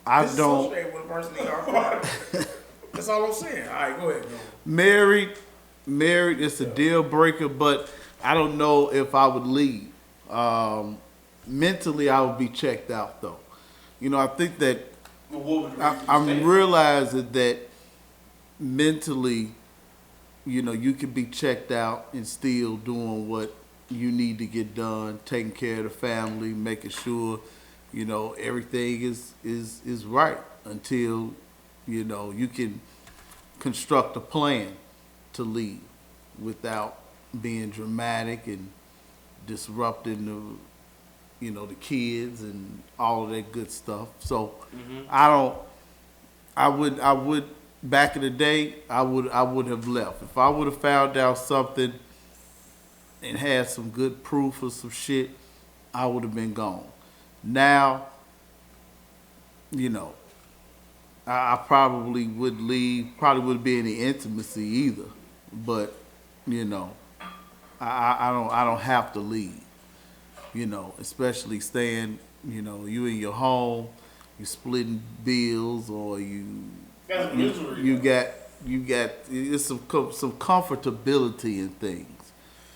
I don't. Disassociate with a person need hardcore proof. That's all I'm saying. All right, go ahead. Go. Married, it's a deal breaker, but I don't know if I would leave. Mentally, I would be checked out though. You know, I think that I'm realizing that mentally, you know, you can be checked out and still doing what you need to get done, taking care of the family, making sure, you know, everything is right until, you know, you can construct a plan to leave without being dramatic and disrupting the, you know, the kids and all of that good stuff. So I would back in the day, I would have left. If I would have found out something and had some good proof of some shit, I would have been gone. Now, you know, I probably would leave, probably wouldn't be any intimacy either. But, you know, I don't have to leave. You know, especially staying, you know, you in your home, you splitting bills, or you got it's some comfortability in things,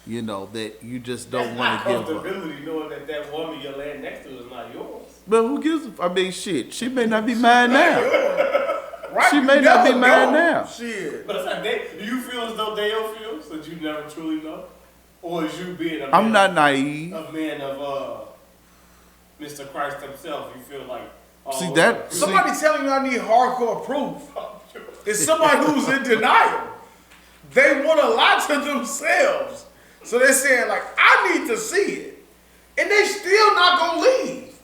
you know, that you just don't want to give up. Comfortability knowing that woman you're laying next to is not yours. But who gives I mean, shit, she may not be mine now. Right, She may not be mine now. Shit. But it's like, do you feel as though Daeo feels that you never truly know? Or is you being I'm not naive. a man of Mr. Christ himself? You feel like Somebody telling you I need hardcore proof is somebody who's in denial. They want to lie to themselves. So they're saying, like, I need to see it. And they still not going to leave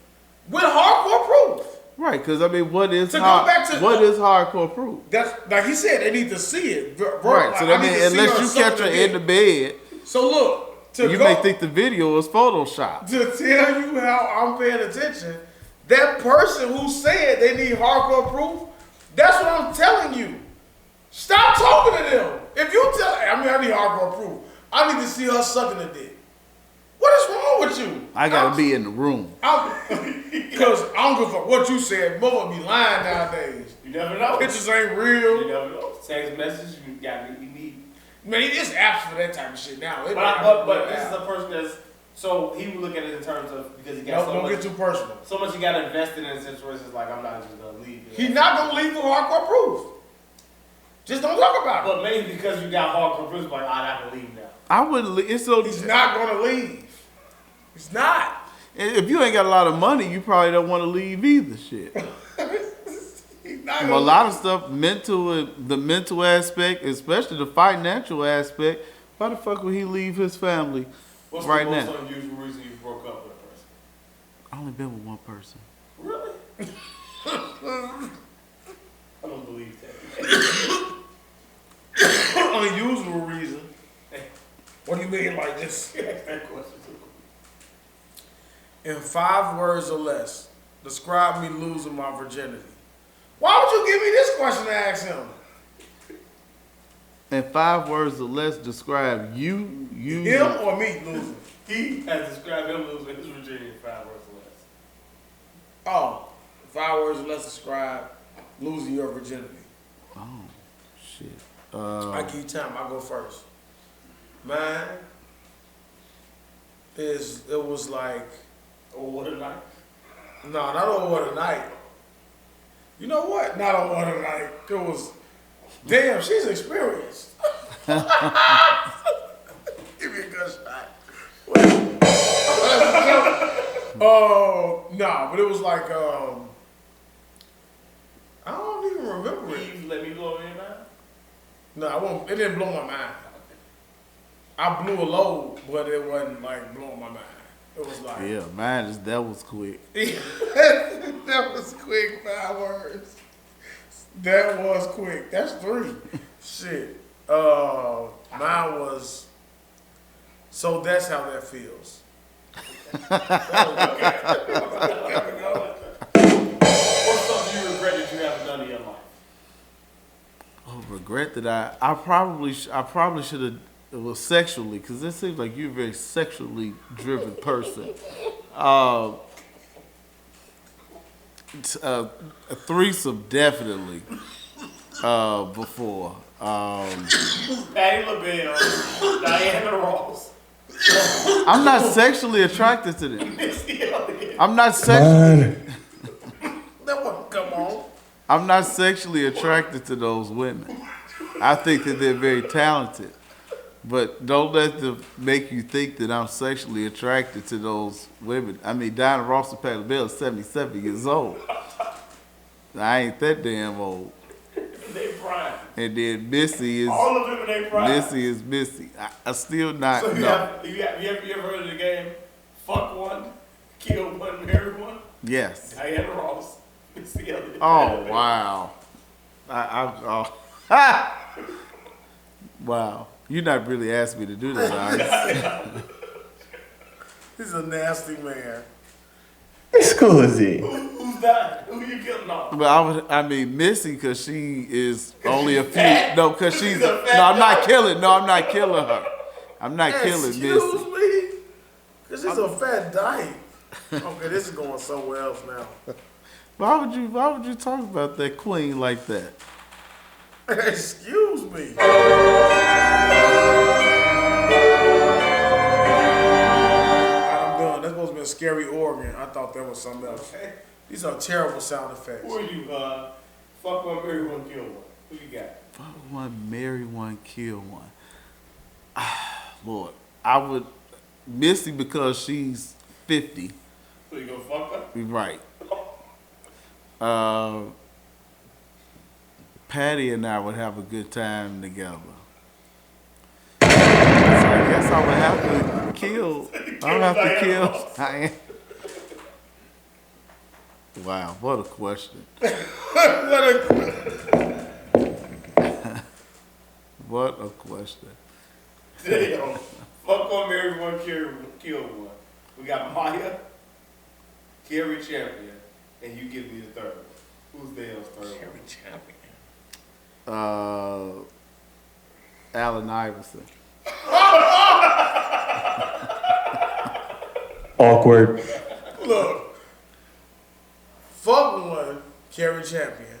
with hardcore proof. Right, because I mean, what is hardcore proof? That's like he said, they need to see it. Right, so I mean, unless you catch her in the bed. So look, you may think the video is Photoshopped. To tell you how I'm paying attention, that person who said they need hardcore proof, that's what I'm telling you. Stop talking to them. If you tell, I need hardcore proof. I need to see her sucking the dick. What is wrong with you? I gotta be in the room. Because I don't give a fuck what you said. Mother be lying nowadays. You never know. Pictures ain't real. You never know. Text message, you need. Man, it's apps for that type of shit now. But this is a person that's, so he would look at it in terms of, because he got don't get too personal. So much he got invested in situations like, I'm not just gonna leave. He's not gonna leave for hardcore proof. Just don't talk about it. But maybe because you got hardcore proof, like, I'm not gonna leave now. I wouldn't leave. He's not gonna leave. He's not. If you ain't got a lot of money, you probably don't want to leave either. Shit. A lot of stuff, the mental aspect, especially the financial aspect. Why the fuck would he leave his family right now? What's the most unusual reason you broke up with a person? I only been with one person. Really? I don't believe that. like this. Ask that question too. In 5 words or less, describe me losing my virginity. Why would you give me this question to ask him? In 5 words or less, describe you. Him or me losing? He has described him losing his virginity in 5 words or less. Oh, 5 words or less, describe losing your virginity. Oh, shit. I give you time. I go first. Man, it was like, Oh, what a night. no, not on what a night. You know what? Not on what a night. It was, damn, she's experienced. Give me a good shot. Oh, no, but it was like, I don't even remember it. You let me blow your mind? No, I won't. It didn't blow my mind. I blew a load, but it wasn't like blowing my mind. It was like, Yeah, that was quick. that was quick. 5 words. That was quick. That's 3. Shit. Mine was. So that's how that feels. What's something you regret that you haven't done in your life? Oh, regret that I probably should have. It was sexually, because it seems like you're a very sexually driven person. A threesome definitely. Before. Patty LaBelle, Diana Ross. I'm not sexually attracted to them. Missy Elliott. I'm not sexually. That one, come on. I'm not sexually attracted to those women. I think that they're very talented. But don't let them make you think that I'm sexually attracted to those women. I mean, Diana Ross and Patty LaBelle is 77 years old. I ain't that damn old. They prime. And then Missy is All of them in their prime. Missy. I still not So you know. ever heard of the game? Fuck one, kill one, marry one. Yes. Diana Ross, Missy Elliott. Oh wow. Wow. You're not really asking me to do that, are you? He's a nasty man. Scusi. Who's that? Who you killing off? But I mean Missy, because she is only a few. fat. No, because she's. She's a No, fat I'm not dog. killing. No, I'm not killing her. I'm not killing Excuse Missy. me? This is a fat dyke. Okay, this is going somewhere else now. Why would you talk about that queen like that? Excuse me. I'm done. That's supposed to be a scary organ. I thought that was something else. These are terrible sound effects. Who are you? Fuck one, marry one, kill one. Who you got? Fuck one, marry one, kill one. Lord, I would Missy because she's 50. So you gonna fuck her? Right. Patty and I would have a good time together. So I guess I would have to kill. I would have to kill. Wow, what a question. What a question. Damn. Fuck one, marry one, kill one. We got Maya, Carrie Champion, and you give me the third one. Who's Dayo's third one? Carrie Champion. Allen Iverson. Awkward. Look. Fuck one, Carrie Champion.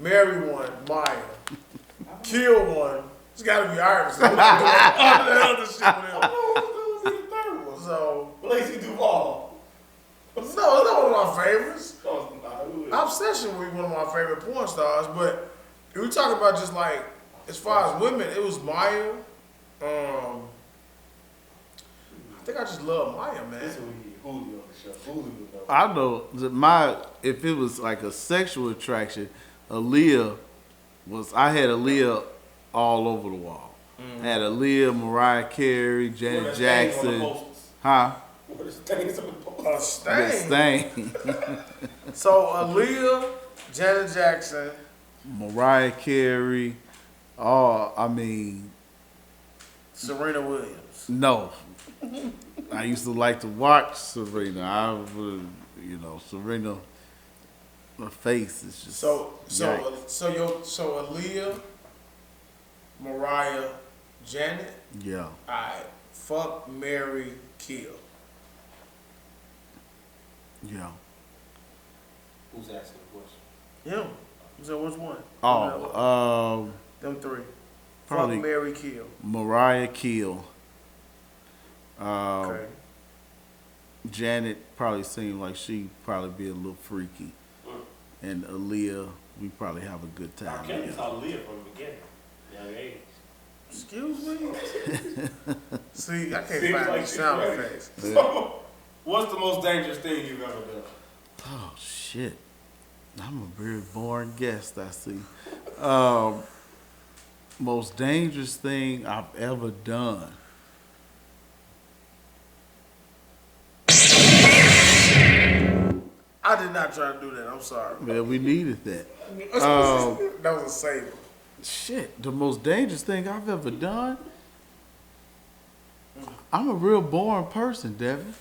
Marry one, Maya. Kill one. It's gotta be Iverson. All the other shit with him. Who's the third one? So, Lacey Duvall. no, it's not one of my favorites. Oh, who is it? Obsession would be one of my favorite porn stars, but if we talking about just like, as far as women, it was Maya. I think I just love Maya, man. This is Julio on the show. Julio though. I know that if it was like a sexual attraction, Aaliyah I had Aaliyah all over the wall. I had Aaliyah, Mariah Carey, Janet Jackson. Huh? What is stains on the post? A The stain. Stain. So Aaliyah, Janet Jackson. Mariah Carey. Oh, I mean, Serena Williams. No. I used to like to watch Serena. I would, Serena, her face is just yikes. So Aaliyah, Mariah, Janet. Yeah. Alright. Fuck, marry, kill. Yeah. Who's asking the question? Him. So which one? Oh, Them three. probably Fuck, marry, kill. Mariah kill. Okay. Janet probably seemed like she'd probably be a little freaky. And Aaliyah, we probably have a good time. I can't tell Leah from the beginning. Young age. Excuse me? See, I can't Seems find like the she's sound ready. effects. So, what's the most dangerous thing you've ever done? Oh shit! I'm a very boring guest. I see. Most dangerous thing I've ever done. I did not try to do that. I'm sorry. Man, we needed that. That was a saver. Shit, the most dangerous thing I've ever done. I'm a real boring person, Devin.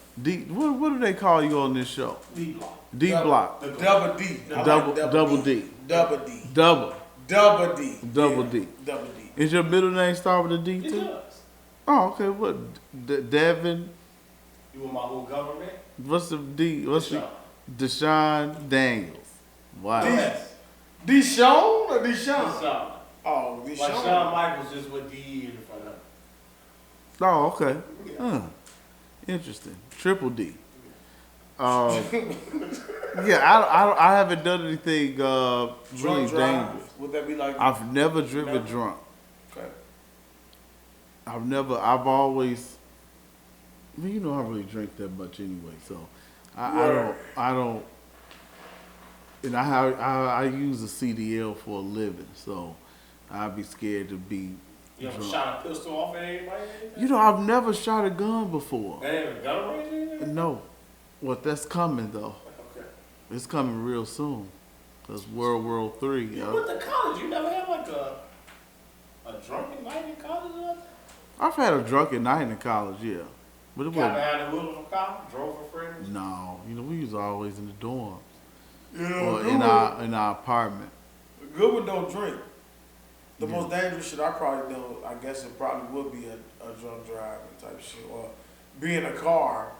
What do they call you on this show? Dblock. Dblock. The double D. I like Double D. Double D. Double. Double D. Double Yeah, D. Double D. Is your middle name start with a D It too? does. Oh, okay. What? Devin. You want my whole government? What's the D? What's the Deshaun. Deshaun Daniels? Wow. Yes. Deshaun or Deshaun? Deshaun. Oh, Like Deshaun. Shawn Michaels just with D in front of it. Oh, okay. Interesting. Triple D. Yeah, I haven't done anything really Drunk drive? dangerous. Would that be like? I've never driven Never? drunk. Okay. I've always, I mean, I don't really drink that much anyway, so I don't, and I use a CDL for a living, so I'd be scared to be You ever drunk. shot a pistol off at anybody? I've never shot a gun before. That ain't a gun range or anything? No. Well, that's coming though. Okay. It's coming real soon. That's World War III. You went to college. You never had like a drunken night in college or nothing? I've had a drunken night in college, yeah. But it Got wasn't. behind the wheel from college? Drove for friends? No, we was always in the dorms Yeah, or good in one. our apartment. Good one don't drink. The most dangerous shit I probably do, I guess it probably would be a drunk driving type shit, or be in a car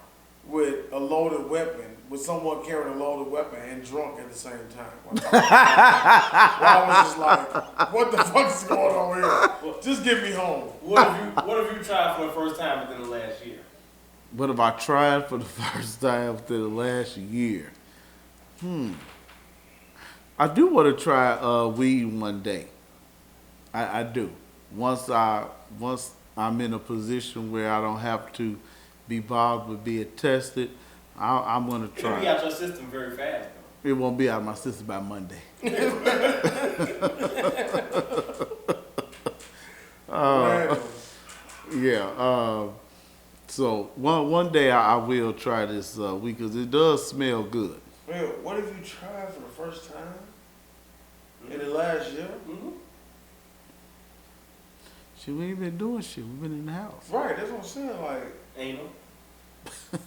with a loaded weapon, with someone carrying a loaded weapon and drunk at the same time. Where I was just like, what the fuck is going on here? Just get me home. What have you tried for the first time within the last year? What have I tried for the first time within the last year? I do want to try weed one day. I do. Once I'm in a position where I don't have to be bothered with being tested, I'm gonna It'll be try. out your system very fast though. It won't be out of my system by Monday. Man, Yeah. So one day I will try this weed because it does smell good. man, what if you tried for the first time in the last year? Mm-hmm. Shit, we ain't been doing shit. We've been in the house. Right, that's what I'm saying. Like, Ain't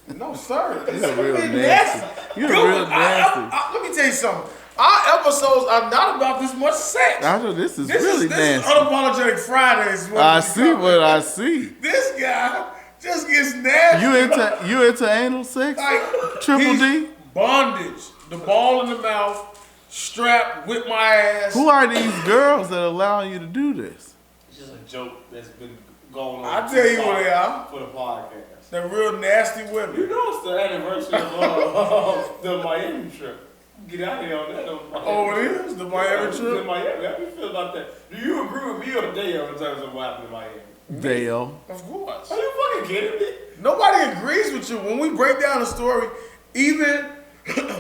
no. no, sir. You're real It's nasty. You're Good real one. nasty. Let me tell you something. Our episodes are not about this much sex. I know this is This really is nasty. unapologetic Fridays. is what I we see call what it. I see. This guy just gets nasty. You into anal sex? Like, Triple he's D? bondage. The ball in the mouth, strap, whip my ass. Who are these girls that allow you to do this? It's just a joke that's been going on. I'll tell you what they are. For the podcast. They're real nasty You women. know it's the anniversary of the Miami trip. Get out of here on that. Oh, it is? The Miami The trip? Miami. How do you feel about that? Do you agree with me or Daeo in terms of what happened in Miami? Dale. Of course. Are you fucking kidding me? Nobody agrees with you. When we break down the story, even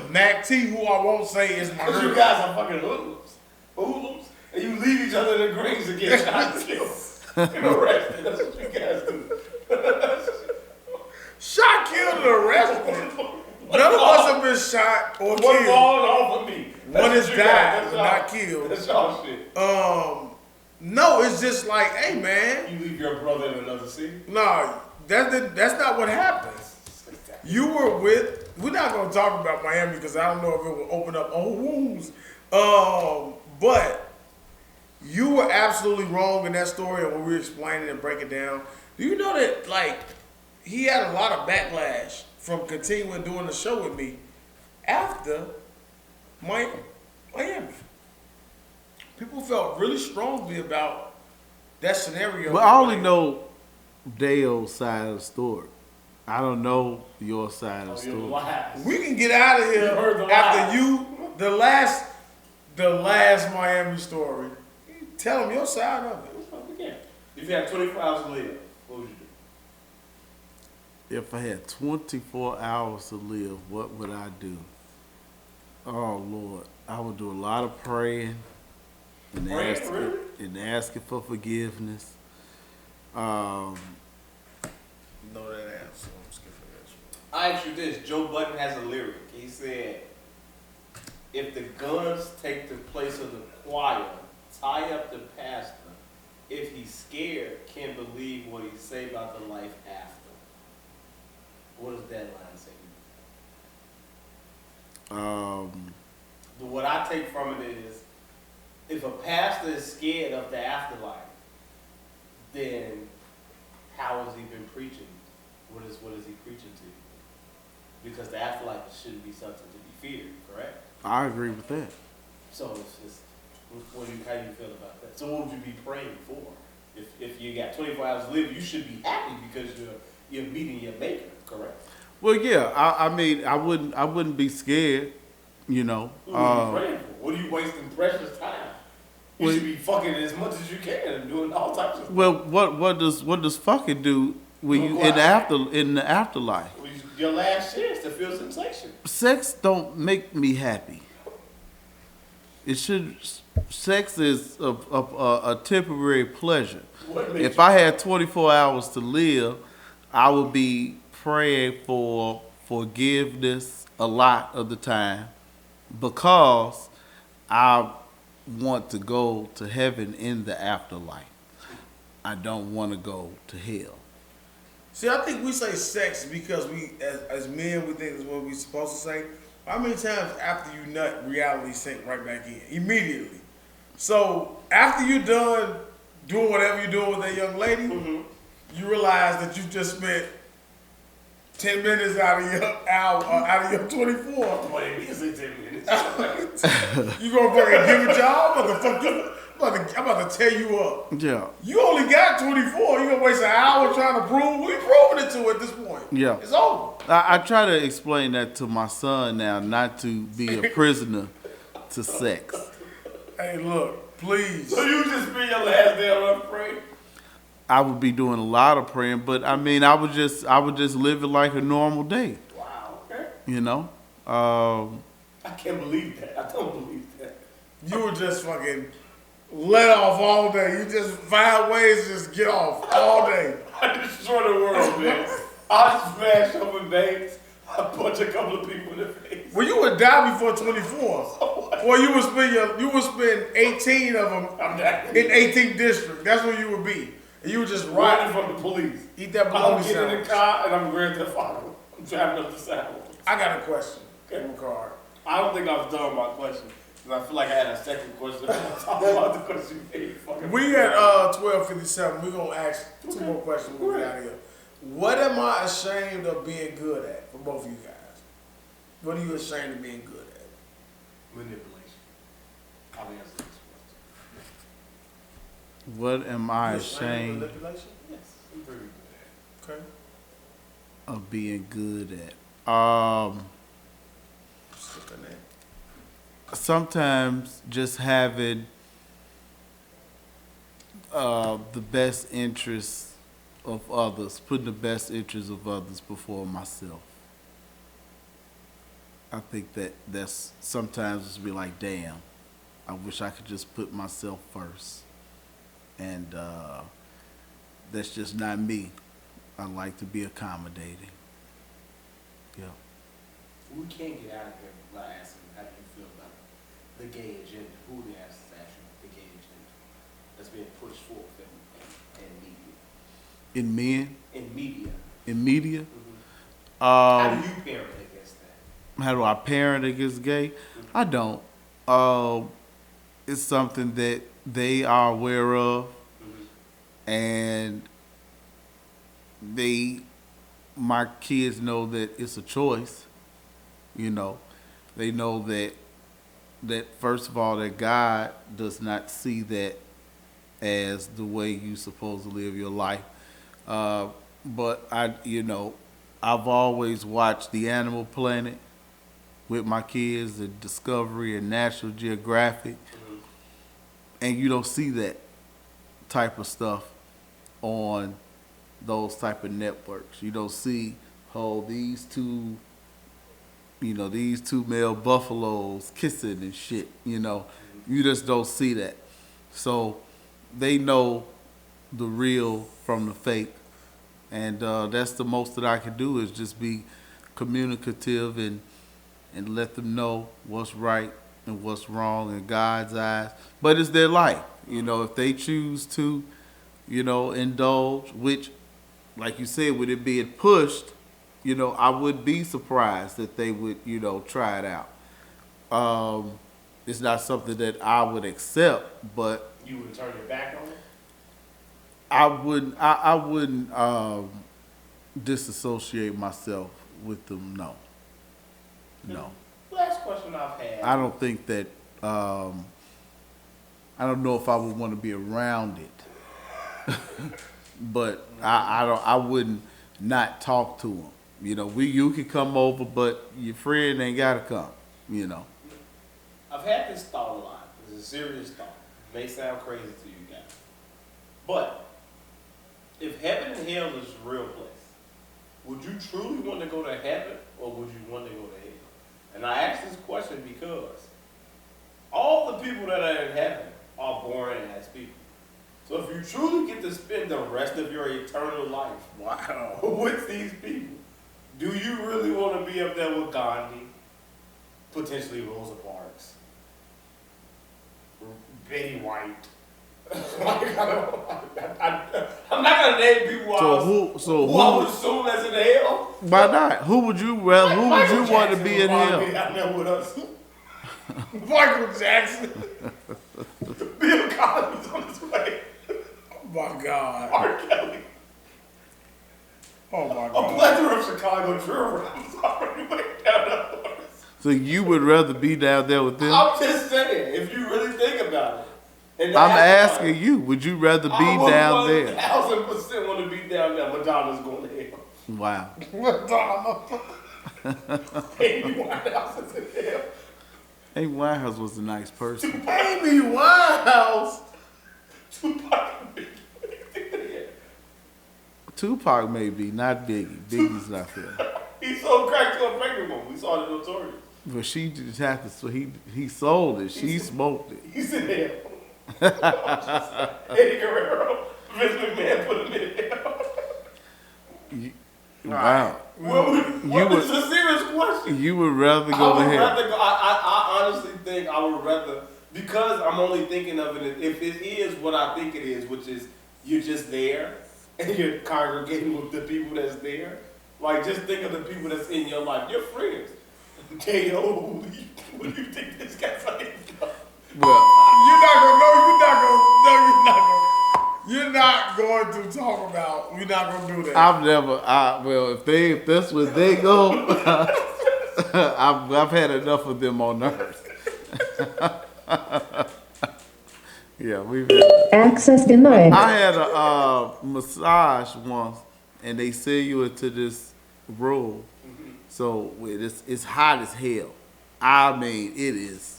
Mac T, who I won't say is my Because you girl. guys are fucking hoodlums, and you leave each other in the greens to get shot and killed and arrested. That's what you guys do. Shot, killed, and arrested. None of us have been shot or One killed. falling off of me. One That's has what you died, guys- but not killed. That's y'all shit. No, it's just like, hey man, You leave your brother in another city. no, that's not what happens. You were with. We're not gonna talk about Miami because I don't know if it will open up old wounds. But you were absolutely wrong in that story, and when we were explaining and breaking down. Do you know that like he had a lot of backlash from continuing doing the show with me after Miami? People felt really strongly about that scenario. But I only know Daeo's side of the story. I don't know your side of the Your story. lies. We can get out of You heard here the after lies. the last Miami story. Tell them your side of it. Yeah. If you had 24 hours to live, what would you do? If I had 24 hours to live, what would I do? Oh Lord, I would do a lot of praying and Praying, really? asking for forgiveness. Know that answer. I'm skipping this. I asked you this. Joe Budden has a lyric. He said, if the guns take the place of the choir, tie up the pastor. If he's scared, can't believe what he say about the life after. What does that line say? What I take from it is, if a pastor is scared of the afterlife, then how has he been preaching? What is he preaching to? Because the afterlife shouldn't be something to be feared, correct? I agree with that. So it's just, how do you feel about that? So what would you be praying for? If you got 24 hours to live, you should be happy because you're meeting your maker, correct? Well, yeah. I mean, I wouldn't be scared. You know. What are you praying for? What are you wasting precious time? You Well, should be fucking as much as you can and doing all types of stuff. Well, what does fucking do when you in the afterlife? Your last chance to feel sensation. Sex don't make me happy. It should. Sex is a temporary pleasure. What makes If I had 24 hours to live, I would be praying for forgiveness a lot of the time because I want to go to heaven in the afterlife. I don't want to go to hell. See, I think we say sex because we, as men, we think that's what we're supposed to say. How many times after you nut, reality sink right back in immediately? So after you're done doing whatever you're doing with that young lady, you realize that you just spent 10 minutes out of your hour, out of your 24. What it is, 10 minutes. You gonna fucking give it y'all? I'm about to tear you up. Yeah. You only got 24. You gonna waste an hour trying to prove? We proving it to at this point. Yeah. It's over. I try to explain that to my son now, not to be a prisoner to sex. Hey, look, please. So you just spend your last day on praying? I would be doing a lot of praying, but I mean, I would just live it like a normal day. Wow, okay. You know. I can't believe that. I don't believe that. You were just fucking let off all day. You just find ways to just get off all day. I destroy the world, man. I smash open banks. I punch a couple of people in the face. Well, you would die before 24. Well, you would spend 18 of them in 18th district. That's where you would be. And you would just Running ride from the police. eat that I'm bologna getting in sandwich. the car and I'm going to follow. I'm driving up the sidewalk. I got a question. Okay. Ricard. I don't think I was done with my question. Because I feel like I had a second question. I'm talking about the question you made. Fucking We at 12:57. We're gonna ask two more questions when we get out of here. What am I ashamed of being good at for both of you guys? What are you ashamed of being good at? manipulation. I'll answer this question. What am I You ashamed Manipulation? Yes, I'm very good at Okay. of being good at? Stick in there. Sometimes just having the best interests of others, putting the best interests of others before myself. I think that's sometimes just be like, damn, I wish I could just put myself first. And that's just not me. I like to be accommodating. Yeah. We can't get out of here without asking how do you feel about the gay agenda. Who the asked is actually the gay agenda that's being In men, in media? in media. How do you parent against that? How do I parent against gay? I don't. It's something that they are aware of, and my kids know that it's a choice. You know, they know that first of all, that God does not see that as the way you supposed to live your life. But I've always watched the Animal Planet with my kids, and Discovery and National Geographic, and you don't see that type of stuff on those type of networks. You don't see these two male buffaloes kissing and shit. You just don't see that. So they know the real from the fake, and that's the most that I can do is just be communicative and let them know what's right and what's wrong in God's eyes. But it's their life. If they choose to, indulge, which, like you said, with it being pushed, I would be surprised that they would, try it out. It's not something that I would accept, but You would turn your back on it? I wouldn't disassociate myself with them. No. Last question I've had. I don't think that. I don't know if I would want to be around it, but I wouldn't not talk to them. You can come over, but your friend ain't gotta come. I've had this thought a lot. It's a serious thought. It may sound crazy to you guys, but if heaven and hell is a real place, would you truly want to go to heaven or would you want to go to hell? And I ask this question because all the people that are in heaven are boring ass people. So if you truly get to spend the rest of your eternal life with these people, do you really want to be up there with Gandhi, potentially Rosa Parks, Betty White? I'm not gonna name people who I would assume that's in hell. Why not? Who would you want to be in hell? Out there with us. Michael Jackson. Bill Cosby's on his way. Oh my God. R. Kelly. Oh my A God. plethora of Chicago jurors already waiting down there for us. So you would rather be down there with them? I'm just saying, if you really think about it. And I'm asking you, would you rather be down there? 1,000% want to be down there. Madonna's going to hell. Wow. Madonna. Amy Winehouse is in hell. Amy Winehouse was a nice person. Amy Winehouse. Tupac may be, not Biggie. Biggie's not there. He sold crack to a pregnant woman. We saw it in Notorious. But she just had to, so he sold it. She smoked it. He's in hell. Eddie Guerrero, Vince McMahon put him in hell. Wow. It's a serious question. You would rather go to hell. I honestly think I would rather, because I'm only thinking of it, if it is what I think it is, which is you're just there and you're congregating with the people that's there. Like, just think of the people that's in your life. Your friends. Daeo, what do you think this guy's like? Well, You're not going to talk about. We're not going to do that. if that's where they go, I've had enough of them on earth. Yeah, we've had. Access denied. I had a massage once, and they send you into this room. So it's hot as hell. I mean, it is.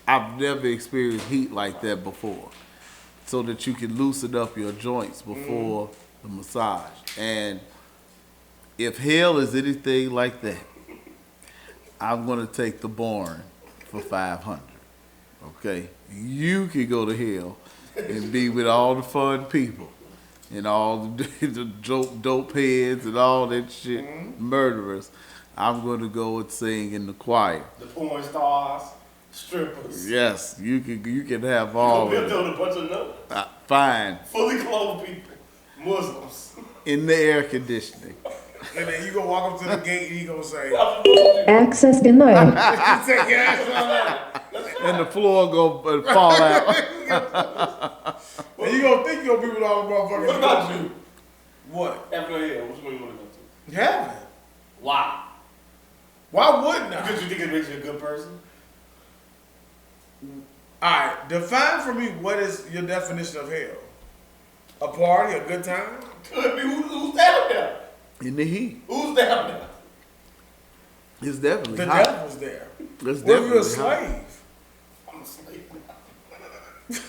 I've never experienced heat like that before. So that you can loosen up your joints before the massage. And if hell is anything like that, I'm gonna take the boring for $500. Okay, you can go to hell and be with all the fun people and all the dope heads and all that shit, murderers. I'm gonna go and sing in the choir. The porn stars, strippers. Yes, you can have all of We'll it. build a bunch of notes. Fine. Fully clothed people. Muslims. in the air conditioning. And then you gonna walk up to the gate and he gonna say, Access denied. he say, yes, And the floor go fall out. and you gonna think you're gonna be with all the motherfuckers. What about you? What? After here, which one you want to go to? Heaven. Why? Why wouldn't I? Because you think it makes you a good person? Alright, define for me what is your definition of hell. A party, a good time? Could be who's down there? In the heat. Who's down there? It's definitely The hot. devil's there. It's What if definitely you're a hot. slave? I'm a slave now.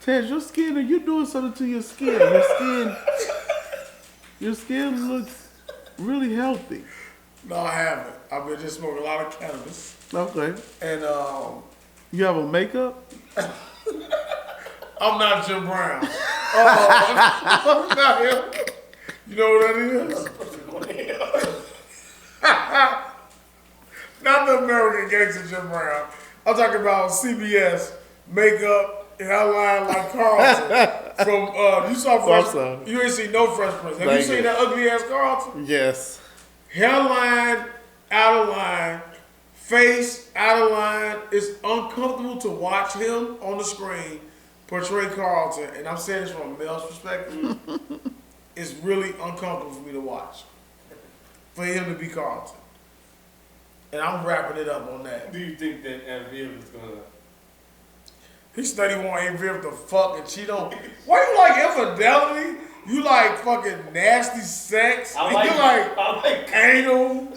Ted, your skin, are you doing something to your skin? Your skin looks really healthy. No, I haven't. I've been just smoking a lot of cannabis. Okay. And You have a makeup? I'm not Jim Brown. I'm not him. You know what that is? Not the American gangster Jim Brown. I'm talking about CBS makeup, hairline like Carlton. From you saw Fresh. You ain't seen no Fresh Prince. Have you seen that ugly ass Carlton? Yes. Hairline out of line, face out of line. It's uncomfortable to watch him on the screen portray Carlton, and I'm saying this from a male's perspective. It's really uncomfortable for me to watch. For him to be Carlton. And I'm wrapping it up on that. Do you think that Aunt Viv is gonna? He said he want Aunt Viv to fuck and cheat on. Why you like infidelity? You like fucking nasty sex? I like anal.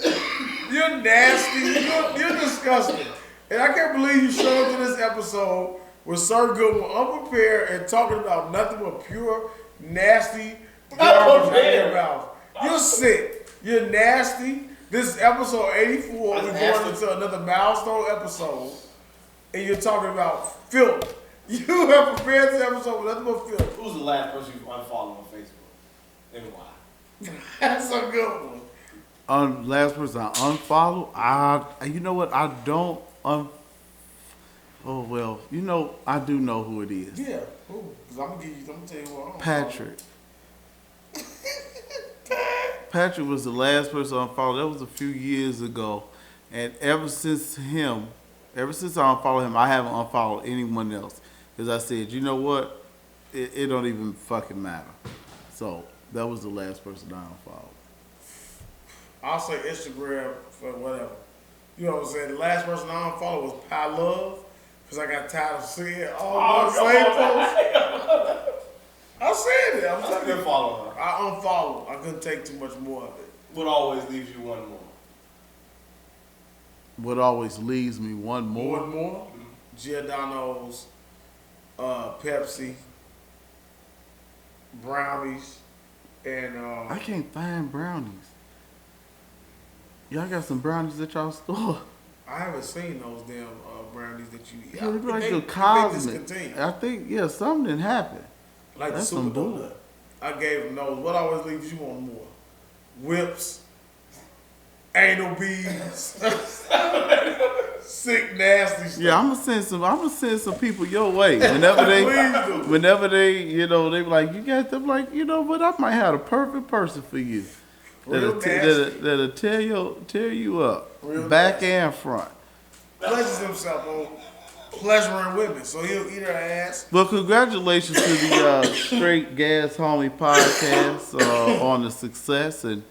You're nasty. You're disgusting. And I can't believe you showed up to this episode with Sirgoodwin unprepared and talking about nothing but pure nasty garbage out of your mouth. You're sick. You're nasty. This is episode 84. We're going into another milestone episode. And you're talking about filth. You have prepared this episode with nothing but filth. Who's the last person you unfollowed on Facebook? And why? That's a good one. Last person I unfollow. You know what? I don't. Oh well. You know I do know who it is. Yeah. Who? Because I'm gonna tell you what. Patrick. Patrick was the last person I unfollowed. That was a few years ago, and ever since I unfollowed him, I haven't unfollowed anyone else. Because I said, you know what? It don't even fucking matter. So that was the last person I unfollowed. I'll say Instagram for whatever. You know what I'm saying? The last person I unfollowed was Pie Love. Because I got tired of seeing all the same posts. I said it. I'm telling you. Follow her. I unfollowed. I couldn't take too much more of it. What always leaves you one more? What always leaves me one more? One more? Giordano's, Pepsi, brownies, and I can't find brownies. Y'all got some brownies at y'all store? I haven't seen those damn brownies that you eat. Yeah, they be like They the cosmic. discontinued. I think something didn't happen. Like That's the super some bull. donut. I gave them those. What always leaves you on more? Whips, anal beads, sick nasty stuff. Yeah, I'm gonna send some people your way. Whenever they, they be like, you got them, like, you know what, I might have the perfect person for you. That'll tear you up. Real back nasty. and front. Pleasures himself on pleasuring women, so he'll eat her ass. Well, congratulations to the Straight Gas Homie podcast on the success and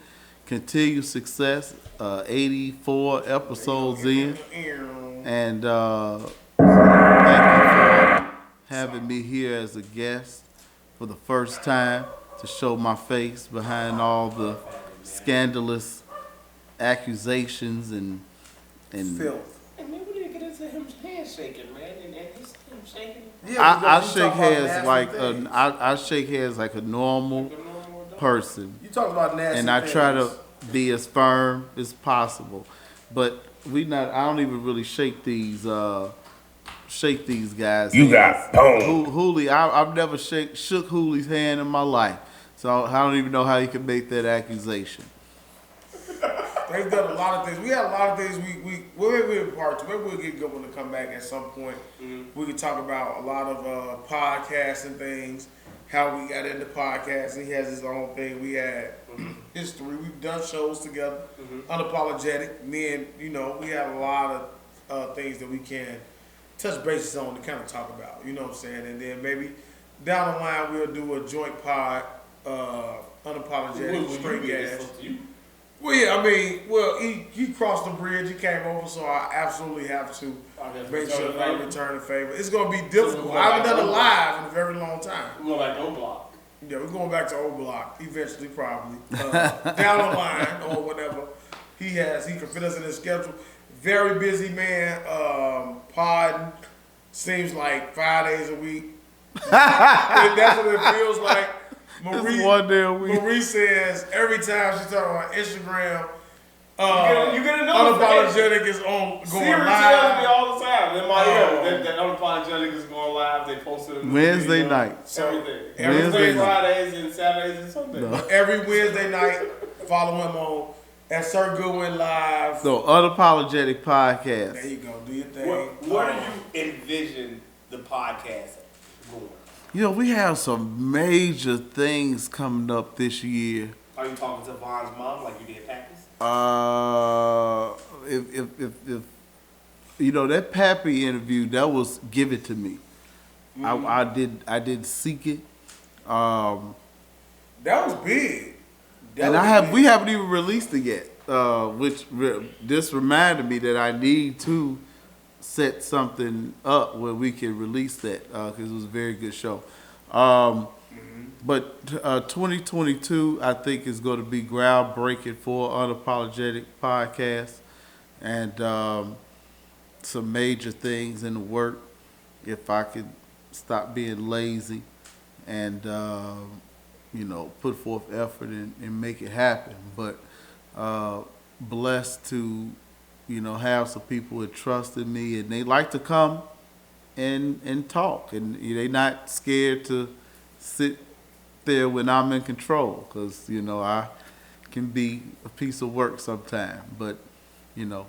continued success. 84 episodes in. And thank you for having me here as a guest for the first time to show my face behind all the scandalous accusations and Filth. And maybe we didn't get into him handshaking, man. And he's him shaking. Yeah, I you shake talk about hands nasty like things. I shake hands like a normal person, You talk about nasty and I try to things. be as firm as possible. But I don't even really shake these guys. You got boom. Hooley, I've never shook Hooley's hand in my life, so I don't even know how you can make that accusation. They've done a lot of things. We had a lot of things. We're in part two. Maybe we'll get good one to come back at some point. We could talk about a lot of podcasts and things. how we got into podcasting. He has his own thing. We had history. We've done shows together. Unapologetic. Me and, you know, we have a lot of things that we can touch bases on to kind of talk about. You know what I'm saying? And then maybe down the line we'll do a joint pod, unapologetic, straight gas. Well, yeah, I mean, well, he crossed the bridge, he came over, so I absolutely have to make sure I return the favor. It's going to be difficult. I haven't done it live in a very long time. We're going back to Dblock. Yeah, we're going back to Dblock, eventually, probably. Down the line, or whatever. He can fit us in his schedule. Very busy man, podding, seems like 5 days a week. That's what it feels like. It's 1 day a week. Marie says every time she's talking on Instagram, you get a notification. Unapologetic is on going Siri live. tells me all the time in my ear that Unapologetic is going live. They posted it Wednesday night. Everything Fridays and Saturdays and Sundays. No. Every Wednesday night, follow him on at Sirgoodwinlive. So Unapologetic Podcast. There you go. Do your thing. Where do you envision the podcast going? You know, we have some major things coming up this year. Are you talking to Von's mom like you did Pappy's? If you know that Pappy interview, that was given to me. I did seek it. That was big. We haven't even released it yet. This reminded me that I need to set something up where we can release that because it was a very good show. But 2022, I think, is going to be groundbreaking for Unapologetic Podcast, and some major things in the work. If I could stop being lazy and you know, put forth effort and make it happen. But blessed to, you know, have some people that trust in me, and they like to come and talk, and they not scared to sit there when I'm in control, because, you know, I can be a piece of work sometimes. But, you know,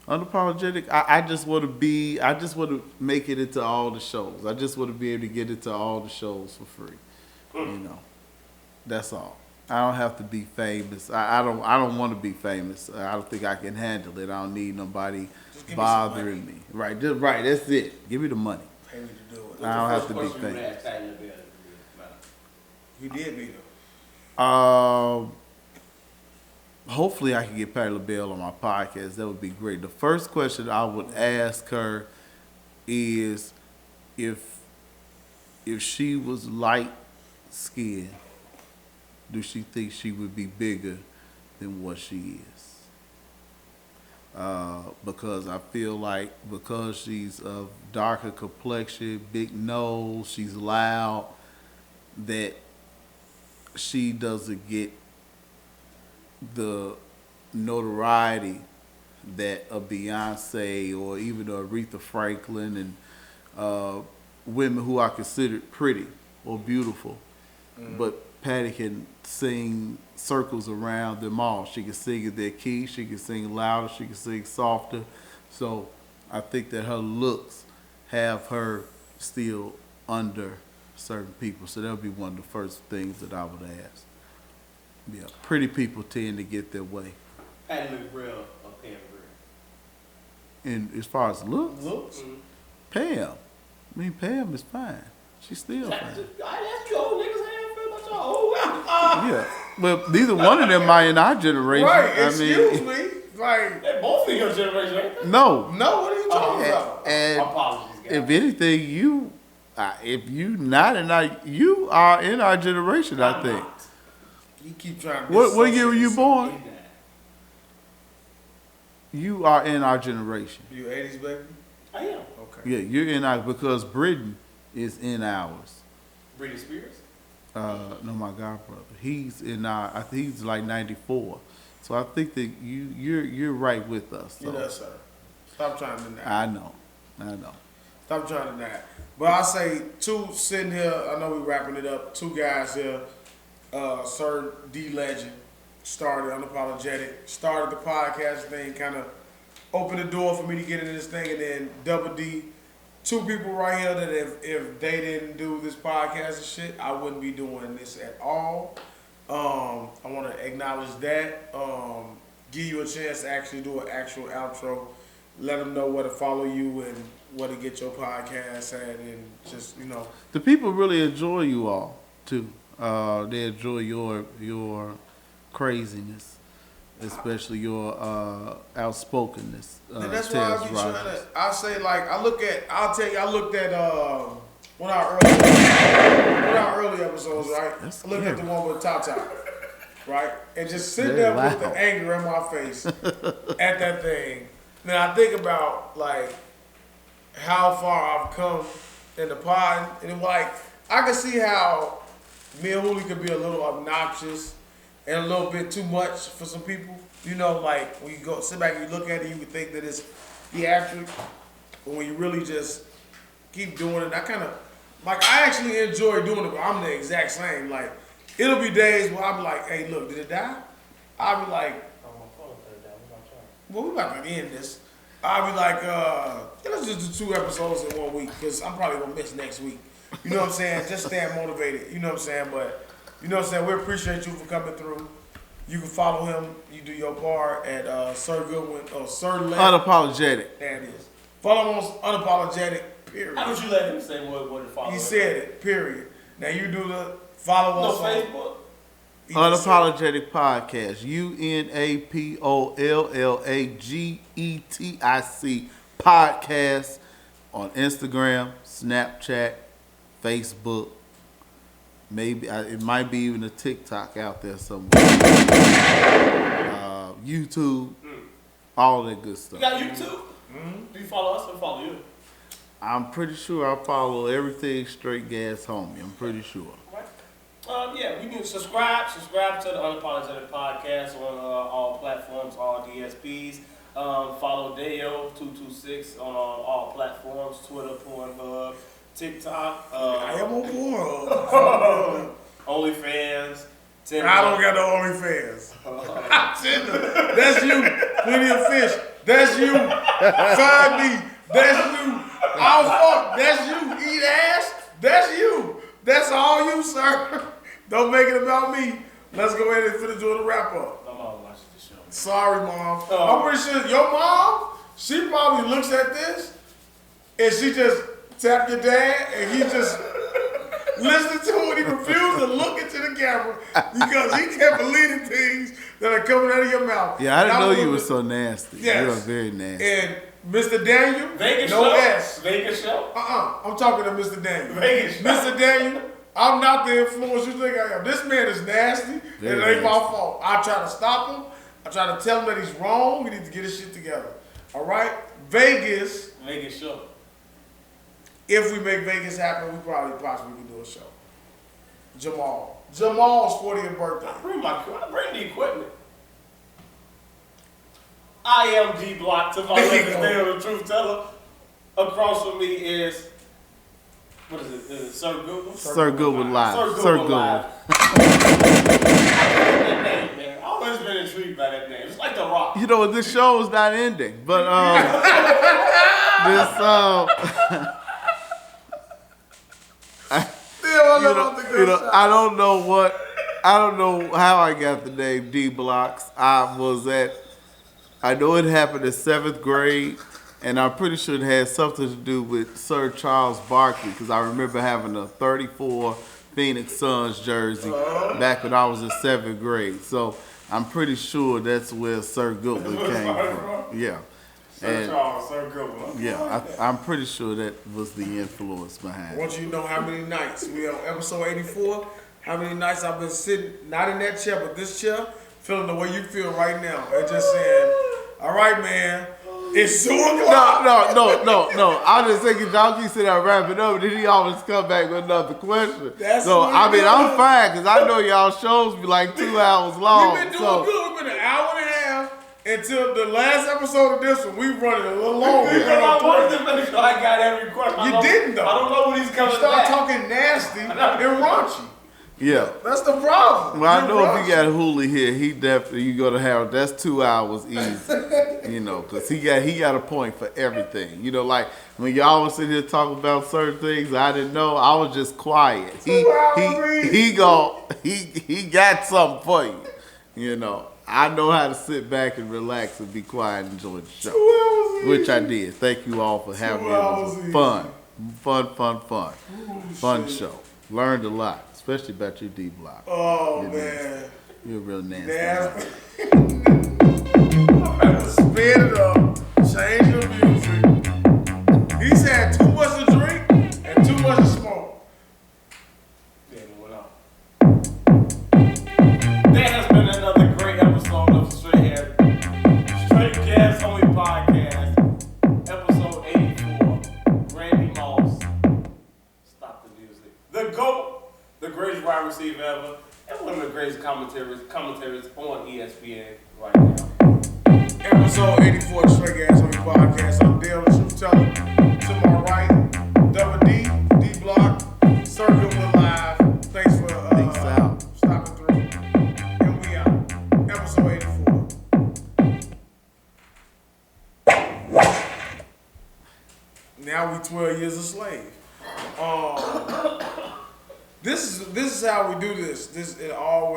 Unapologetic, I just want to make it into all the shows. I just want to be able to get into all the shows for free. You know, that's all. I don't have to be famous. I don't want to be famous. I don't think I can handle it. I don't need nobody bothering me. Right, just right. That's it. Give me the money. Pay me to do it. I don't have to be famous. You did meet her. Hopefully I can get Patti LaBelle on my podcast. That would be great. The first question I would ask her is if she was light skinned, do she think she would be bigger than what she is? Because I feel like because she's of darker complexion, big nose, she's loud, that she doesn't get the notoriety that a Beyonce or even a Aretha Franklin and women who are considered pretty or beautiful. But Patti can sing circles around them all. She can sing at their key, she can sing louder, she can sing softer. So I think that her looks have her still under certain people. So that would be one of the first things that I would ask. Yeah, pretty people tend to get their way. Patti look real or Pam real? And as far as looks, Mm-hmm. Pam. I mean, Pam is fine. She's still fine. That's you old niggas have feel about y'all old women. Yeah, but neither one of them are in our generation. Right, I excuse mean, me. Like, They both in your generation, ain't they? no. no, what are you talking about? And Apologies, guys. if anything, if you not in our, you are in our generation. I think. You keep trying to What year were you Ain't born? that? You are in our generation. You 80s, baby? I am. Okay. Yeah, you're in our, because Britain is in ours. Britney Spears? No, my god brother. He's in our. I think he's like 94. So I think that you're right with us. So. Yes, sir. Stop trying to deny. I know. Stop trying to deny. But I say two sitting here. I know we wrapping it up. Two guys here. Sir D Legend started Unapologetic. Started the podcast thing. Kind of opened the door for me to get into this thing, and then Double D two people right here that if they didn't do this podcast and shit, I wouldn't be doing this at all. I want to acknowledge that. Give you a chance to actually do an actual outro. Let them know where to follow you and where to get your podcast at, and just The people really enjoy you all too. They enjoy your craziness, especially your outspokenness. And that's why I be trying to. I say like I looked at one of our early episodes, right? I looked at the one with Tata, right, and just sit there with the anger in my face at that thing. Now I think about like how far I've come in the pod, and like I can see how me and Huli could be a little obnoxious and a little bit too much for some people. Like when you go sit back and you look at it, you would think that it's theatric, but when you really just keep doing it, I actually enjoy doing it, but I'm the exact same. Like it'll be days where I'll be like, hey, look, did it die? I'll be like, well, we about to end this. I'll be like, let's just do 2 episodes in 1 week, because I'm probably going to miss next week. You know what I'm saying? Just staying motivated. You know what I'm saying? But, you know what I'm saying? We appreciate you for coming through. You can follow him. You do your part at Sirgoodwin, or Sir Left. Unapologetic. There it is. Follow him on Unapologetic, period. How would you let him say what to follow? He said it, period. Now you do the follow us on Facebook. Unapologetic Podcast. UNAPOLLAGETIC Podcast on Instagram, Snapchat, Facebook. Maybe it might be even a TikTok out there somewhere. YouTube, all that good stuff. You got YouTube? Mm-hmm. Do you follow us or follow you? I'm pretty sure I follow everything Straight Gas Homie. I'm pretty sure. Yeah, you can subscribe to the Unapologetic Podcast on all platforms, all DSPs. Follow Daeo 226 on all platforms: Twitter, Pornhub, TikTok. I am on Pornhub. OnlyFans. Tinder. I don't got no OnlyFans. Tinder. That's you. Plenty of fish. That's you. Find me. That's you. I'll fuck. That's you. Eat ass. That's you. That's all you, sir. Don't make it about me. Let's go ahead and finish doing the wrap up. My mom watches the show. Sorry, Mom. I'm pretty sure your mom, she probably looks at this and she just tapped your dad and he just listened to it. He refused to look into the camera because he can't believe the things that are coming out of your mouth. Yeah, I didn't know you were so nasty. Yes. You are very nasty. And Mr. Daniel, Vegas no show? S. Vegas show? I'm talking to Mr. Daniel. Vegas show. Mr. Daniel, I'm not the influence you think I am. This man is nasty, and it ain't my fault. I try to stop him. I try to tell him that he's wrong. We need to get his shit together. All right? Vegas show. If we make Vegas happen, we possibly can do a show. Jamal's 40th birthday. I bring the equipment. I am Dblock to my left is Daeo, the truth teller. Across from me is, what is it? Sirgoodwin? Sirgoodwinlive. Sirgoodwin. That name, man. I've always been intrigued by that name. It's like The Rock. You know, this show is not ending, but I don't know how I got the name D-Blocks. I know it happened in 7th grade, and I'm pretty sure it had something to do with Sir Charles Barkley, because I remember having a 34 Phoenix Suns jersey back when I was in 7th grade. So I'm pretty sure that's where Sirgoodwin came from. Yeah. Sirgoodwin. Yeah, I'm pretty sure that was the influence behind it. I want you to know how many nights we on episode 84. How many nights I've been sitting, not in that chair, but this chair, feeling the way you feel right now, and just saying, "All right, man, it's so o'clock." No. I was just thinking, y'all keep sitting there wrapping up, and then he always come back with another question. I'm fine, because I know y'all shows be like 2 hours long. We've been doing good. We've been an hour and a half. Until the last episode of this one, we running a little longer. I wanted to make sure I got every question. You didn't, though. I don't know when he's coming back. You start talking nasty and raunchy. Yeah. That's the problem. Well, I You're know if rushed. you got Hooley here, he definitely you gonna have that's 2 hours easy. You know, cause he got a point for everything. You know, like when y'all was sitting here talking about certain things I didn't know, I was just quiet. He got something for you. You know, I know how to sit back and relax and be quiet and enjoy the show, which I did. Thank you all for having me. It was fun show. Learned a lot, especially about your Dblock. Oh, man. You're a real nasty. Nasty. I had to spin it up, change the music. He's had too much to drink and too much to smoke. Yeah, it went out. That has been another great episode of Straight Gas Only Podcast, episode 84. Randy Moss. Stop the music. The GOAT, the greatest wide receiver ever, and one of the greatest commentators on ESPN right now. Episode 84 of Straight Gas on your podcast. I'm Daeo, the truth teller. To my right, Double D, Dblock, Sirgoodwinlive. Thanks for stopping through. And we out. Episode 84. Now we 12 years a slave. This is how we do this. This it always.